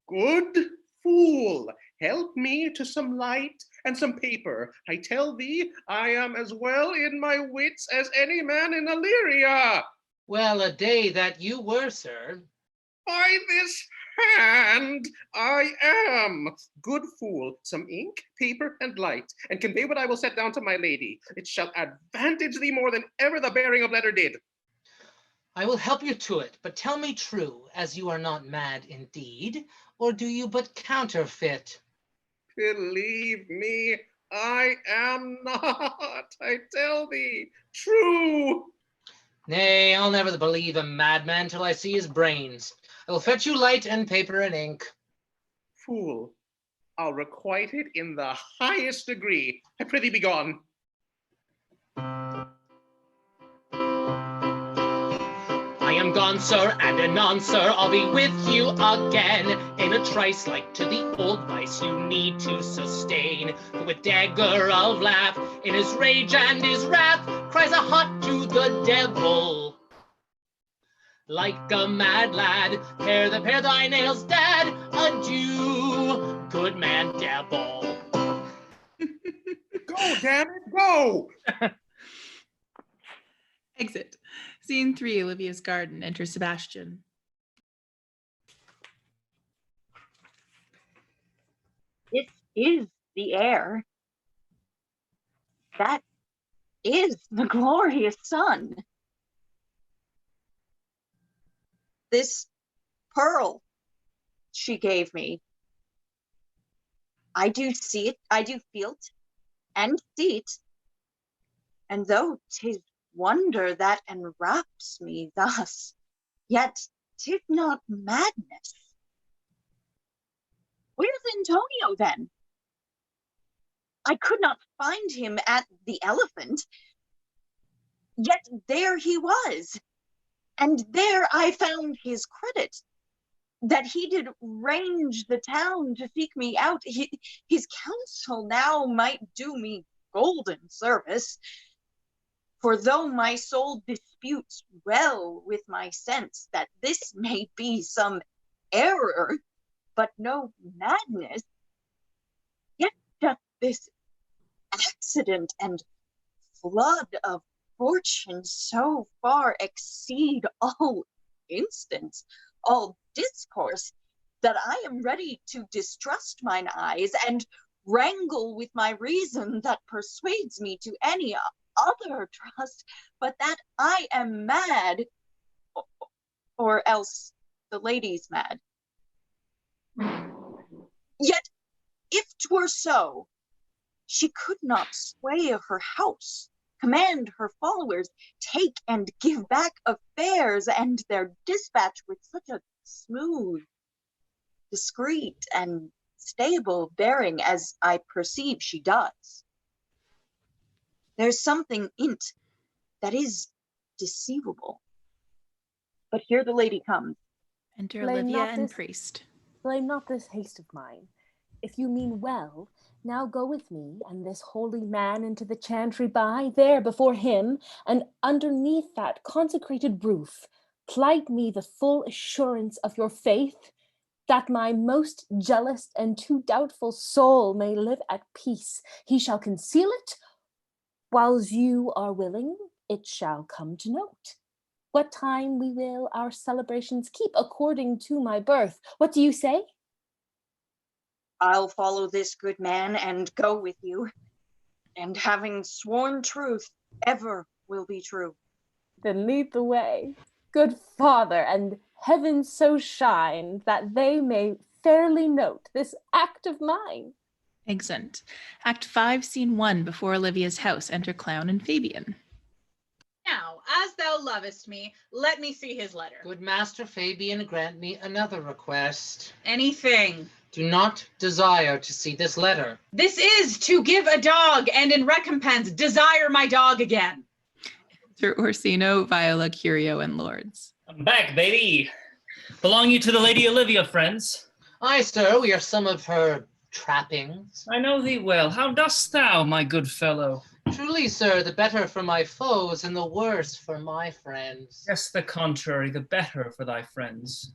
Good fool, help me to some light and some paper. I tell thee, I am as well in my wits as any man in Illyria. Well, a day that you were, sir. By this hand I am. Good fool, some ink, paper, and light, and convey what I will set down to my lady. It shall advantage thee more than ever the bearing of letter did. I will help you to it, but tell me true, as you are not mad indeed, or do you but counterfeit? Believe me, I am not, I tell thee, true. Nay, I'll never believe a madman till I see his brains. I will fetch you light and paper and ink. Fool, I'll requite it in the highest degree. I prithee be gone. I am gone, sir, and anon, sir, I'll be with you again. In a trice, like to the old vice you need to sustain. For with dagger of laugh, in his rage and his wrath, cries a hot to the devil. Like a mad lad, pare thy nails, dad, adieu, good man devil. Go, damn it, go! Exit. Scene 3, Olivia's garden. Enter Sebastian. This is the air. That is the glorious sun. This pearl she gave me, I do see it, I do feel it, and see it, and though 'tis wonder that enwraps me thus, yet 'tis not madness. Where's Antonio then? I could not find him at the Elephant, yet there he was, and there I found his credit, that he did range the town to seek me out. His counsel now might do me golden service, for though my soul disputes well with my sense that this may be some error, but no madness, yet doth this accident and flood of fortune so far exceed all instance, all discourse, that I am ready to distrust mine eyes and wrangle with my reason that persuades me to any other trust, but that I am mad, or else the lady's mad. Yet, if 'twere so, she could not sway her house, command her followers, take and give back affairs and their dispatch with such a smooth, discreet, and stable bearing as I perceive she does. There's something in't that is deceivable. But here the lady comes. Enter Blame Olivia not and this- priest. Blame not this haste of mine. If you mean well, now go with me and this holy man into the chantry by, there before him, and underneath that consecrated roof, plight me the full assurance of your faith, that my most jealous and too doubtful soul may live at peace. He shall conceal it, whiles you are willing, it shall come to note. What time we will our celebrations keep according to my birth. What do you say? I'll follow this good man and go with you. And having sworn truth, ever will be true. Then lead the way, good father, and heaven so shine that they may fairly note this act of mine. Exeunt. Act 5, Scene 1, before Olivia's house, enter Clown and Fabian. Now, as thou lovest me, let me see his letter. Good Master Fabian, grant me another request. Anything. Do not desire to see this letter. This is to give a dog, and in recompense, desire my dog again. Enter Orsino, Viola, Curio, and Lords. I'm back, baby. Belong you to the Lady Olivia, friends? Aye, sir, we are some of her trappings. I know thee well. How dost thou, my good fellow? Truly, sir, the better for my foes and the worse for my friends. Just the contrary, the better for thy friends.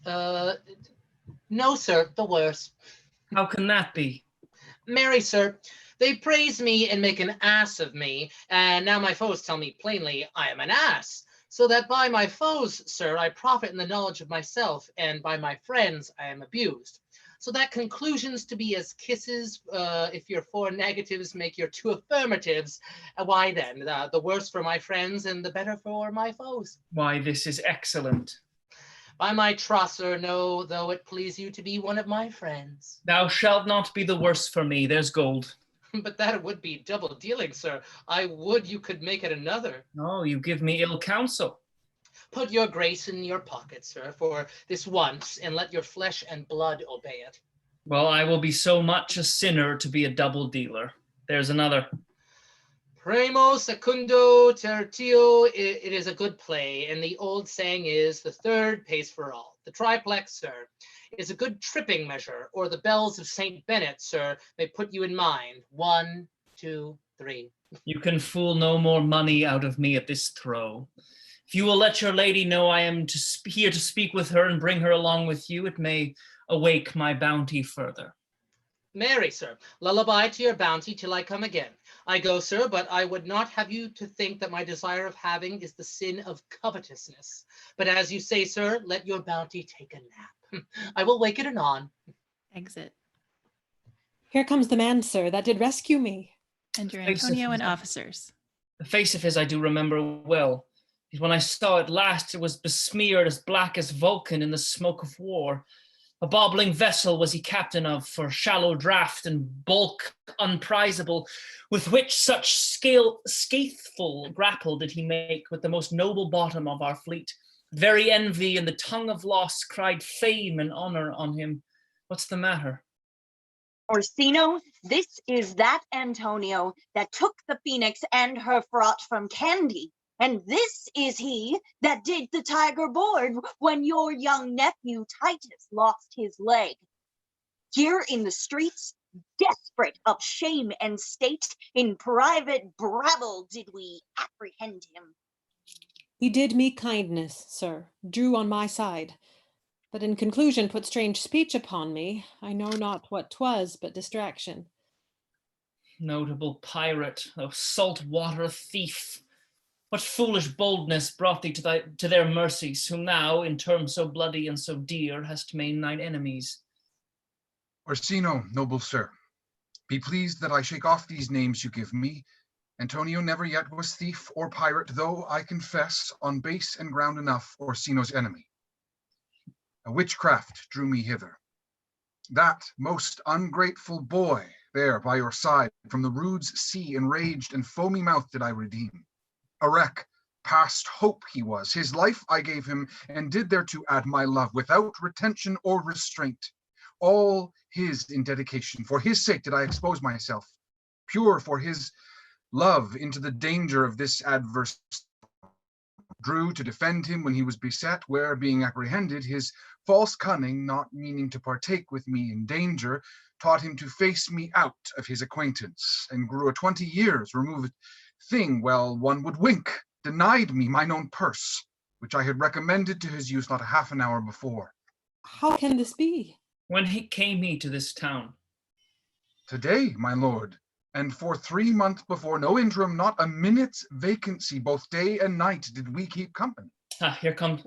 No, sir, the worse. How can that be? Marry, sir, they praise me and make an ass of me, and now my foes tell me plainly I am an ass. So that by my foes, sir, I profit in the knowledge of myself, and by my friends I am abused. So that conclusions to be as kisses, if your 4 negatives make your 2 affirmatives, why then, the worse for my friends and the better for my foes. Why, this is excellent. By my troth, sir, know, though it please you to be one of my friends. Thou shalt not be the worse for me, there's gold. But that would be double dealing, sir. I would you could make it another. Oh, you give me ill counsel. Put your grace in your pocket, sir, for this once, and let your flesh and blood obey it. Well, I will be so much a sinner to be a double dealer. There's another. Primo, secundo, tertio, it is a good play, and the old saying is, the third pays for all. The triplex, sir, is a good tripping measure, or the bells of St. Bennet, sir, may put you in mind. 1, 2, 3. You can fool no more money out of me at this throw. If you will let your lady know I am here to speak with her and bring her along with you, it may awake my bounty further. Marry, sir, lullaby to your bounty till I come again. I go, sir, but I would not have you to think that my desire of having is the sin of covetousness. But as you say, sir, let your bounty take a nap. I will wake it anon. Exit. Here comes the man, sir, that did rescue me. Enter Antonio and officers. The face of his I do remember well. When I saw it last, it was besmeared as black as Vulcan in the smoke of war. A bobbling vessel was he captain of, for shallow draught and bulk unprizable, with which such scatheful grapple did he make with the most noble bottom of our fleet. Very envy and the tongue of loss cried fame and honor on him. What's the matter? Orsino, this is that Antonio that took the Phoenix and her fraught from Candy. And this is he that did the tiger board when your young nephew Titus lost his leg. Here in the streets, desperate of shame and state, in private brabble did we apprehend him. He did me kindness, sir, drew on my side, but in conclusion put strange speech upon me. I know not what 'twas, but distraction. Notable pirate, thou salt water thief! What foolish boldness brought thee to their mercies, whom thou, in terms so bloody and so dear, hast made thine enemies? Orsino, noble sir, be pleased that I shake off these names you give me. Antonio never yet was thief or pirate, though I confess on base and ground enough Orsino's enemy. A witchcraft drew me hither. That most ungrateful boy there by your side, from the Rude's sea enraged and foamy mouth did I redeem. A wreck, past hope he was. His life I gave him, and did thereto add my love, without retention or restraint. All his in dedication. For his sake did I expose myself, pure for his love, into the danger of this adverse. Drew to defend him when he was beset, where, being apprehended, his false cunning, not meaning to partake with me in danger, taught him to face me out of his acquaintance, and grew a 20 years removed thing, well, one would wink, denied me mine own purse, which I had recommended to his use not a half an hour before. How can this be? When came he to this town? Today, my lord, and for 3 months before, no interim, not a minute's vacancy, both day and night did we keep company. Here comes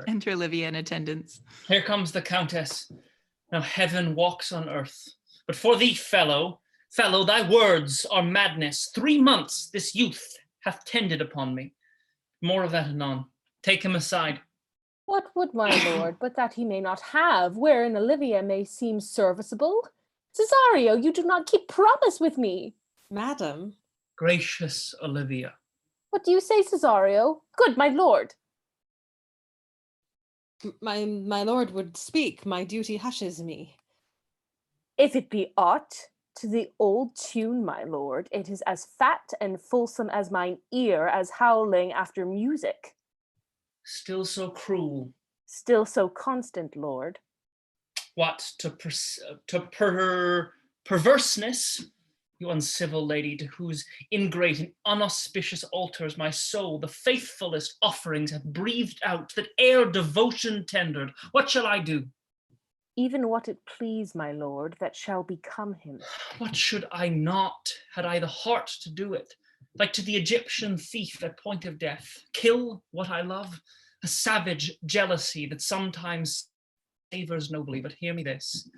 Enter Olivia in attendance. Here comes the Countess. Now heaven walks on earth. But for thee, fellow, thy words are madness. 3 months this youth hath tended upon me. More of that anon. Take him aside. What would my lord but that he may not have, wherein Olivia may seem serviceable? Cesario, you do not keep promise with me. Madam. Gracious Olivia. What do you say, Cesario? Good my lord. My lord would speak, my duty hushes me. If it be aught to the old tune, my lord, it is as fat and fulsome as mine ear, as howling after music. Still so cruel. Still so constant, lord. What, to perverseness? You uncivil lady, to whose ingrate and unauspicious altars my soul, the faithfulest offerings, hath breathed out, that ere devotion tendered, what shall I do? Even what it please, my lord, that shall become him. What should I not, had I the heart to do it? Like to the Egyptian thief at point of death, kill what I love? A savage jealousy that sometimes savors nobly, but hear me this.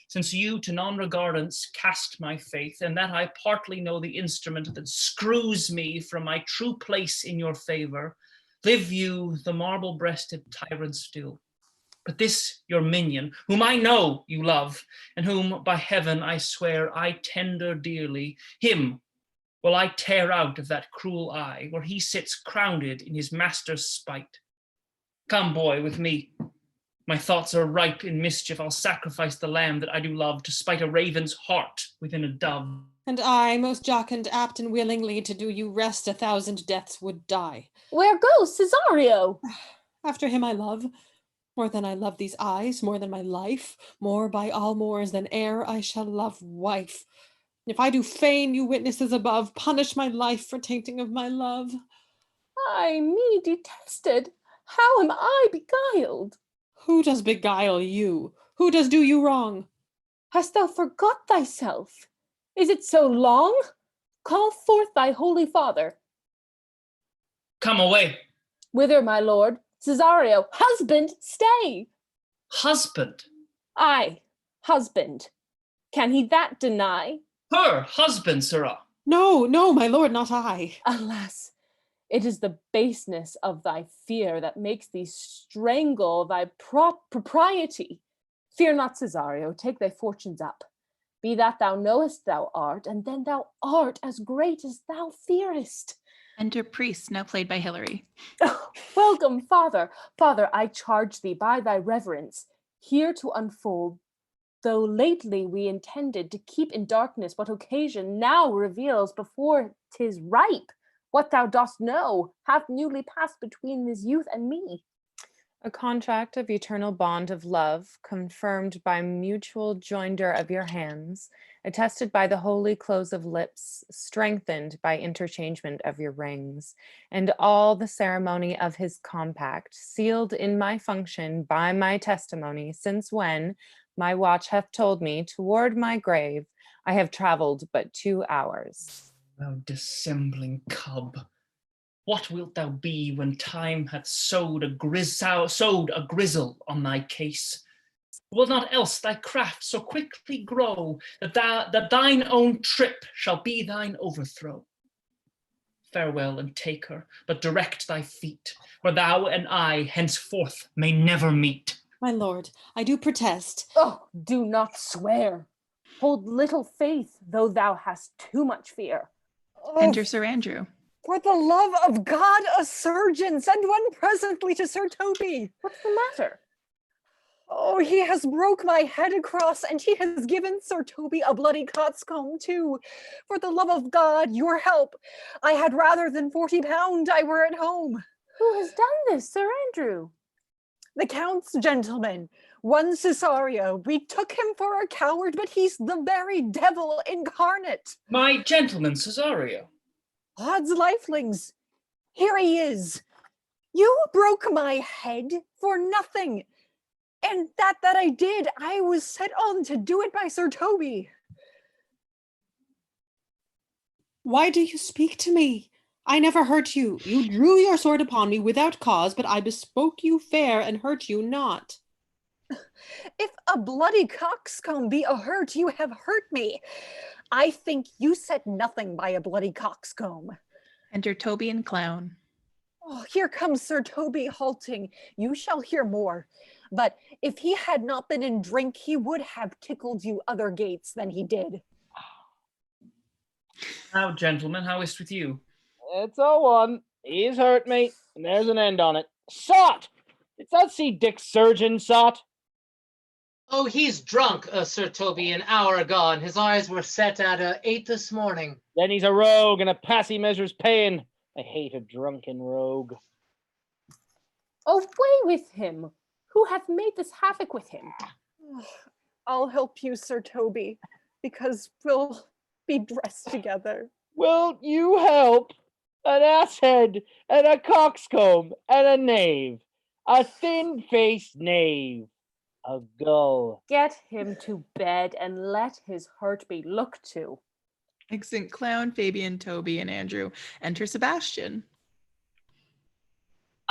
Since you to non-regardance cast my faith, and that I partly know the instrument that screws me from my true place in your favor, live you the marble-breasted tyrant still. But this your minion, whom I know you love, and whom by heaven I swear I tender dearly, him will I tear out of that cruel eye, where he sits crowned in his master's spite. Come, boy, with me. My thoughts are ripe in mischief. I'll sacrifice the lamb that I do love to spite a raven's heart within a dove. And I, most jocund, apt, and willingly to do you rest 1,000 deaths would die. Where goes Cesario? After him I love, more than I love these eyes, more than my life, more by all mores than e'er I shall love wife. If I do feign, you witnesses above, punish my life for tainting of my love. Ay, me detested, how am I beguiled? Who does beguile you? Who does do you wrong? Hast thou forgot thyself? Is it so long? Call forth thy holy father. Come away. Whither, my lord? Cesario, husband, stay. Husband? Aye, husband. Can he that deny? Her husband, sirrah. No, no, my lord, not I. Alas, it is the baseness of thy fear that makes thee strangle thy propriety. Fear not, Cesario, take thy fortunes up. Be that thou knowest thou art, and then thou art as great as thou fearest. Enter priest, now played by Hilary. Welcome, father. Father, I charge thee by thy reverence, here to unfold, though lately we intended to keep in darkness what occasion now reveals before 'tis ripe. What thou dost know hath newly passed between this youth and me. A contract of eternal bond of love, confirmed by mutual joinder of your hands, attested by the holy close of lips, strengthened by interchangement of your rings, and all the ceremony of his compact, sealed in my function by my testimony, since when, my watch hath told me, toward my grave, I have traveled but 2 hours. Thou dissembling cub. What wilt thou be when time hath sowed a grizzle on thy case? Will not else thy craft so quickly grow that thine own trip shall be thine overthrow? Farewell, and take her, but direct thy feet, where thou and I henceforth may never meet. My lord, I do protest. Oh, do not swear. Hold little faith, though thou hast too much fear. Enter Sir Andrew. For the love of God, a surgeon, send one presently to Sir Toby. What's the matter? Oh, he has broke my head across, and he has given Sir Toby a bloody coxcomb too. For the love of God, your help. I had rather than £40 I were at home. Who has done this, Sir Andrew? The Count's gentleman, one Cesario. We took him for a coward, but he's the very devil incarnate. My gentleman, Cesario. Odds lifelings, here he is. You broke my head for nothing. And that I did, I was set on to do it by Sir Toby. Why do you speak to me? I never hurt you. You drew your sword upon me without cause, but I bespoke you fair and hurt you not. If a bloody coxcomb be a hurt, you have hurt me. I think you said nothing by a bloody coxcomb. Enter Toby and Clown. Oh, here comes Sir Toby halting. You shall hear more. But if he had not been in drink, he would have tickled you other gates than he did. Now, gentlemen, how is it with you? It's all one. He's hurt me, and there's an end on it. Sot! Didst thou see Dick Surgeon, Sot? Oh, he's drunk, Sir Toby, an hour agone. His eyes were set at 8 this morning. Then he's a rogue and a passy measures paying. I hate a drunken rogue. Away with him! Who hath made this havoc with him? I'll help you, Sir Toby, because we'll be dressed together. Will you help? An asshead and a coxcomb and a knave. A thin-faced knave. A gull. Get him to bed and let his hurt be looked to. Exit Clown, Fabian, Toby, and Andrew. Enter Sebastian.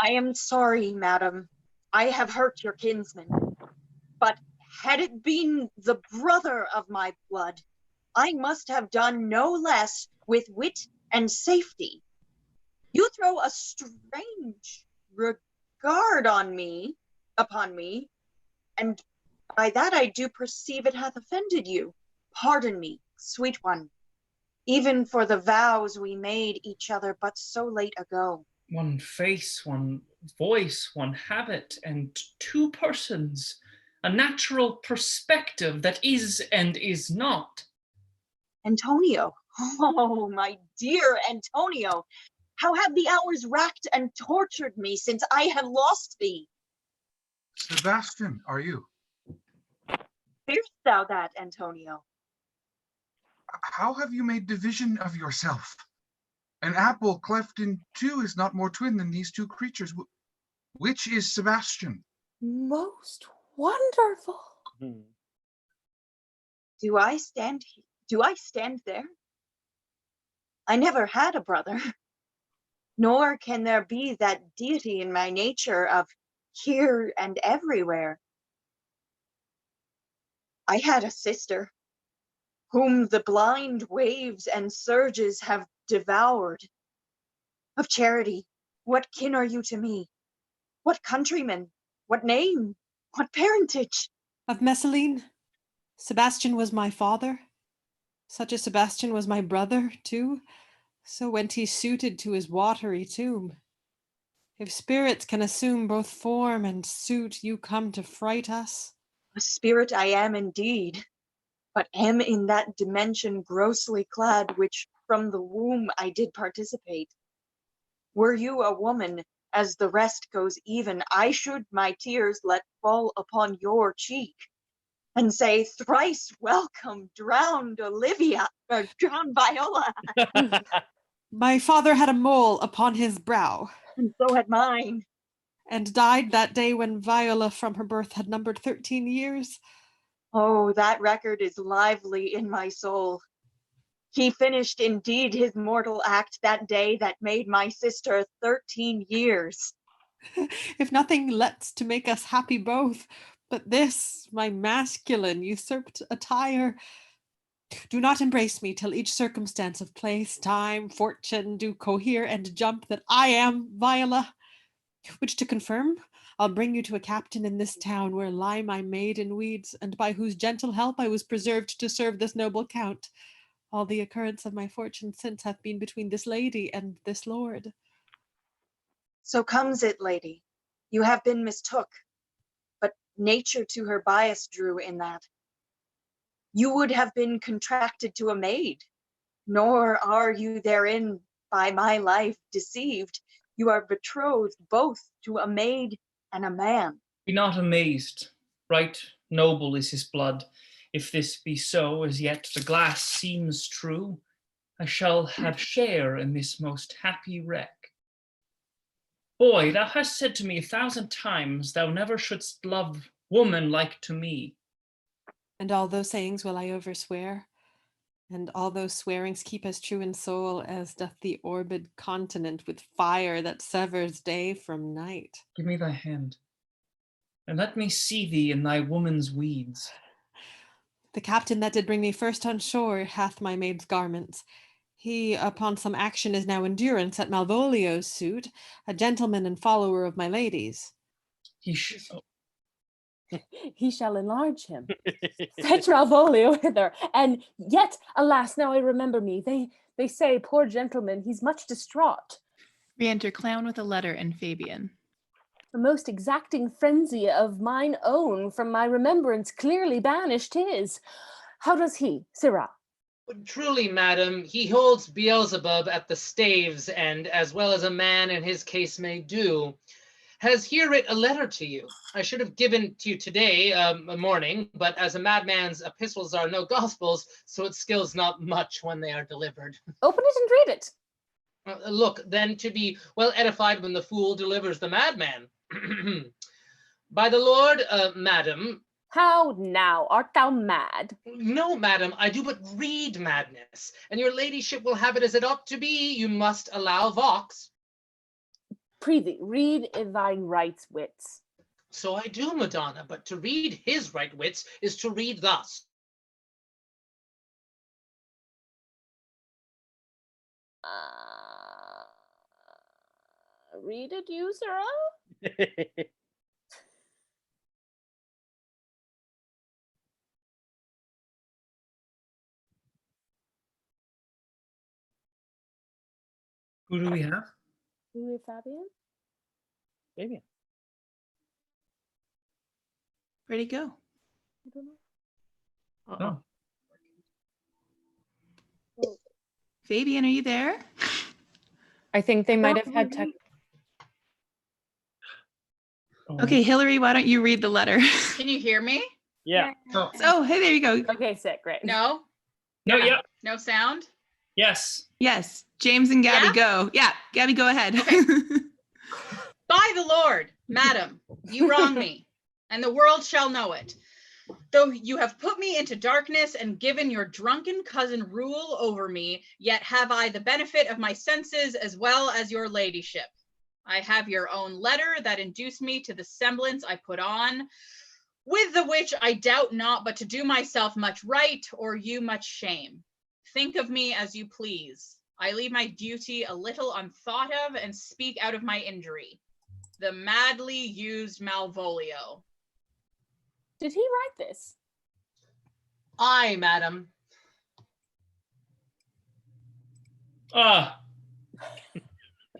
I am sorry, madam. I have hurt your kinsman. But had it been the brother of my blood, I must have done no less with wit and safety. You throw a strange regard upon me, and by that I do perceive it hath offended you. Pardon me, sweet one, even for the vows we made each other but so late ago. One face, one voice, one habit, and two persons. A natural perspective that is and is not. Antonio, oh, my dear Antonio, how have the hours racked and tortured me since I have lost thee? Sebastian, are you? Fear'st thou that, Antonio? How have you made division of yourself? An apple cleft in two is not more twin than these two creatures. Which is Sebastian? Most wonderful. Do I stand there? I never had a brother, nor can there be that deity in my nature of here and everywhere. I had a sister, whom the blind waves and surges have devoured. Of charity, what kin are you to me? What countryman? What name? What parentage? Of Messaline, Sebastian was my father. Such a Sebastian was my brother, too. So went he suited to his watery tomb. If spirits can assume both form and suit, you come to fright us. A spirit I am indeed, but am in that dimension grossly clad, which from the womb I did participate. Were you a woman, as the rest goes even, I should my tears let fall upon your cheek, and say, thrice welcome, drowned Viola. My father had a mole upon his brow. And so had mine. And died that day when Viola from her birth had numbered 13 years. Oh, that record is lively in my soul. He finished indeed his mortal act that day that made my sister 13 years. If nothing lets to make us happy both, but this, my masculine usurped attire. Do not embrace me till each circumstance of place, time, fortune do cohere and jump that I am Viola. Which to confirm, I'll bring you to a captain in this town where lie my maiden weeds, and by whose gentle help I was preserved to serve this noble count. All the occurrence of my fortune since hath been between this lady and this lord. So comes it, lady, you have been mistook, but nature to her bias drew in that. You would have been contracted to a maid, nor are you therein by my life deceived. You are betrothed both to a maid and a man. Be not amazed. Right noble is his blood. If this be so, as yet the glass seems true. I shall have share in this most happy wreck. Boy, thou hast said to me 1,000 times, thou never shouldst love woman like to me. And all those sayings will I overswear, and all those swearings keep as true in soul as doth the orbed continent with fire that severs day from night. Give me thy hand. and let me see thee in thy woman's weeds. The captain that did bring me first on shore hath my maid's garments. He upon some action is now in durance at Malvolio's suit, a gentleman and follower of my lady's. He shall enlarge him. Fetch Malvolio hither. And yet, alas, now I remember me. They say, poor gentleman, he's much distraught. Re-enter clown with a letter and Fabian. The most exacting frenzy of mine own from my remembrance clearly banished his. How does he, Sirrah? Truly, madam, he holds Beelzebub at the staves, and as well as a man in his case may do, has here writ a letter to you. I should have given to you today morning, but as a madman's epistles are no gospels, so it skills not much when they are delivered. Open it and read it. Look, then, to be well edified when the fool delivers the madman. By the Lord, madam. How now? Art thou mad? No, madam, I do but read madness, and your ladyship will have it as it ought to be. You must allow vox. Prithee, read in thy right wits. So I do, Madonna, but to read his right wits is to read thus. Read it, you, Sirrah? Who do we have? Do we have Fabian? Fabian. Where'd he go? I don't know. Oh. Fabian, are you there? I think they might have had tech. Okay, Hillary, why don't you read the letter? Can you hear me? Yeah. Oh, hey, there you go. Okay, sick, great. No? No, yeah. No sound? Yes. Yes. James and Gabby, Yeah? go. Yeah, Gabby, go ahead. Okay. By the Lord, madam, you wrong me, and the world shall know it. Though you have put me into darkness and given your drunken cousin rule over me, yet have I the benefit of my senses as well as your ladyship. I have your own letter that induced me to the semblance I put on, with the which I doubt not but to do myself much right or you much shame. Think of me as you please. I leave my duty a little unthought of and speak out of my injury. The madly used Malvolio. Did he write this? Aye, madam.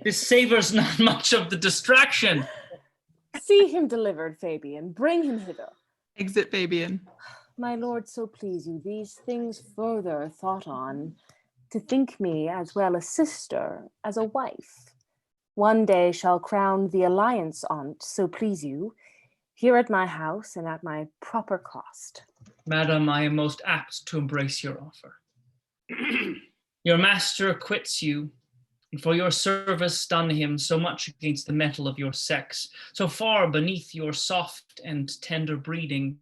This savors not much of the distraction. See him delivered, Fabian. Bring him hither. Exit Fabian. My lord, so please you, these things further thought on, to think me as well a sister as a wife. One day shall crown the alliance on't, so please you, here at my house and at my proper cost. Madam, I am most apt to embrace your offer. Your master acquits you, and for your service done him so much against the mettle of your sex, so far beneath your soft and tender breeding,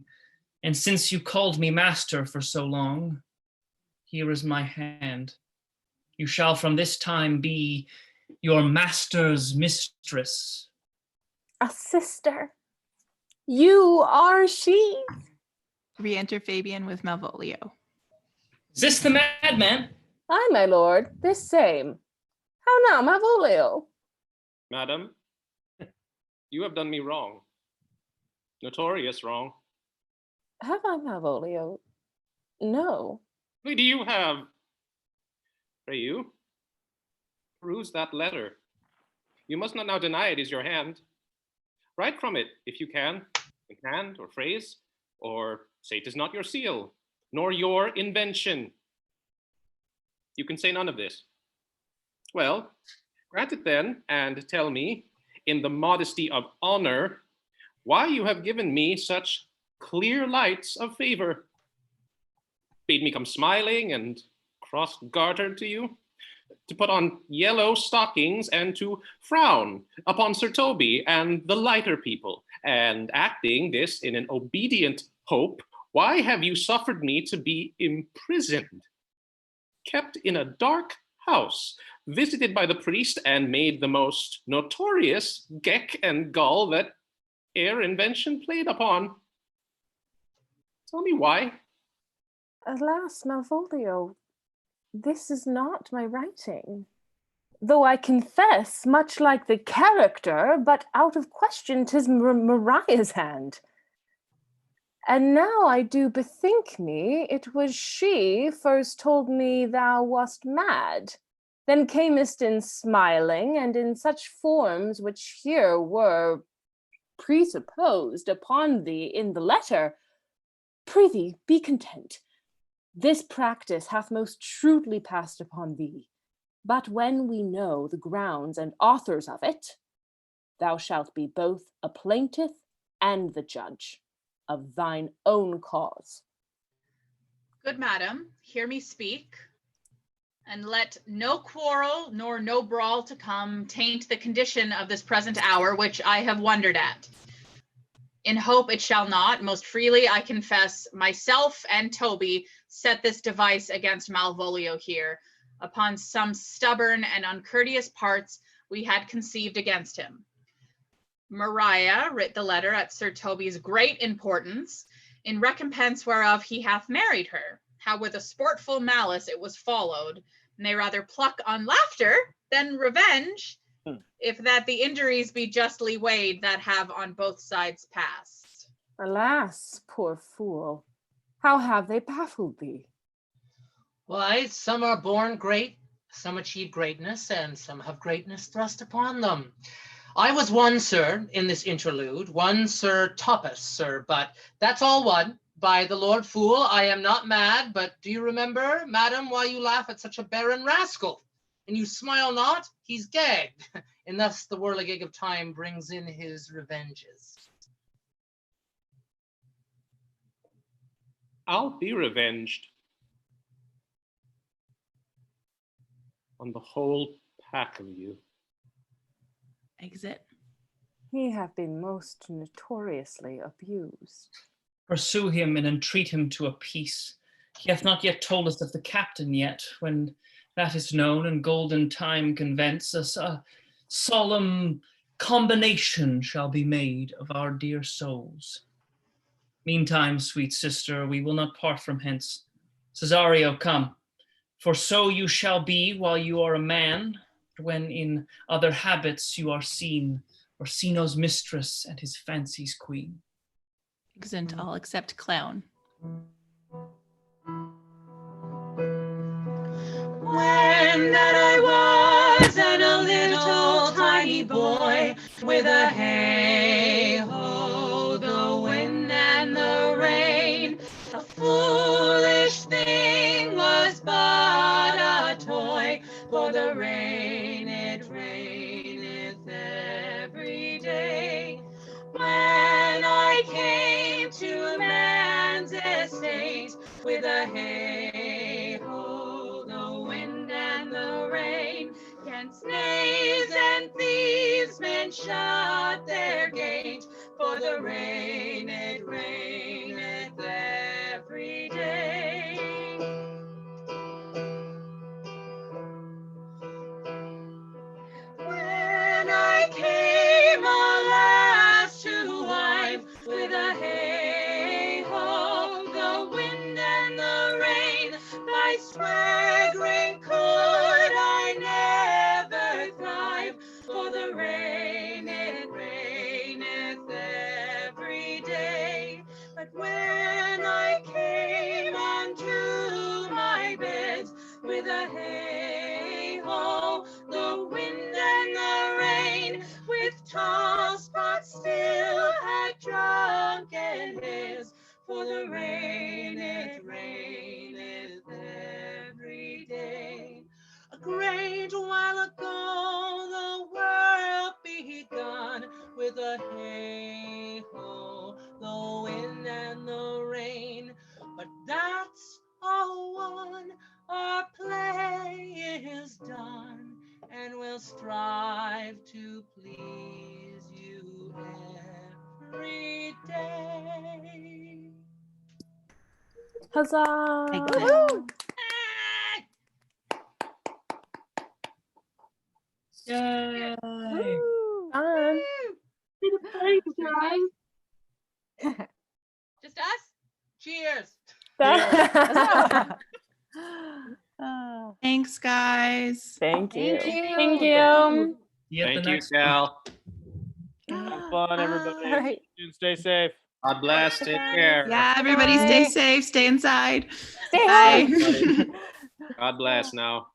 and since you called me master for so long, here is my hand. You shall from this time be your master's mistress. A sister. You are she. Re-enter Fabian with Malvolio. Is this the madman? Aye, my lord, this same. How now, Malvolio? Madam, you have done me wrong. Notorious wrong. Have I, Malvolio? No. Lady, you have. Pray you, peruse that letter. You must not now deny it is your hand. Write from it, if you can, in hand or phrase, or say 'tis not your seal, nor your invention. You can say none of this. Well, grant it then, and tell me, in the modesty of honor, why you have given me such clear lights of favor. Bade me come smiling and cross-gartered to you, to put on yellow stockings and to frown upon Sir Toby and the lighter people, and acting this in an obedient hope, why have you suffered me to be imprisoned, kept in a dark house, visited by the priest, and made the most notorious geck and gull that Ere invention played upon. Tell me why. Alas, Malvolio, this is not my writing. Though I confess, much like the character, but out of question 'tis Mariah's hand. And now I do bethink me, it was she first told me thou wast mad, then camest in smiling, and in such forms which here were presupposed upon thee in the letter. Prithee, be content. This practice hath most shrewdly passed upon thee. But when we know the grounds and authors of it, thou shalt be both a plaintiff and the judge of thine own cause. Good madam, hear me speak, and let no quarrel nor no brawl to come taint the condition of this present hour, which I have wondered at. In hope it shall not, most freely I confess, myself and Toby set this device against Malvolio here, upon some stubborn and uncourteous parts we had conceived against him. Maria writ the letter at Sir Toby's great importance, in recompense whereof he hath married her, how with a sportful malice it was followed, nay rather pluck on laughter than revenge, if that the injuries be justly weighed that have on both sides passed. Alas, poor fool, how have they baffled thee? Why, some are born great, some achieve greatness, and some have greatness thrust upon them. I was one, sir, in this interlude, one Sir Topus, sir, but that's all one. By the Lord Fool, I am not mad, but do you remember, madam, why you laugh at such a barren rascal? And you smile not, he's gagged. And thus the whirligig of time brings in his revenges. I'll be revenged on the whole pack of you. Exit. He have been most notoriously abused. Pursue him and entreat him to a peace. He hath not yet told us of the captain yet. When that is known and golden time convents us, a solemn combination shall be made of our dear souls. Meantime, sweet sister, we will not part from hence. Cesario, come, for so you shall be while you are a man, when in other habits you are seen, Orsino's mistress and his fancy's queen. Exeunt all except clown. When that I was and a little tiny boy, with a hey-ho, the wind and the rain, a foolish thing was but a toy, for the rain, it raineth every day. When I came to man's estate, with a hey-ho, the wind and the rain, can knaves and thieves men shut their gate, for the rain, it raineth every day. When I came alas to wife, with a hey-ho, the wind and the rain, by swaggering could I never thrive, for the rain, it raineth every day. But when I came unto my bed, with a hey-ho, the wind and the rain, with toss but still had drunken his, for the rain, it raineth every day. A great while ago the world begun, with a hey-ho, the wind and the rain, but that's all one, our play is done, and we'll strive to please you every day. Huzzah! Exit. Yay! Fun. Thanks, guys. Just us? Cheers. Thanks, guys. Thank you. Thank you. Thank you, Cal. Have fun, everybody. All right. Stay safe. God bless. Take care. Yeah, everybody stay safe, stay inside. Stay Bye. home. God bless now.